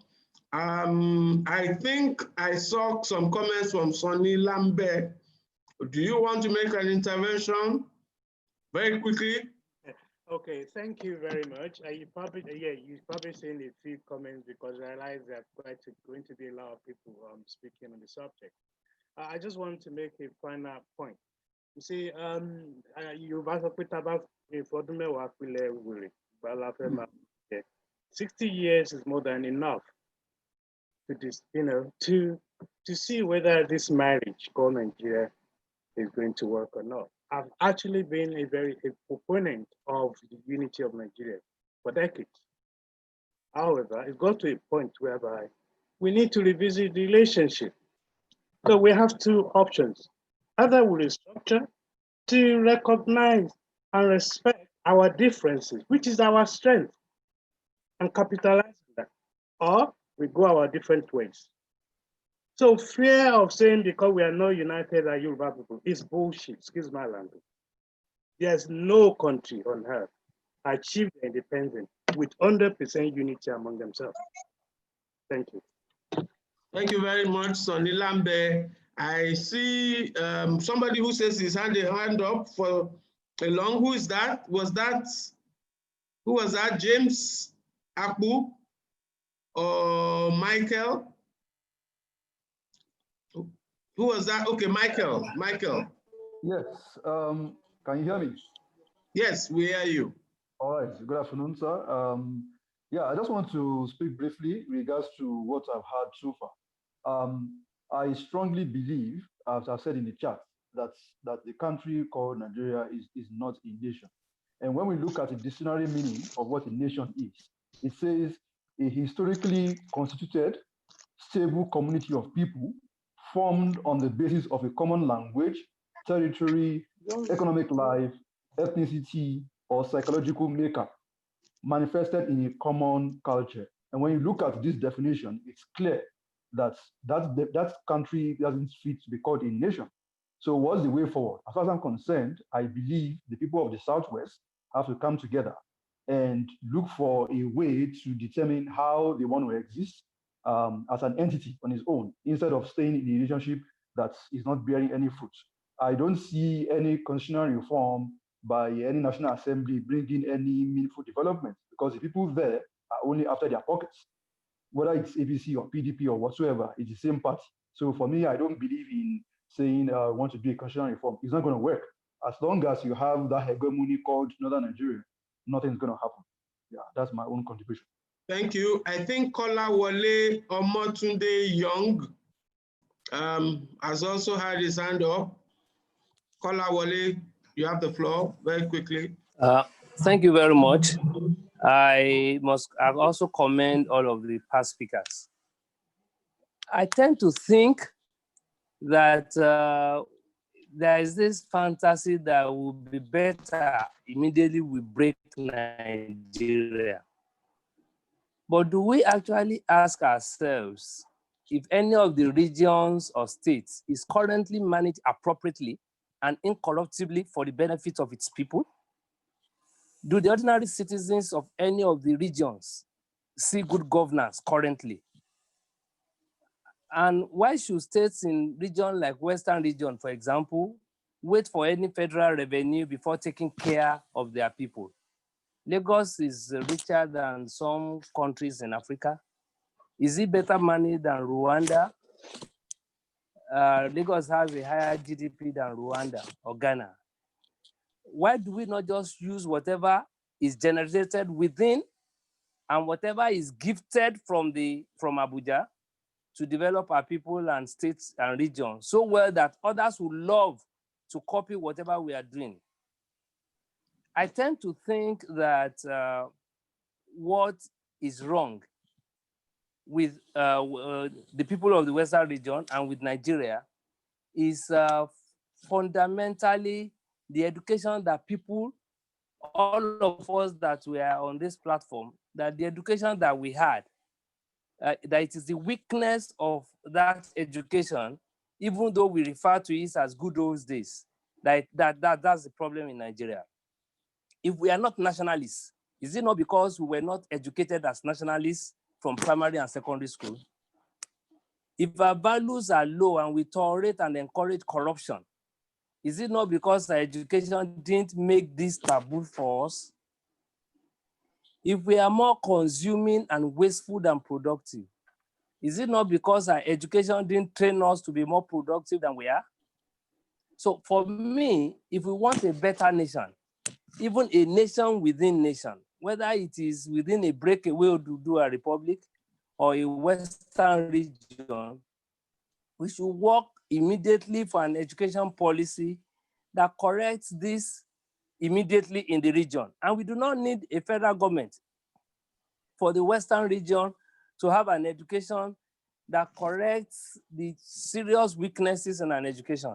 I think I saw some comments from Sonny Lambert. Do you want to make an intervention very quickly? Okay, thank you very much. You've probably seen a few comments because I realize there are going to be a lot of people speaking on the subject. I just want to make a final point. You see, you've asked about 60 years is more than enough to see whether this marriage called Nigeria is going to work or not. I've actually been a proponent of the unity of Nigeria for decades. However, it got to a point whereby we need to revisit the relationship. So we have two options. Either we restructure to recognize and respect our differences, which is our strength, and capitalize on that, or we go our different ways. So fear of saying because we are not united as Yoruba people is bullshit, excuse my language. There's no country on earth achieved independence with 100% unity among themselves. Thank you. Thank you very much, Sonny Lambe. I see somebody who says he's had a hand up for a long. Who is that? Who was that? James Akbu or Michael? Who was that? Okay, Michael. Yes, can you hear me? Yes, we hear you. All right, good afternoon, sir. Yeah, I just want to speak briefly in regards to what I've heard so far. I strongly believe, as I said in the chat, that the country called Nigeria is not a nation. And when we look at the dictionary meaning of what a nation is, it says a historically constituted, stable community of people formed on the basis of a common language, territory, economic life, ethnicity, or psychological makeup, manifested in a common culture. And when you look at this definition, it's clear that that country doesn't fit to be called a nation. So what's the way forward? As far as I'm concerned, I believe the people of the Southwest have to come together and look for a way to determine how they want to exist as an entity on its own, instead of staying in a relationship that is not bearing any fruit. I don't see any constitutional reform by any National Assembly bringing any meaningful development, because the people there are only after their pockets. Whether it's APC or PDP or whatsoever, it's the same party. So for me, I don't believe in saying want to do a constitutional reform. It's not going to work. As long as you have that hegemony called Northern Nigeria, nothing's going to happen. Yeah, that's my own contribution. Thank you. I think Kolawole Omotunde Young has also had his hand up. Kolawole, you have the floor very quickly. Thank you very much. I've also commend all of the past speakers. I tend to think that there is this fantasy that will be better immediately we break Nigeria. But do we actually ask ourselves if any of the regions or states is currently managed appropriately and incorruptibly for the benefit of its people? Do the ordinary citizens of any of the regions see good governance currently? And why should states in regions like Western region, for example, wait for any federal revenue before taking care of their people? Lagos is richer than some countries in Africa. Is it better money than Rwanda? Lagos has a higher GDP than Rwanda or Ghana. Why do we not just use whatever is generated within and whatever is gifted from Abuja to develop our people and states and regions so well that others will love to copy whatever we are doing? I tend to think that what is wrong with the people of the Western region and with Nigeria is fundamentally the education that people, all of us that were on this platform, that the education that we had, that it is the weakness of that education, even though we refer to it as good old days, that's the problem in Nigeria. If we are not nationalists, is it not because we were not educated as nationalists from primary and secondary school? If our values are low and we tolerate and encourage corruption, is it not because our education didn't make this taboo for us? If we are more consuming and wasteful than productive, is it not because our education didn't train us to be more productive than we are? So for me, if we want a better nation, even a nation within nation, whether it is within a breakaway Oduduwa republic or a Western region, we should work immediately for an education policy that corrects this immediately in the region. And we do not need a federal government for the Western region to have an education that corrects the serious weaknesses in an education.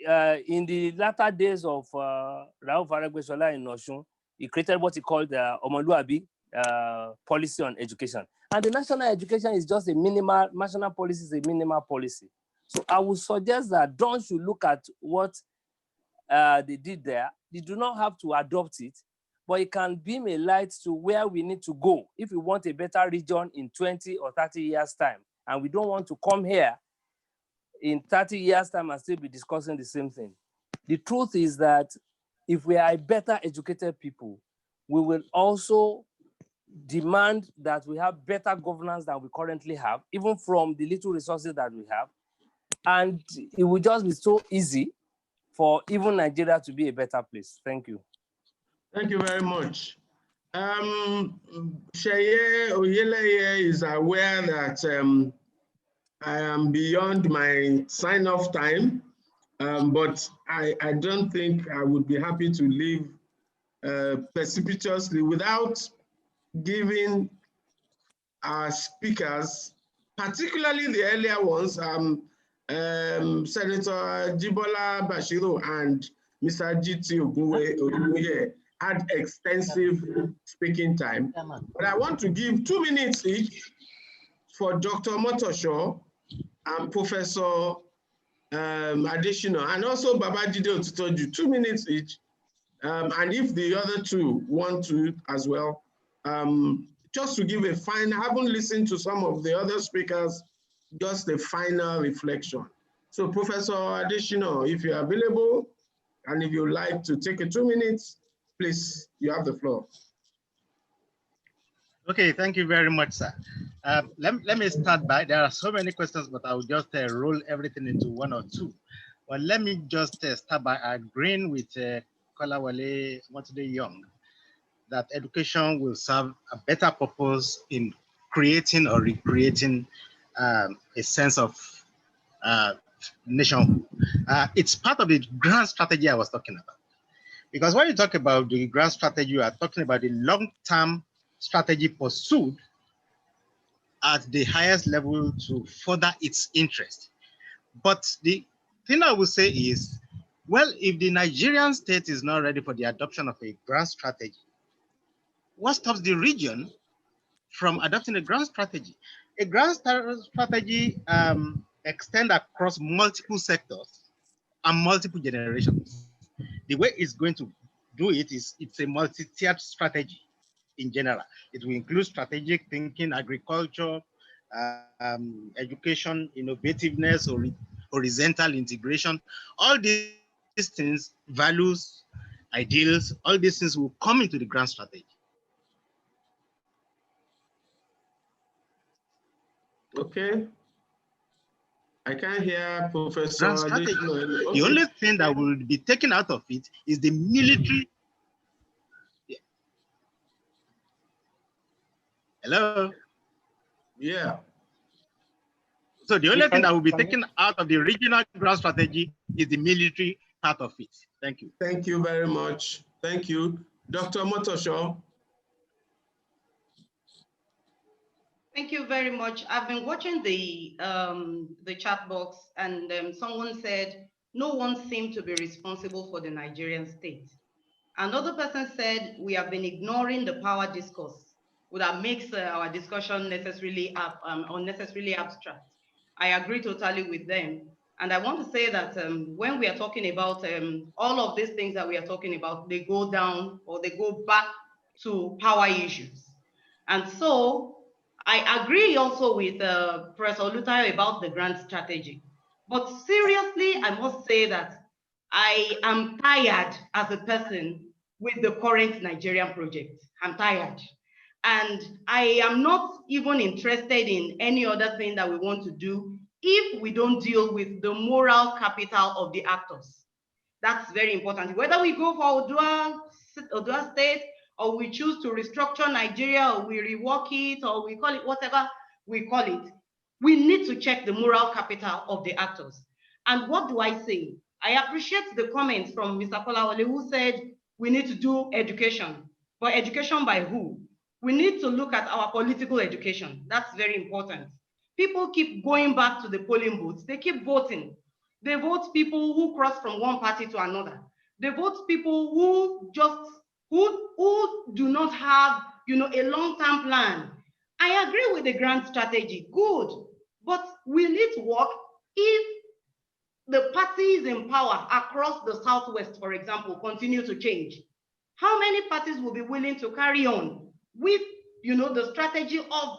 In the latter days of Rauf Aregbesola in Osun, he created what he called the Omoluabi policy on education. And the national education is just a minimal, national policy is a minimal policy. So I would suggest that Don should look at what they did there. They do not have to adopt it, but it can beam a light to where we need to go if we want a better region in 20 or 30 years' time. And we don't want to come here in 30 years' time and still be discussing the same thing. The truth is that if we are a better educated people, we will also demand that we have better governance than we currently have, even from the little resources that we have. And it will just be so easy for even Nigeria to be a better place. Thank you. Thank you very much. Sheye Oyeleye is aware that I am beyond my sign-off time, but I don't think I would be happy to leave precipitously without giving our speakers, particularly the earlier ones, Senator Jibola Bashiru and Mr. G.T. Ogunye had extensive speaking time. But I want to give 2 minutes each for Dr. Motosho and Professor Additional, and also Babajide Otitoju, 2 minutes each. And if the other two want to as well, just to give a final, I haven't listened to some of the other speakers, just a final reflection. So Professor Additional, if you're available, and if you'd like to take 2 minutes, please, you have the floor. Okay, thank you very much, sir. Let me start by, there are so many questions, but I'll just roll everything into one or two. But let me just start by agreeing with Kolawole Motunde Young that education will serve a better purpose in creating or recreating a sense of nationhood. It's part of the grand strategy I was talking about. Because when you talk about the grand strategy, you are talking about the long-term strategy pursued at the highest level to further its interest. But the thing I would say is, well, if the Nigerian state is not ready for the adoption of a grand strategy, what stops the region from adopting a grand strategy. A grand strategy extends across multiple sectors and multiple generations. The way it's going to do it is it's a multi-tiered strategy in general. It will include strategic thinking, agriculture, education, innovativeness, or horizontal integration. All these things, values, ideals, all these things will come into the grand strategy. Okay. I can't hear Professor. Grand strategy. The only thing that will be taken out of it is the military. Hello? Yeah. So the only thing that will be taken out of the regional grand strategy is the military part of it. Thank you. Thank you very much. Thank you. Dr. Motosho. Thank you very much. I've been watching the chat box, and someone said, no one seemed to be responsible for the Nigerian state. Another person said, we have been ignoring the power discourse, that makes our discussion unnecessarily abstract. I agree totally with them. And I want to say that when we are talking about all of these things that we are talking about, they go down or they go back to power issues. And so I agree also with Professor Olutayo about the grand strategy. But seriously, I must say that I am tired as a person with the current Nigerian project. I'm tired. And I am not even interested in any other thing that we want to do if we don't deal with the capital of the actors. That's very important. Whether we go for Odua State, or we choose to restructure Nigeria, or we rework it, or we call it whatever we call it, we need to check the moral capital of the actors. And what do I say? I appreciate the comments from Mr. Kolawole, who said we need to do education. But education by who? We need to look at our political education. That's very important. People keep going back to the polling booths. They keep voting. They vote people who cross from one party to another. They vote people who do not have, a long-term plan. I agree with the grand strategy, good, but will it work if the parties in power across the Southwest, for example, continue to change? How many parties will be willing to carry on with, the strategy of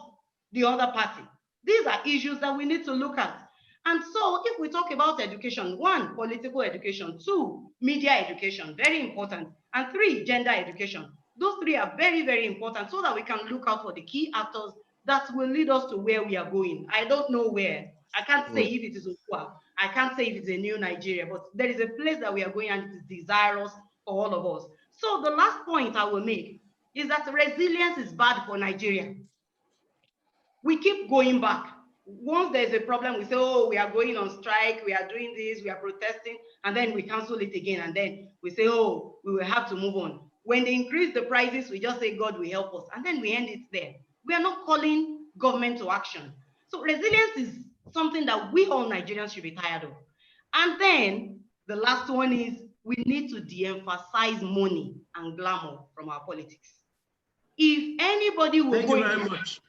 the other party? These are issues that we need to look at. And so if we talk about education, 1, political education, 2, media education, very important, and 3, gender education. Those 3 are very, very important so that we can look out for the key actors that will lead us to where we are going. I don't know where. I can't say if it is Okwa. I can't say if it's a new Nigeria, but there is a place that we are going and it is desirous for all of us. So the last point I will make is that resilience is bad for Nigeria. We keep going back. Once there's a problem, we say, oh, we are going on strike, we are doing this, we are protesting, and then we cancel it again. And then we say, oh, we will have to move on. When they increase the prices, we just say, God will help us. And then we end it there. We are not calling government to action. So resilience is something that we all Nigerians should be tired of. And then the last one is we need to de-emphasize money and glamour from our politics. If anybody will Thank you very much.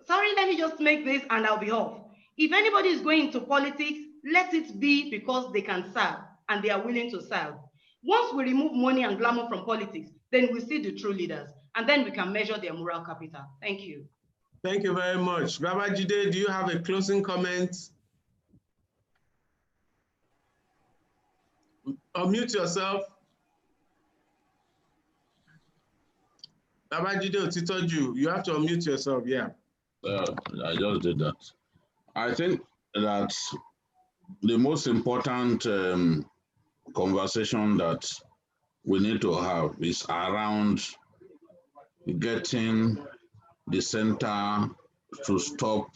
Sorry, let me just make this and I'll be off. If anybody is going into politics, let it be because they can serve and they are willing to serve. Once we remove money and glamour from politics, then we see the true leaders and then we can measure their moral capital. Thank you. Thank you very much. Babajide, do you have a closing comment? Unmute yourself. Babajide Otitoju, you have to unmute yourself, yeah. I just did that. I think that the most important conversation that we need to have is around getting the center to stop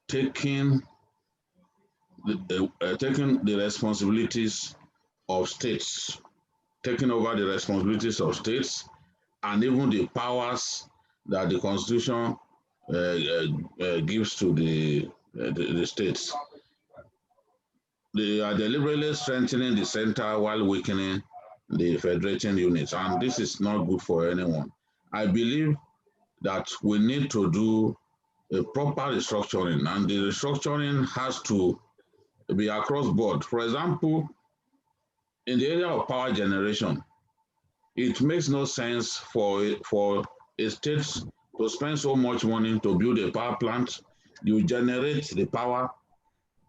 taking the responsibilities of states, taking over the responsibilities of states, and even the powers that the Constitution gives to the states. They are deliberately strengthening the center while weakening the federating units, and this is not good for anyone. I believe that we need to do a proper restructuring, and the restructuring has to be across board. For example, in the area of power generation, it makes no sense for a state to spend so much money to build a power plant. You generate the power,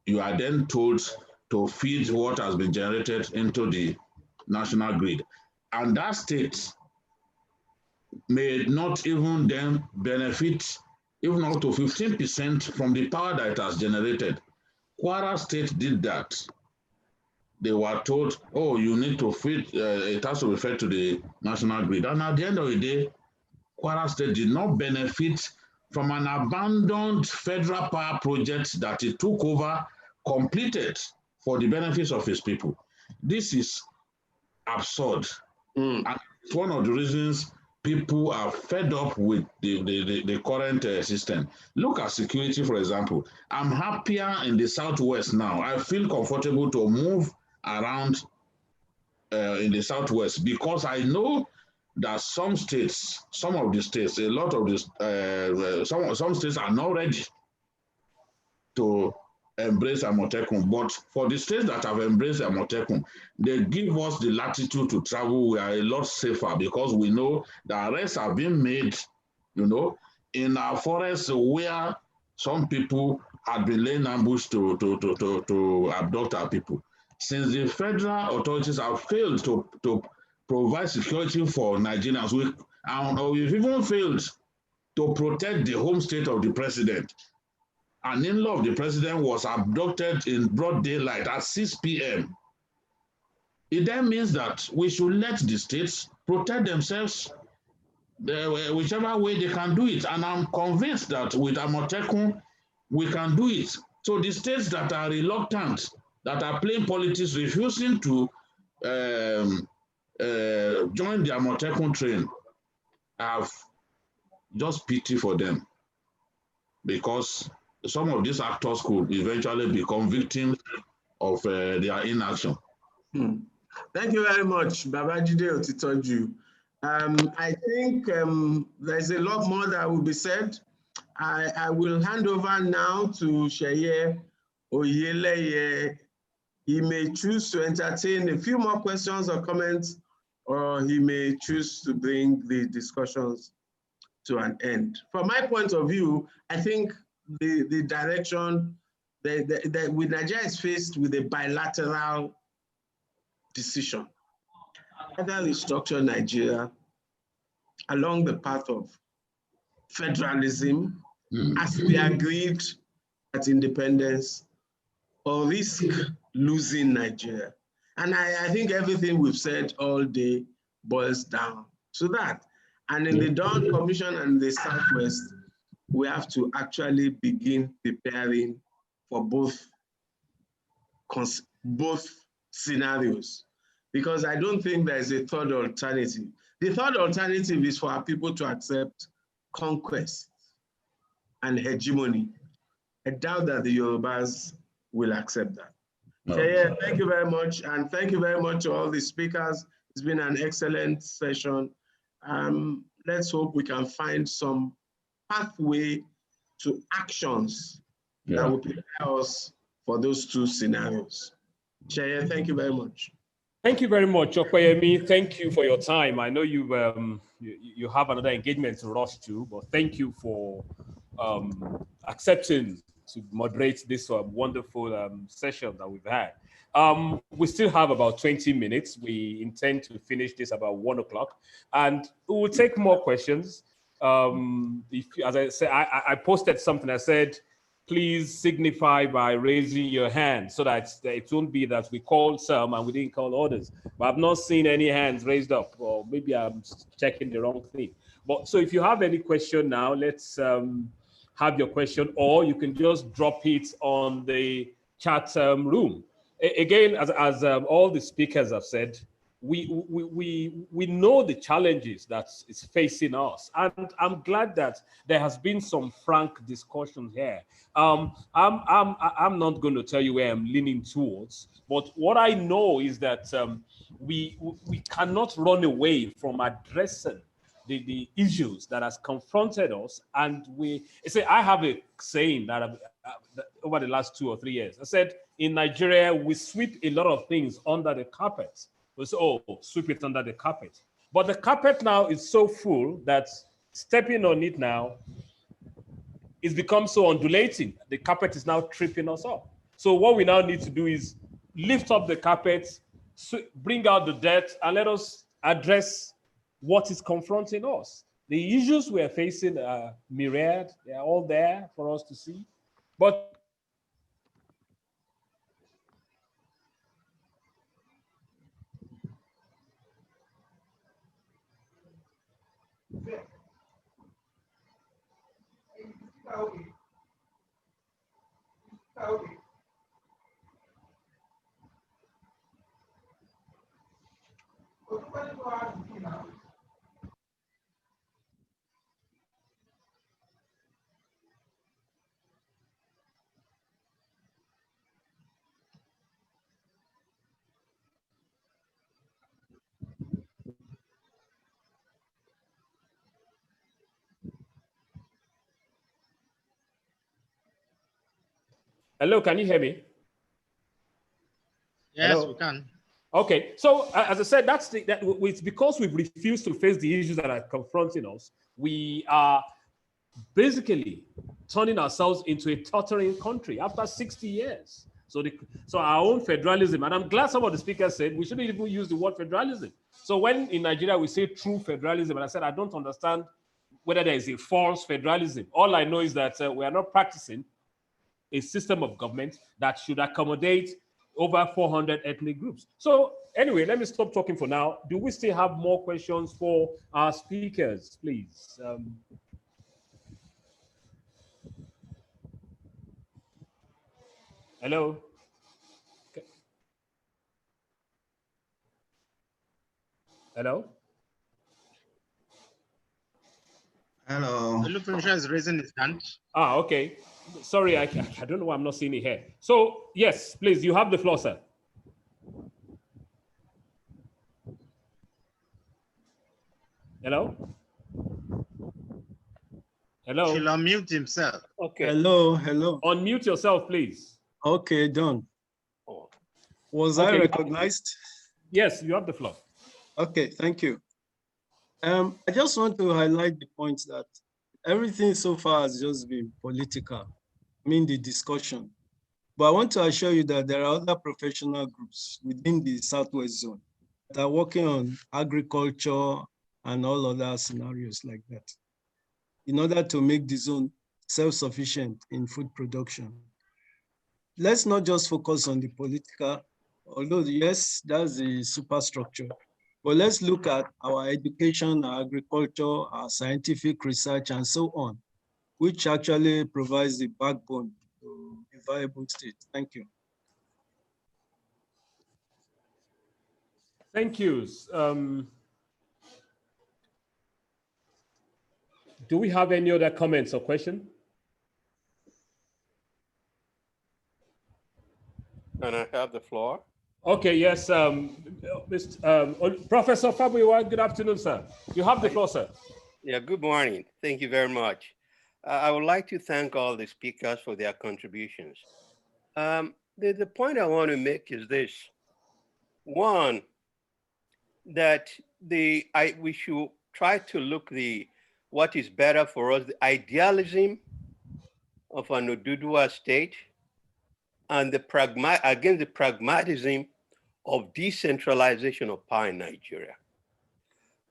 you are then told to feed what has been generated into the national grid. And that state may not even then benefit even up to 15% from the power that it has generated. Kwara State did that. They were told, oh, you need to feed, it has to be fed to the national grid. And at the end of the day, Kwara State did not benefit from an abandoned federal power project that it took over, completed for the benefits of its people. This is absurd. And it's one of the reasons people are fed up with the current system. Look at security, for example. I'm happier in the Southwest now. I feel comfortable to move around in the Southwest because I know that some states, some of the states, a lot of this, some states are not ready to embrace Amotekun. But for the states that have embraced Amotekun, they give us the latitude to travel. We are a lot safer because we know the arrests have been made, you know, in our forests where some people had been laying ambush to abduct our people. Since the federal authorities have failed to provide security for Nigerians, we've even failed to protect the home state of the president. An in-law of the president was abducted in broad daylight at 6 p.m. It then means that we should let the states protect themselves whichever way they can do it. And I'm convinced that with Amotekun, we can do it. So the states that are reluctant, that are playing politics, refusing to join the Amotekun train, have just pity for them, because some of these actors could eventually become victims of their inaction. Thank you very much, Babajide Otitoju. I think there's a lot more that will be said. I will hand over now to Sheye Oyeleye. He may choose to entertain a few more questions or comments, or he may choose to bring the discussions to an end. From my point of view, I think the direction that Nigeria is faced with a bilateral decision. Either restructure Nigeria along the path of federalism, as we agreed at independence, or risk losing Nigeria. And I think everything we've said all day boils down to that. And in the Dawn Commission and the Southwest, we have to actually begin preparing for both scenarios, because I don't think there's a third alternative. The third alternative is for our people to accept conquest and hegemony. I doubt that the Yorubas will accept that. No. So yeah, thank you very much. And thank you very much to all the speakers. It's been an excellent session. Let's hope we can find some pathway to actions that will prepare us for those two scenarios. Sheye, thank you very much. Thank you very much, Okoyemi. Thank you for your time. I know you have another engagement to rush to, but thank you for accepting to moderate this wonderful session that we've had. We still have about 20 minutes. We intend to finish this about 1 o'clock, and we will take more questions. As I said, I posted something. I said, please signify by raising your hand so that it won't be that we called some and we didn't call others. But I've not seen any hands raised up, or maybe I'm checking the wrong thing. But so if you have any question now, let's have your question, or you can just drop it on the chat room. Again, as all the speakers have said, we know the challenges that is facing us, and I'm glad that there has been some frank discussion here. I'm not going to tell you where I'm leaning towards, but what I know is that we cannot run away from addressing the issues that has confronted us. And I have a saying that over the last 2 or 3 years, I said, in Nigeria, we sweep a lot of things under the carpet. We say, oh, sweep it under the carpet. But the carpet now is so full that stepping on it now, it's become so undulating. The carpet is now tripping us up. So what we now need to do is lift up the carpet, bring out the dirt, and let us address what is confronting us. The issues we are facing are myriad. They are all there for us to see. But hello, can you hear me? Yes, Hello? we can. Okay, so as I said, it's because we've refused to face the issues that are confronting us. We are basically turning ourselves into a tottering country after 60 years. So our own federalism, and I'm glad some of the speakers said we shouldn't even use the word federalism. So when in Nigeria we say true federalism, and I said I don't understand whether there is a false federalism. All I know is that we are not practicing a system of government that should accommodate over 400 ethnic groups. So anyway, let me stop talking for now. Do we still have more questions for our speakers, please? Hello? Hello? Hello. Olufunso is raising his hand. Ah, okay. Sorry, I don't know why I'm not seeing it here. So yes, please, you have the floor, sir. Hello? Hello? She'll unmute himself. Okay. Hello, hello. Unmute yourself, please. Okay, done. Was Okay. I recognized? Yes, you have the floor. Okay, thank you. I just want to highlight the point that everything so far has just been political, I mean the discussion. But I want to assure you that there are other professional groups within the Southwest Zone that are working on agriculture and all other scenarios like that in order to make the zone self-sufficient in food production. Let's not just focus on the political, although yes, that's the superstructure, but let's look at our education, our agriculture, our scientific research, and so on, which actually provides the backbone to a viable state. Thank you. Thank you. Do we have any other comments or questions? Can I have the floor? Okay, yes. Professor Fabiwa, good afternoon, sir. You have the floor, sir. Yeah, good morning. Thank you very much. I would like to thank all the speakers for their contributions. The point I want to make is this. One, that we should try to look what is better for us, the idealism of an Oduduwa state and against the pragmatism of decentralization of power in Nigeria.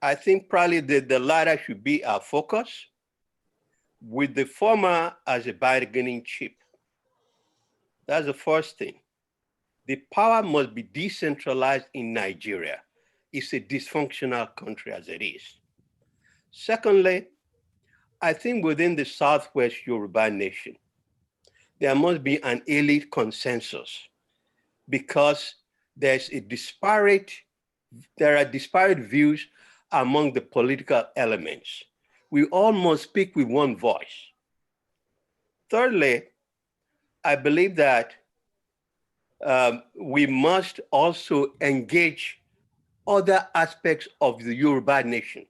I think probably the latter should be our focus, with the former as a bargaining chip. That's the first thing. The power must be decentralized in Nigeria. It's a dysfunctional country as it is. Secondly, I think within the Southwest Yoruba nation, there must be an elite consensus because there are disparate views among the political elements. We all must speak with one voice. Thirdly, I believe that we must also engage other aspects of the Yoruba nation.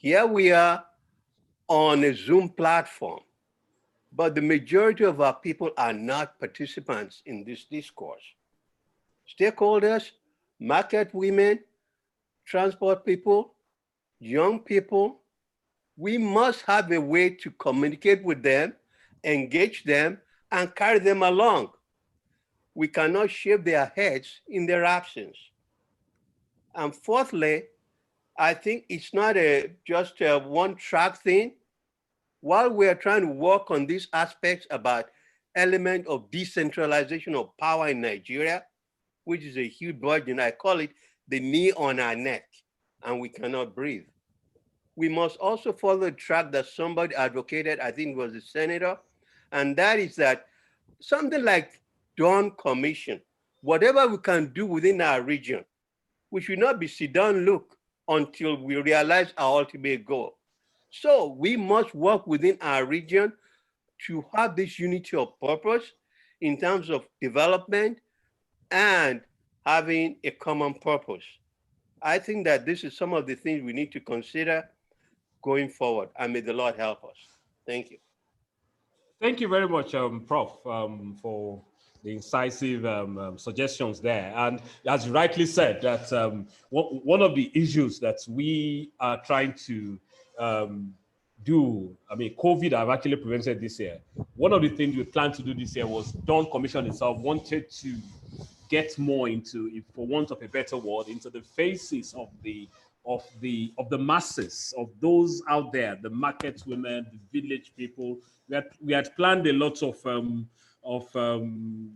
Here we are on a Zoom platform, but the majority of our people are not participants in this discourse. Stakeholders, market women, transport people, young people, we must have a way to communicate with them, engage them, and carry them along. We cannot shave their heads in their absence. And fourthly, I think it's not just a one-track thing. While we are trying to work on these aspects about element of decentralization of power in Nigeria, which is a huge burden, I call it the knee on our neck, and we cannot breathe. We must also follow the track that somebody advocated, I think it was the senator, and that is that something like Dawn Commission, whatever we can do within our region, we should not be sit down look until we realize our ultimate goal. So we must work within our region to have this unity of purpose in terms of development and having a common purpose. I think that this is some of the things we need to consider going forward, and may the Lord help us. Thank you. Thank you very much, Prof, for the incisive suggestions there. And as you rightly said, that one of the issues that we are trying to do, I mean, COVID have actually prevented this year. One of the things we planned to do this year was Dawn Commission itself wanted to get more into, if for want of a better word, into the faces of the masses, of those out there, the market women, the village people. We had planned a lot of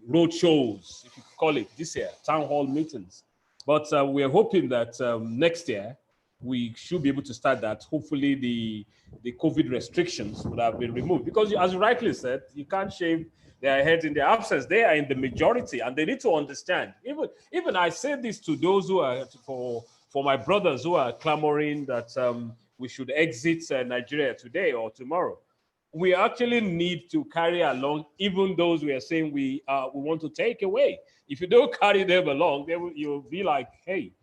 road shows, if you could call it, this year, town hall meetings. But we're hoping that next year we should be able to start that. Hopefully the COVID restrictions would have been removed, because as you rightly said, you can't shave their heads in their absence. They are in the majority, and they need to understand. Even I say this to those who are for my brothers who are clamoring that we should exit Nigeria today or tomorrow. We actually need to carry along even those we are saying we want to take away. If you don't carry them along, you'll be like, hey,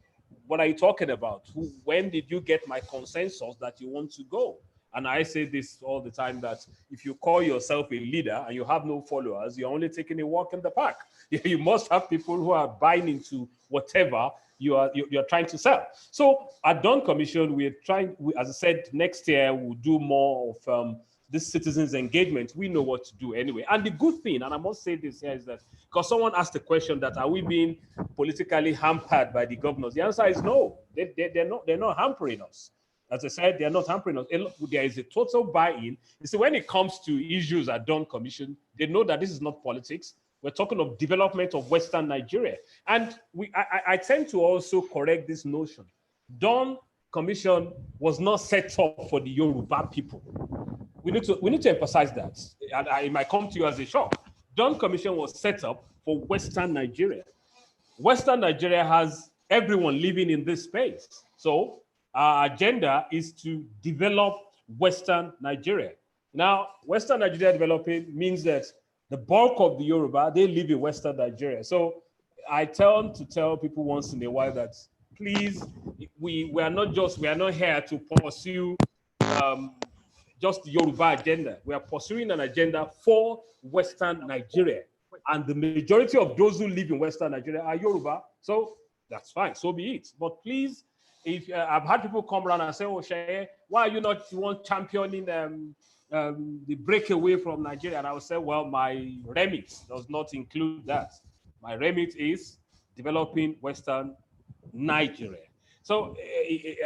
what are you talking about? When did you get my consensus that you want to go? And I say this all the time, that if you call yourself a leader and you have no followers, you're only taking a walk in the park. You must have people who are buying into whatever you're trying to sell. So at Dawn Commission, we're trying, as I said, next year we'll do more of this citizens engagement. We know what to do anyway. And the good thing, and I must say this here, is that because someone asked the question that are we being politically hampered by the governors? The answer is no. They're not hampering us. As I said, they're not hampering us. There is a total buy-in. You see, when it comes to issues at Dawn Commission, they know that this is not politics. We're talking of development of Western Nigeria. And I tend to also correct this notion. Dawn Commission was not set up for the Yoruba people. We need to emphasize that. And it might come to you as a shock. Dawn Commission was set up for Western Nigeria. Western Nigeria has everyone living in this space. So our agenda is to develop Western Nigeria. Now, Western Nigeria developing means that the bulk of the Yoruba, they live in Western Nigeria. So I tend to tell people once in a while that please, we are not here to pursue just the Yoruba agenda. We are pursuing an agenda for Western Nigeria. And the majority of those who live in Western Nigeria are Yoruba. So that's fine, so be it. But please, if I've had people come around and say, oh, Sheye, why are you not championing the breakaway from Nigeria? And I would say, well, my remit does not include that. My remit is developing Western Nigeria. So,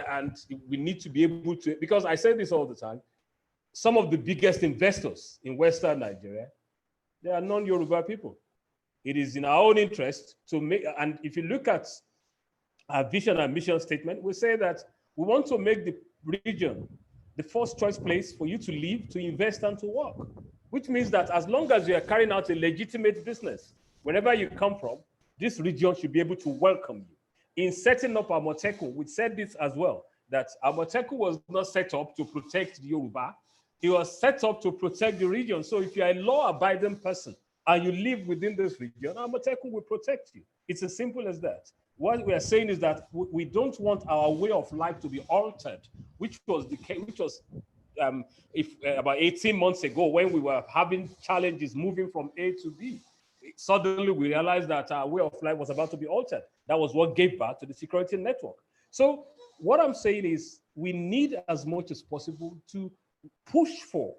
and we need to be able to, because I say this all the time, some of the biggest investors in Western Nigeria, they are non-Yoruba people. It is in our own interest to make, and if you look at our vision and mission statement, we say that we want to make the region the first choice place for you to live, to invest, and to work, which means that as long as you are carrying out a legitimate business, wherever you come from, this region should be able to welcome you. In setting up Amoteco, we said this as well, that Amoteco was not set up to protect the Yoruba. It was set up to protect the region. So if you're a law-abiding person and you live within this region, Amoteco will protect you. It's as simple as that. What we are saying is that we don't want our way of life to be altered, which was the case, about 18 months ago when we were having challenges moving from A to B. Suddenly we realized that our way of life was about to be altered. That was what gave birth to the security network. So what I'm saying is we need as much as possible to push for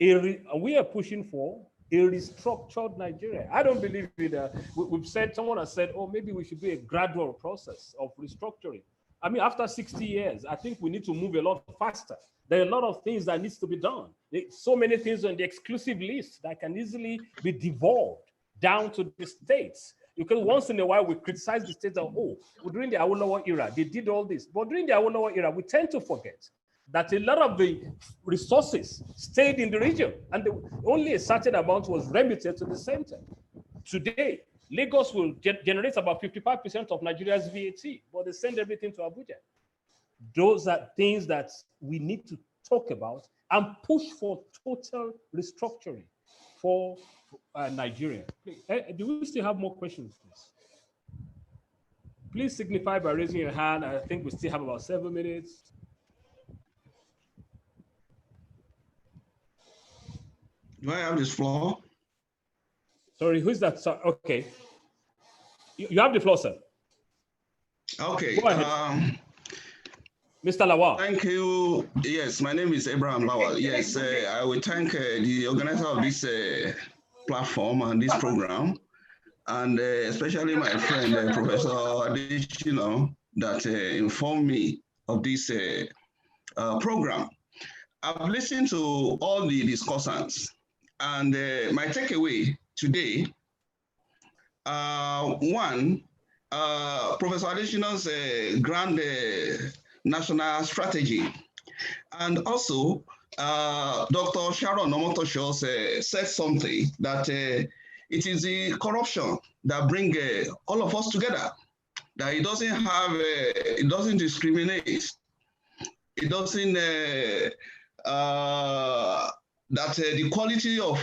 we are pushing for a restructured Nigeria. I don't believe in we've said, someone has said, oh, maybe we should do a gradual process of restructuring. I mean, after 60 years, I think we need to move a lot faster. There are a lot of things that needs to be done. There's so many things on the exclusive list that can easily be devolved down to the states. Because once in a while we criticize the states that, oh, during the Awolowo era, they did all this. But during the Awolowo era, we tend to forget that a lot of the resources stayed in the region and only a certain amount was remitted to the center. Today, Lagos will generate about 55% of Nigeria's VAT, but they send everything to Abuja. Those are things that we need to talk about and push for total restructuring for Nigeria. Do we still have more questions, please? Please signify by raising your hand. I think we still have about 7 minutes. Do I have this floor? Sorry, who's that? Sorry, okay. You have the floor, sir. Okay. Go ahead. Mr. Lawal. Thank you. Yes, my name is Abraham Lawal. Yes, I will thank the organizer of this platform and this program, and especially my friend, Professor Adeshino, that informed me of this program. I've listened to all the discussants, and my takeaway today, one, Professor Adeshino's grand national strategy, and also Dr. Sharon Omotosho said something that it is the corruption that brings all of us together, that it doesn't have, it doesn't discriminate, it doesn't, that the quality of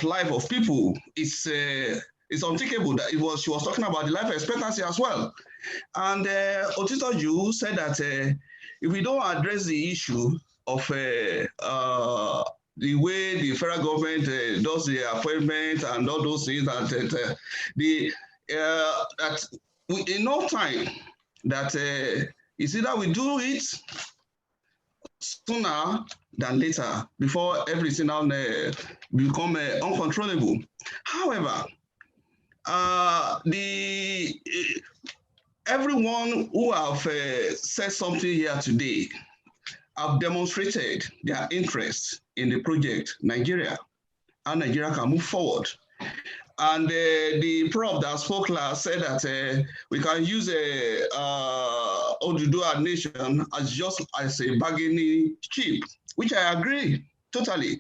life of people is unthinkable. That she was talking about the life expectancy as well. And Otitoju said that if we don't address the issue of the way the federal government does the appointment and all those things, that in no time, that it's either we do it sooner than later before everything now become uncontrollable. However, everyone who have said something here today have demonstrated their interest in the project Nigeria, and Nigeria can move forward. And the prof that spoke last said that we can use Oduduwa nation as just as a bargaining chip, which I agree totally.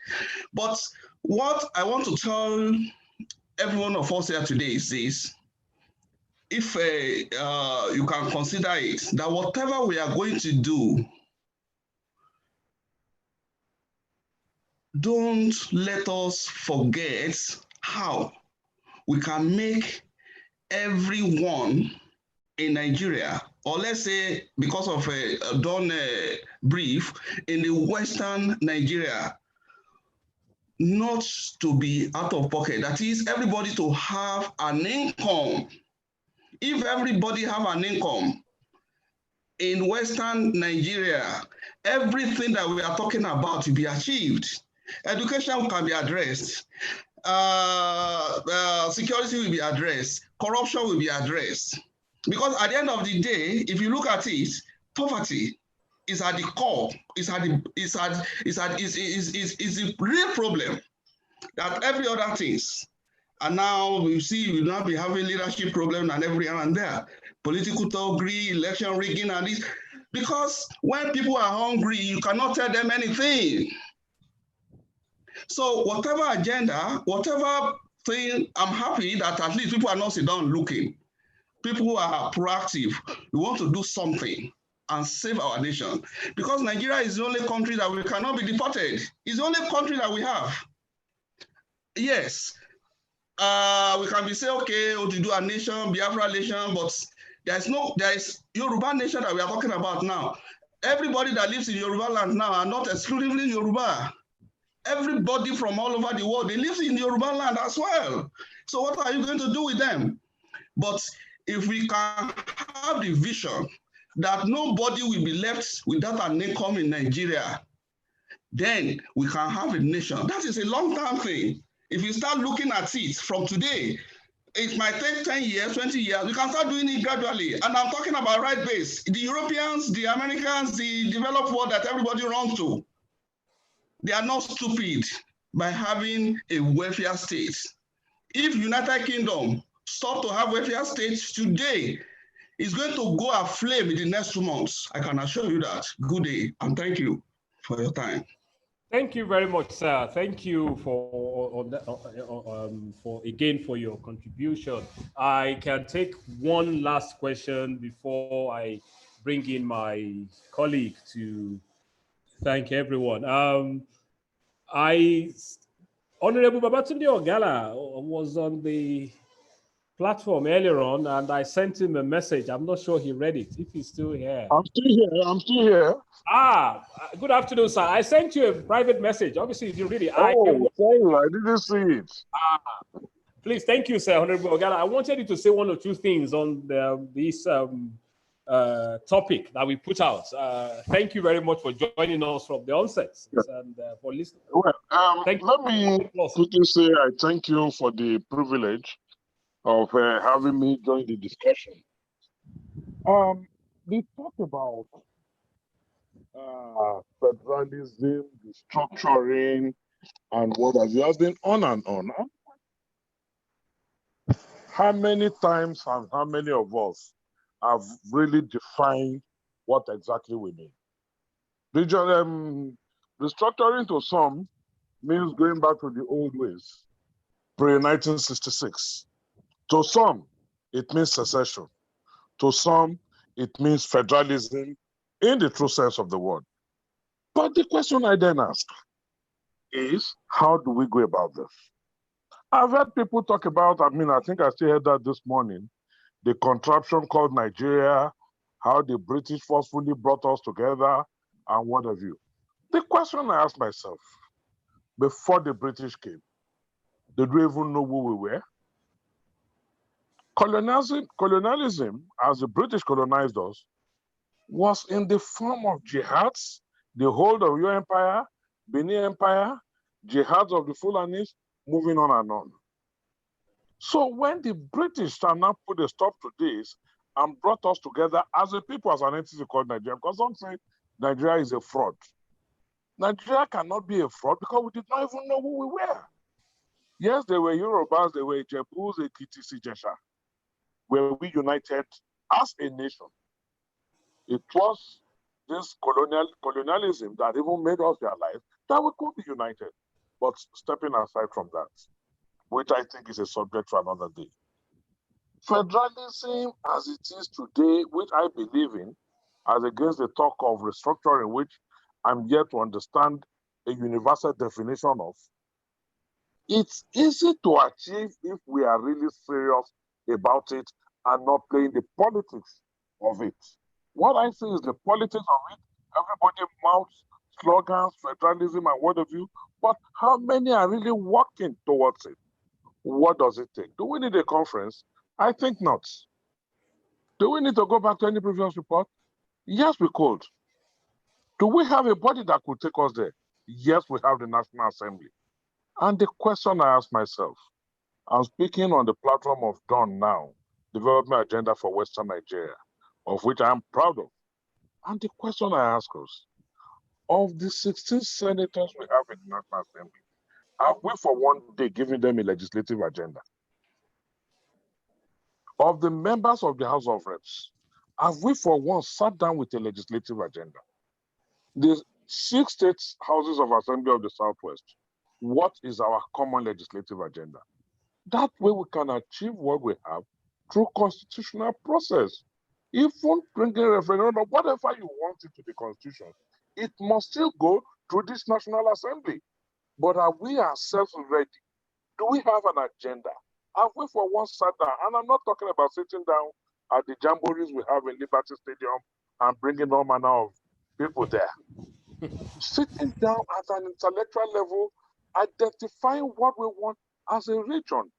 But what I want to tell every one of us here today is this: if you can consider it, that whatever we are going to do, don't let us forget how we can make everyone in Nigeria, or let's say because of a done brief, in the Western Nigeria, not to be out of pocket. That is, everybody to have an income. If everybody have an income in Western Nigeria, everything that we are talking about will be achieved. Education can be addressed. Security will be addressed. Corruption will be addressed. Because at the end of the day, if you look at it, poverty is at the core. Is the real problem that every other things. And now we see we will not be having leadership problem and every here and there. Political thuggery, election rigging, and this. Because when people are hungry, you cannot tell them anything. So whatever agenda, whatever thing, I'm happy that at least people are not sitting down looking. People are proactive. We want to do something and save our nation. Because Nigeria is the only country that we cannot be deported. It's the only country that we have. Yes, we can be say, okay, to do a nation, Biafra nation, but There is Yoruba nation that we are talking about now. Everybody that lives in Yoruba land now are not exclusively Yoruba. Everybody from all over the world, they live in Yoruba land as well. So what are you going to do with them? But if we can have the vision that nobody will be left without an income in Nigeria, then we can have a nation. That is a long-term thing. If you start looking at it from today, it might take 10 years, 20 years. We can start doing it gradually. And I'm talking about right base. The Europeans, the Americans, the developed world that everybody runs to, they are not stupid by having a welfare state. If United Kingdom stop to have welfare states today, it's going to go aflame in the next 2 months. I can assure you that. Good day, and thank you for your time. Thank you very much, sir. Thank you for your contribution. I can take one last question before I bring in my colleague to thank everyone. Honorable Babatunde Ogala was on the platform earlier on, and I sent him a message. I'm not sure he read it. If he's still here. I'm still here. I'm still here. Good afternoon, sir. I sent you a private message. Obviously, you didn't read it. Sorry, I didn't see it. Please, thank you, sir, Honorable Ogala. I wanted you to say one or two things on this topic that we put out. Thank you very much for joining us from the onset and for listening. Well, let me quickly say I thank you for the privilege of having me join the discussion. We talk about federalism, the structuring, and what have you. Has been on and on. How many times and how many of us have really defined what exactly we mean? Restructuring to some means going back to the old ways, pre-1966. To some, it means secession. To some, it means federalism in the true sense of the word. But the question I then ask is, how do we go about this? I've heard people talk about, I think I still heard that this morning, the contraption called Nigeria, how the British forcefully brought us together, and what have you. The question I ask myself, before the British came, did we even know who we were? Colonialism, as the British colonized us, was in the form of jihads, the hold of your empire, Benin Empire, jihads of the Fulanis, moving on and on. So when the British now put a stop to this and brought us together as a people, as an entity called Nigeria, because some say Nigeria is a fraud. Nigeria cannot be a fraud because we did not even know who we were. Yes, there were Yorubas, there were Jebus, Ekitis, Ijesha, where we united as a nation. It was this colonialism that even made us realize that we could be united. But stepping aside from that, which I think is a subject for another day. Federalism as it is today, which I believe in, as against the talk of restructuring, which I'm yet to understand a universal definition of, it's easy to achieve if we are really serious about it and not playing the politics of it. What I say is the politics of it, everybody mouths slogans, federalism, and what have you, but how many are really working towards it? What does it take? Do we need a conference? I think not. Do we need to go back to any previous report? Yes, we could. Do we have a body that could take us there? Yes, we have the National Assembly. And the question I ask myself, I'm speaking on the platform of Dawn now, Development Agenda for Western Nigeria, of which I am proud of. And the question I ask us, of the 16 senators we have in the National Assembly, have we for one day given them a legislative agenda? Of the members of the House of Reps, have we for once sat down with a legislative agenda? The 6 state houses of assembly of the Southwest, what is our common legislative agenda? That way we can achieve what we have through constitutional process. Even bringing a referendum, whatever you want it to be constitution, it must still go through this National Assembly. But are we ourselves ready? Do we have an agenda? Have we for once sat down? And I'm not talking about sitting down at the jamborees we have in Liberty Stadium and bringing all manner of people there. Sitting down at an intellectual level, identifying what we want as a region,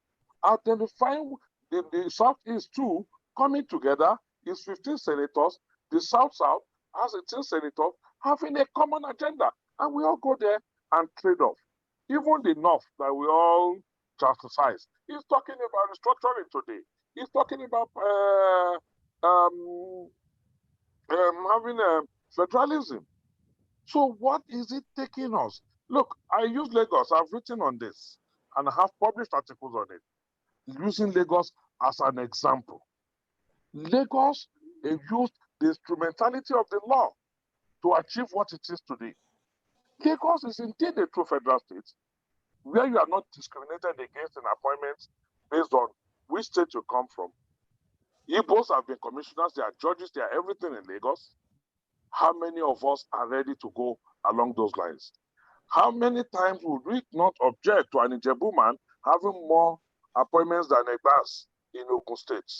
identifying the Southeast too, coming together is 15 senators, the South-South has 18 senators having a common agenda, and we all go there and trade off. Even the North that we all chastise is talking about restructuring today. He's talking about having federalism. So what is it taking us? Look, I use Lagos. I've written on this and I have published articles on it, using Lagos as an example. Lagos used the instrumentality of the law to achieve what it is today. Lagos is indeed a true federal state where you are not discriminated against in appointments based on which state you come from. Igbos have been commissioners, they are judges, they are everything in Lagos. How many of us are ready to go along those lines? How many times would we not object to an Ijebu man having more appointments than Egbas in Ogun State?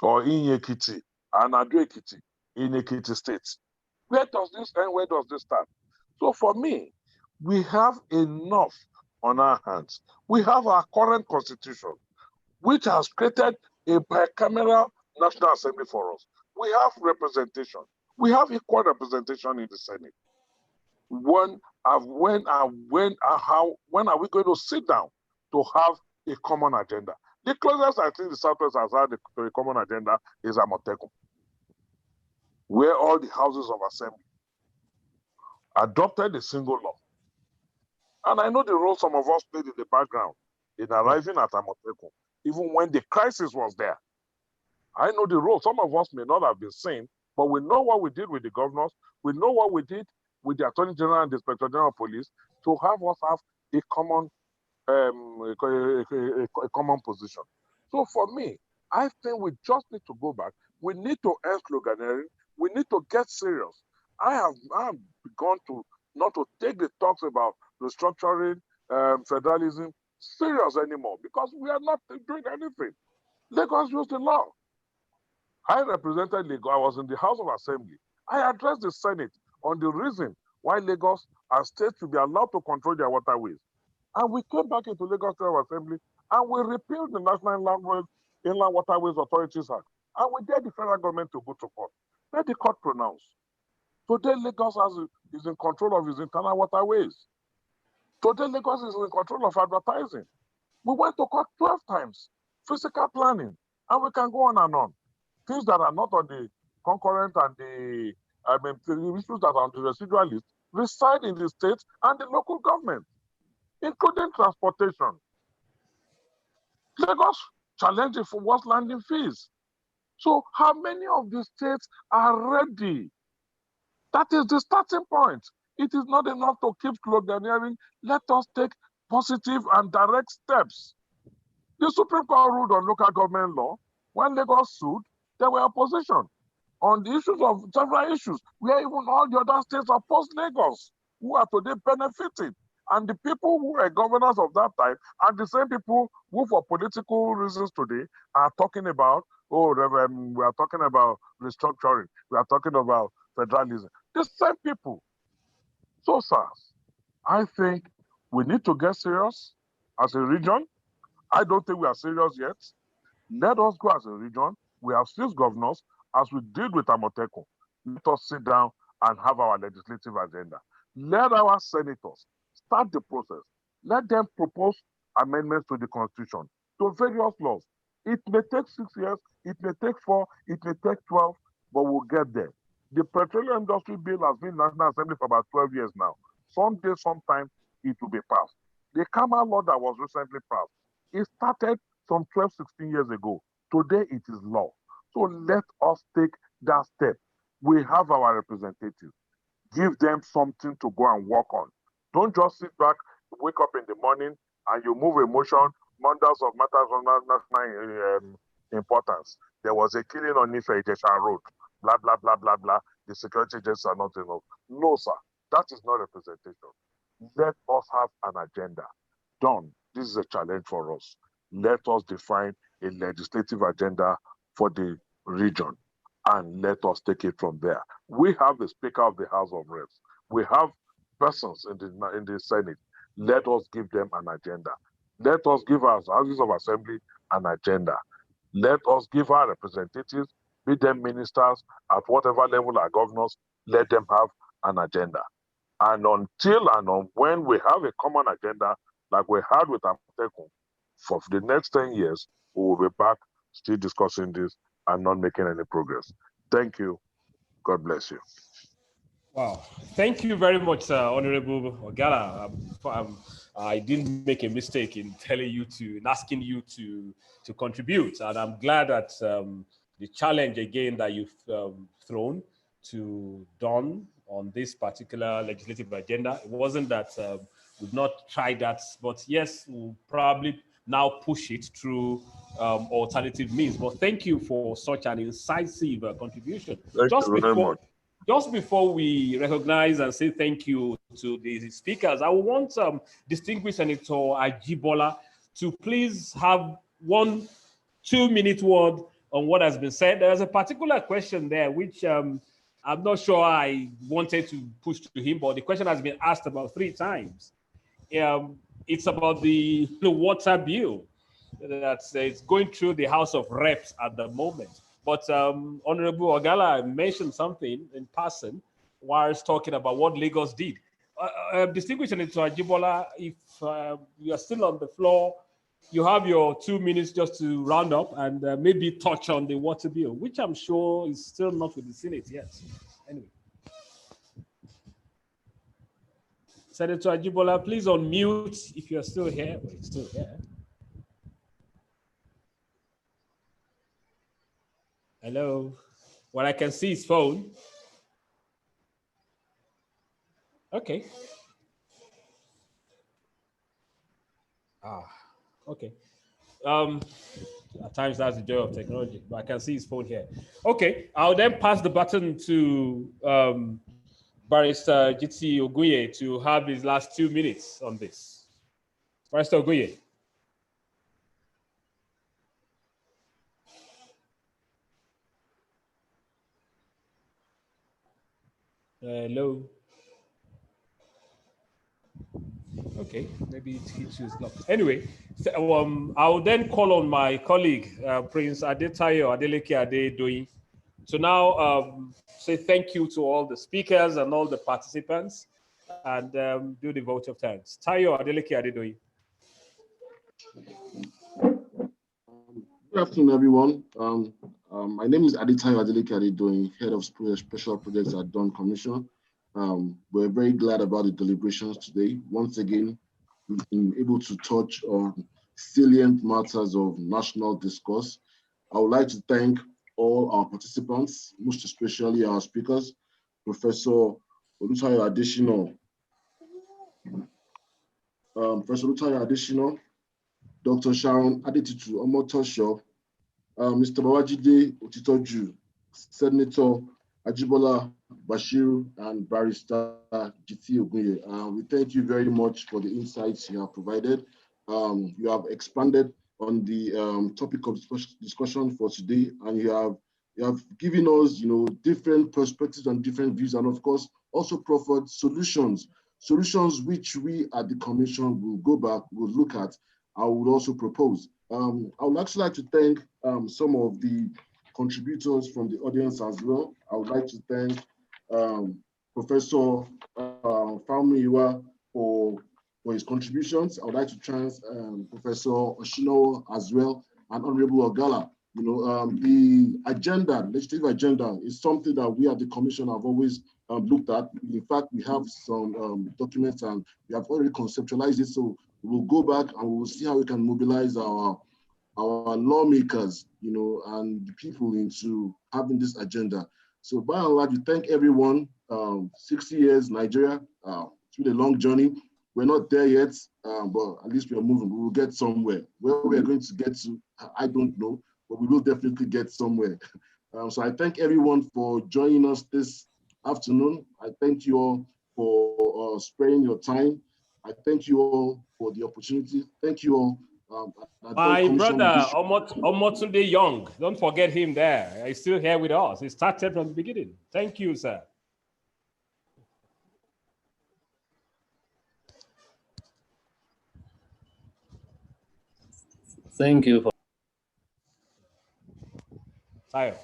Or in Ekiti, and Ado Ekiti in Ekiti State? Where does this end? Where does this start? So for me, we have enough on our hands. We have our current constitution, which has created a bicameral National Assembly for us. We have representation. We have equal representation in the Senate. When are we going to sit down to have a common agenda? The closest I think the Southwest has had to a common agenda is Amotekun, where all the houses of assembly adopted a single law. And I know the role some of us played in the background in arriving at Amotekun, even when the crisis was there. I know the role. Some of us may not have been seen, but we know what we did with the governors. We know what we did with the Attorney General and the Inspector General of Police to have us have a common common position. So for me, I think we just need to go back. We need to end sloganeering. We need to get serious. I have begun to not to take the talks about restructuring, federalism serious anymore because we are not doing anything. Lagos used the law. I represented Lagos. I was in the House of Assembly. I addressed the Senate on the reason why Lagos and states should be allowed to control their waterways. And we came back into Lagos State Assembly and we repealed the National Inland Waterways Authorities Act. And we dared the federal government to go to court. Let the court pronounce. Today, Lagos is in control of its internal waterways. Today, Lagos is in control of advertising. We went to court 12 times, physical planning, and we can go on and on. Things that are not on the concurrent and the issues that are on the residual list reside in the state and the local government, including transportation. Lagos challenged for what's landing fees. So how many of the states are ready? That is the starting point. It is not enough to keep sloganeering. Let us take positive and direct steps. The Supreme Court ruled on local government law. When Lagos sued, there were opposition on the issues of several issues, where even all the other states opposed Lagos, who are today benefiting. And the people who were governors of that time are the same people who, for political reasons today, are talking about, we are talking about restructuring, we are talking about federalism. The same people. So, sirs, I think we need to get serious as a region. I don't think we are serious yet. Let us go as a region. We have 6 governors, as we did with Amotekun. Let us sit down and have our legislative agenda. Let our senators start the process. Let them propose amendments to the Constitution, to various laws. It may take 6 years, it may take 4, it may take 12, but we'll get there. The Petroleum Industry Bill has been in the National Assembly for about 12 years now. Someday, sometime, it will be passed. The Kama law that was recently passed, it started some 12, 16 years ago. Today, it is law. So let us take that step. We have our representatives. Give them something to go and work on. Don't just sit back, wake up in the morning, and you move a motion, matters of national importance. There was a killing on Ife Ijesha Road, blah, blah, blah, blah, blah. The security agents are not enough. No, sir, that is not representation. Let us have an agenda. Done. This is a challenge for us. Let us define a legislative agenda for the region, and let us take it from there. We have the Speaker of the House of Reps. We have persons in the Senate. Let us give them an agenda. Let us give our houses of assembly an agenda. Let us give our representatives, be them ministers at whatever level, our governors, let them have an agenda. And until and on when we have a common agenda, like we had with Amotekun, for the next 10 years, we will be back still discussing this and not making any progress. Thank you. God bless you. Wow. Thank you very much, Honorable Ogala. I didn't make a mistake in telling you in asking you to contribute. And I'm glad that the challenge again that you've thrown to Don on this particular legislative agenda, it wasn't that we've not tried that, but yes, we'll probably now push it through alternative means. But thank you for such an incisive contribution. Thank you very much. Just before we recognize and say thank you to the speakers, I want distinguished Senator Ajibola to please have 1 2-minute word on what has been said. There's a particular question there which I'm not sure I wanted to push to him, but the question has been asked about 3 times. It's about the water bill that's it's going through the House of Reps at the moment. But Honorable Ogala mentioned something in passing whilst talking about what Lagos did. Distinguished Senator Ajibola, if you are still on the floor, you have your 2 minutes just to round up and maybe touch on the water bill, which I'm sure is still not with the Senate yet. Anyway. Senator Ajibola, please unmute if you're still here. Well, you're still here. Hello. What I can see is phone. Okay. Okay. At times that's the joy of technology, but I can see his phone here. Okay, I'll then pass the baton to Barrister Jiti Oguye to have his last 2 minutes on this. Barrister Oguye. Hello. Okay, maybe he chooses not. Anyway, so, I will then call on my colleague, Prince Adetayo Adeleke Adedoyin, to now say thank you to all the speakers and all the participants and do the vote of thanks. Tayo Adeleke Adedoyin. Good afternoon, everyone. My name is Adetayo Adeleke Adedoyin, Head of Special Projects at Dawn Commission. We're very glad about the deliberations today. Once again, we've been able to touch on salient matters of national discourse. I would like to thank all our participants, most especially our speakers, Professor Olutayo Adesina, Dr. Sharon Adetitu Omotosho, Mr. Babajide Otitoju, Senator Ajibola Bashiru, and Barrister Jiti Oguye. We thank you very much for the insights you have provided. You have expanded on the topic of discussion for today, and you have given us, different perspectives and different views, and of course, also proffered solutions which we at the Commission will go back, will look at, I would also propose. I would actually like to thank some of the contributors from the audience as well. I would like to thank Professor Famuyiwa for his contributions. I would like to thank Professor Oshino as well, and Honorable Ogala. The agenda, legislative agenda, is something that we at the Commission have always looked at. In fact, we have some documents and we have already conceptualized it. So we'll go back and we'll see how we can mobilize our lawmakers, and the people into having this agenda. So by and large, we thank everyone. 60 years, Nigeria, it's been a long journey. We're not there yet, but at least we are moving. We will get somewhere. Where we are going to get to, I don't know, but we will definitely get somewhere. So I thank everyone for joining us this afternoon. I thank you all for sparing your time. I thank you all for the opportunity. Thank you all My brother, Omotunde Young, don't forget him there. He's still here with us. He started from the beginning. Thank you, sir. Thank you. Tayo.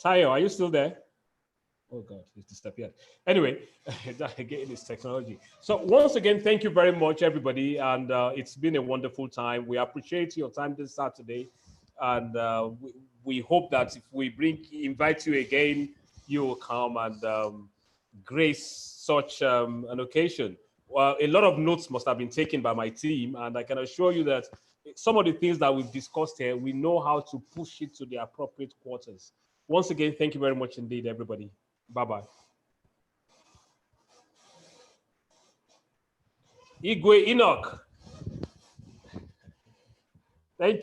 Tayo, are you still there? Oh God, he's disappeared. Anyway, again, it's technology. So once again, thank you very much, everybody. And it's been a wonderful time. We appreciate your time this Saturday. And we hope that if we invite you again, you will come and grace such an occasion. Well, a lot of notes must have been taken by my team. And I can assure you that some of the things that we've discussed here, we know how to push it to the appropriate quarters. Once again, thank you very much indeed, everybody. Bye-bye. Igwe Enoch.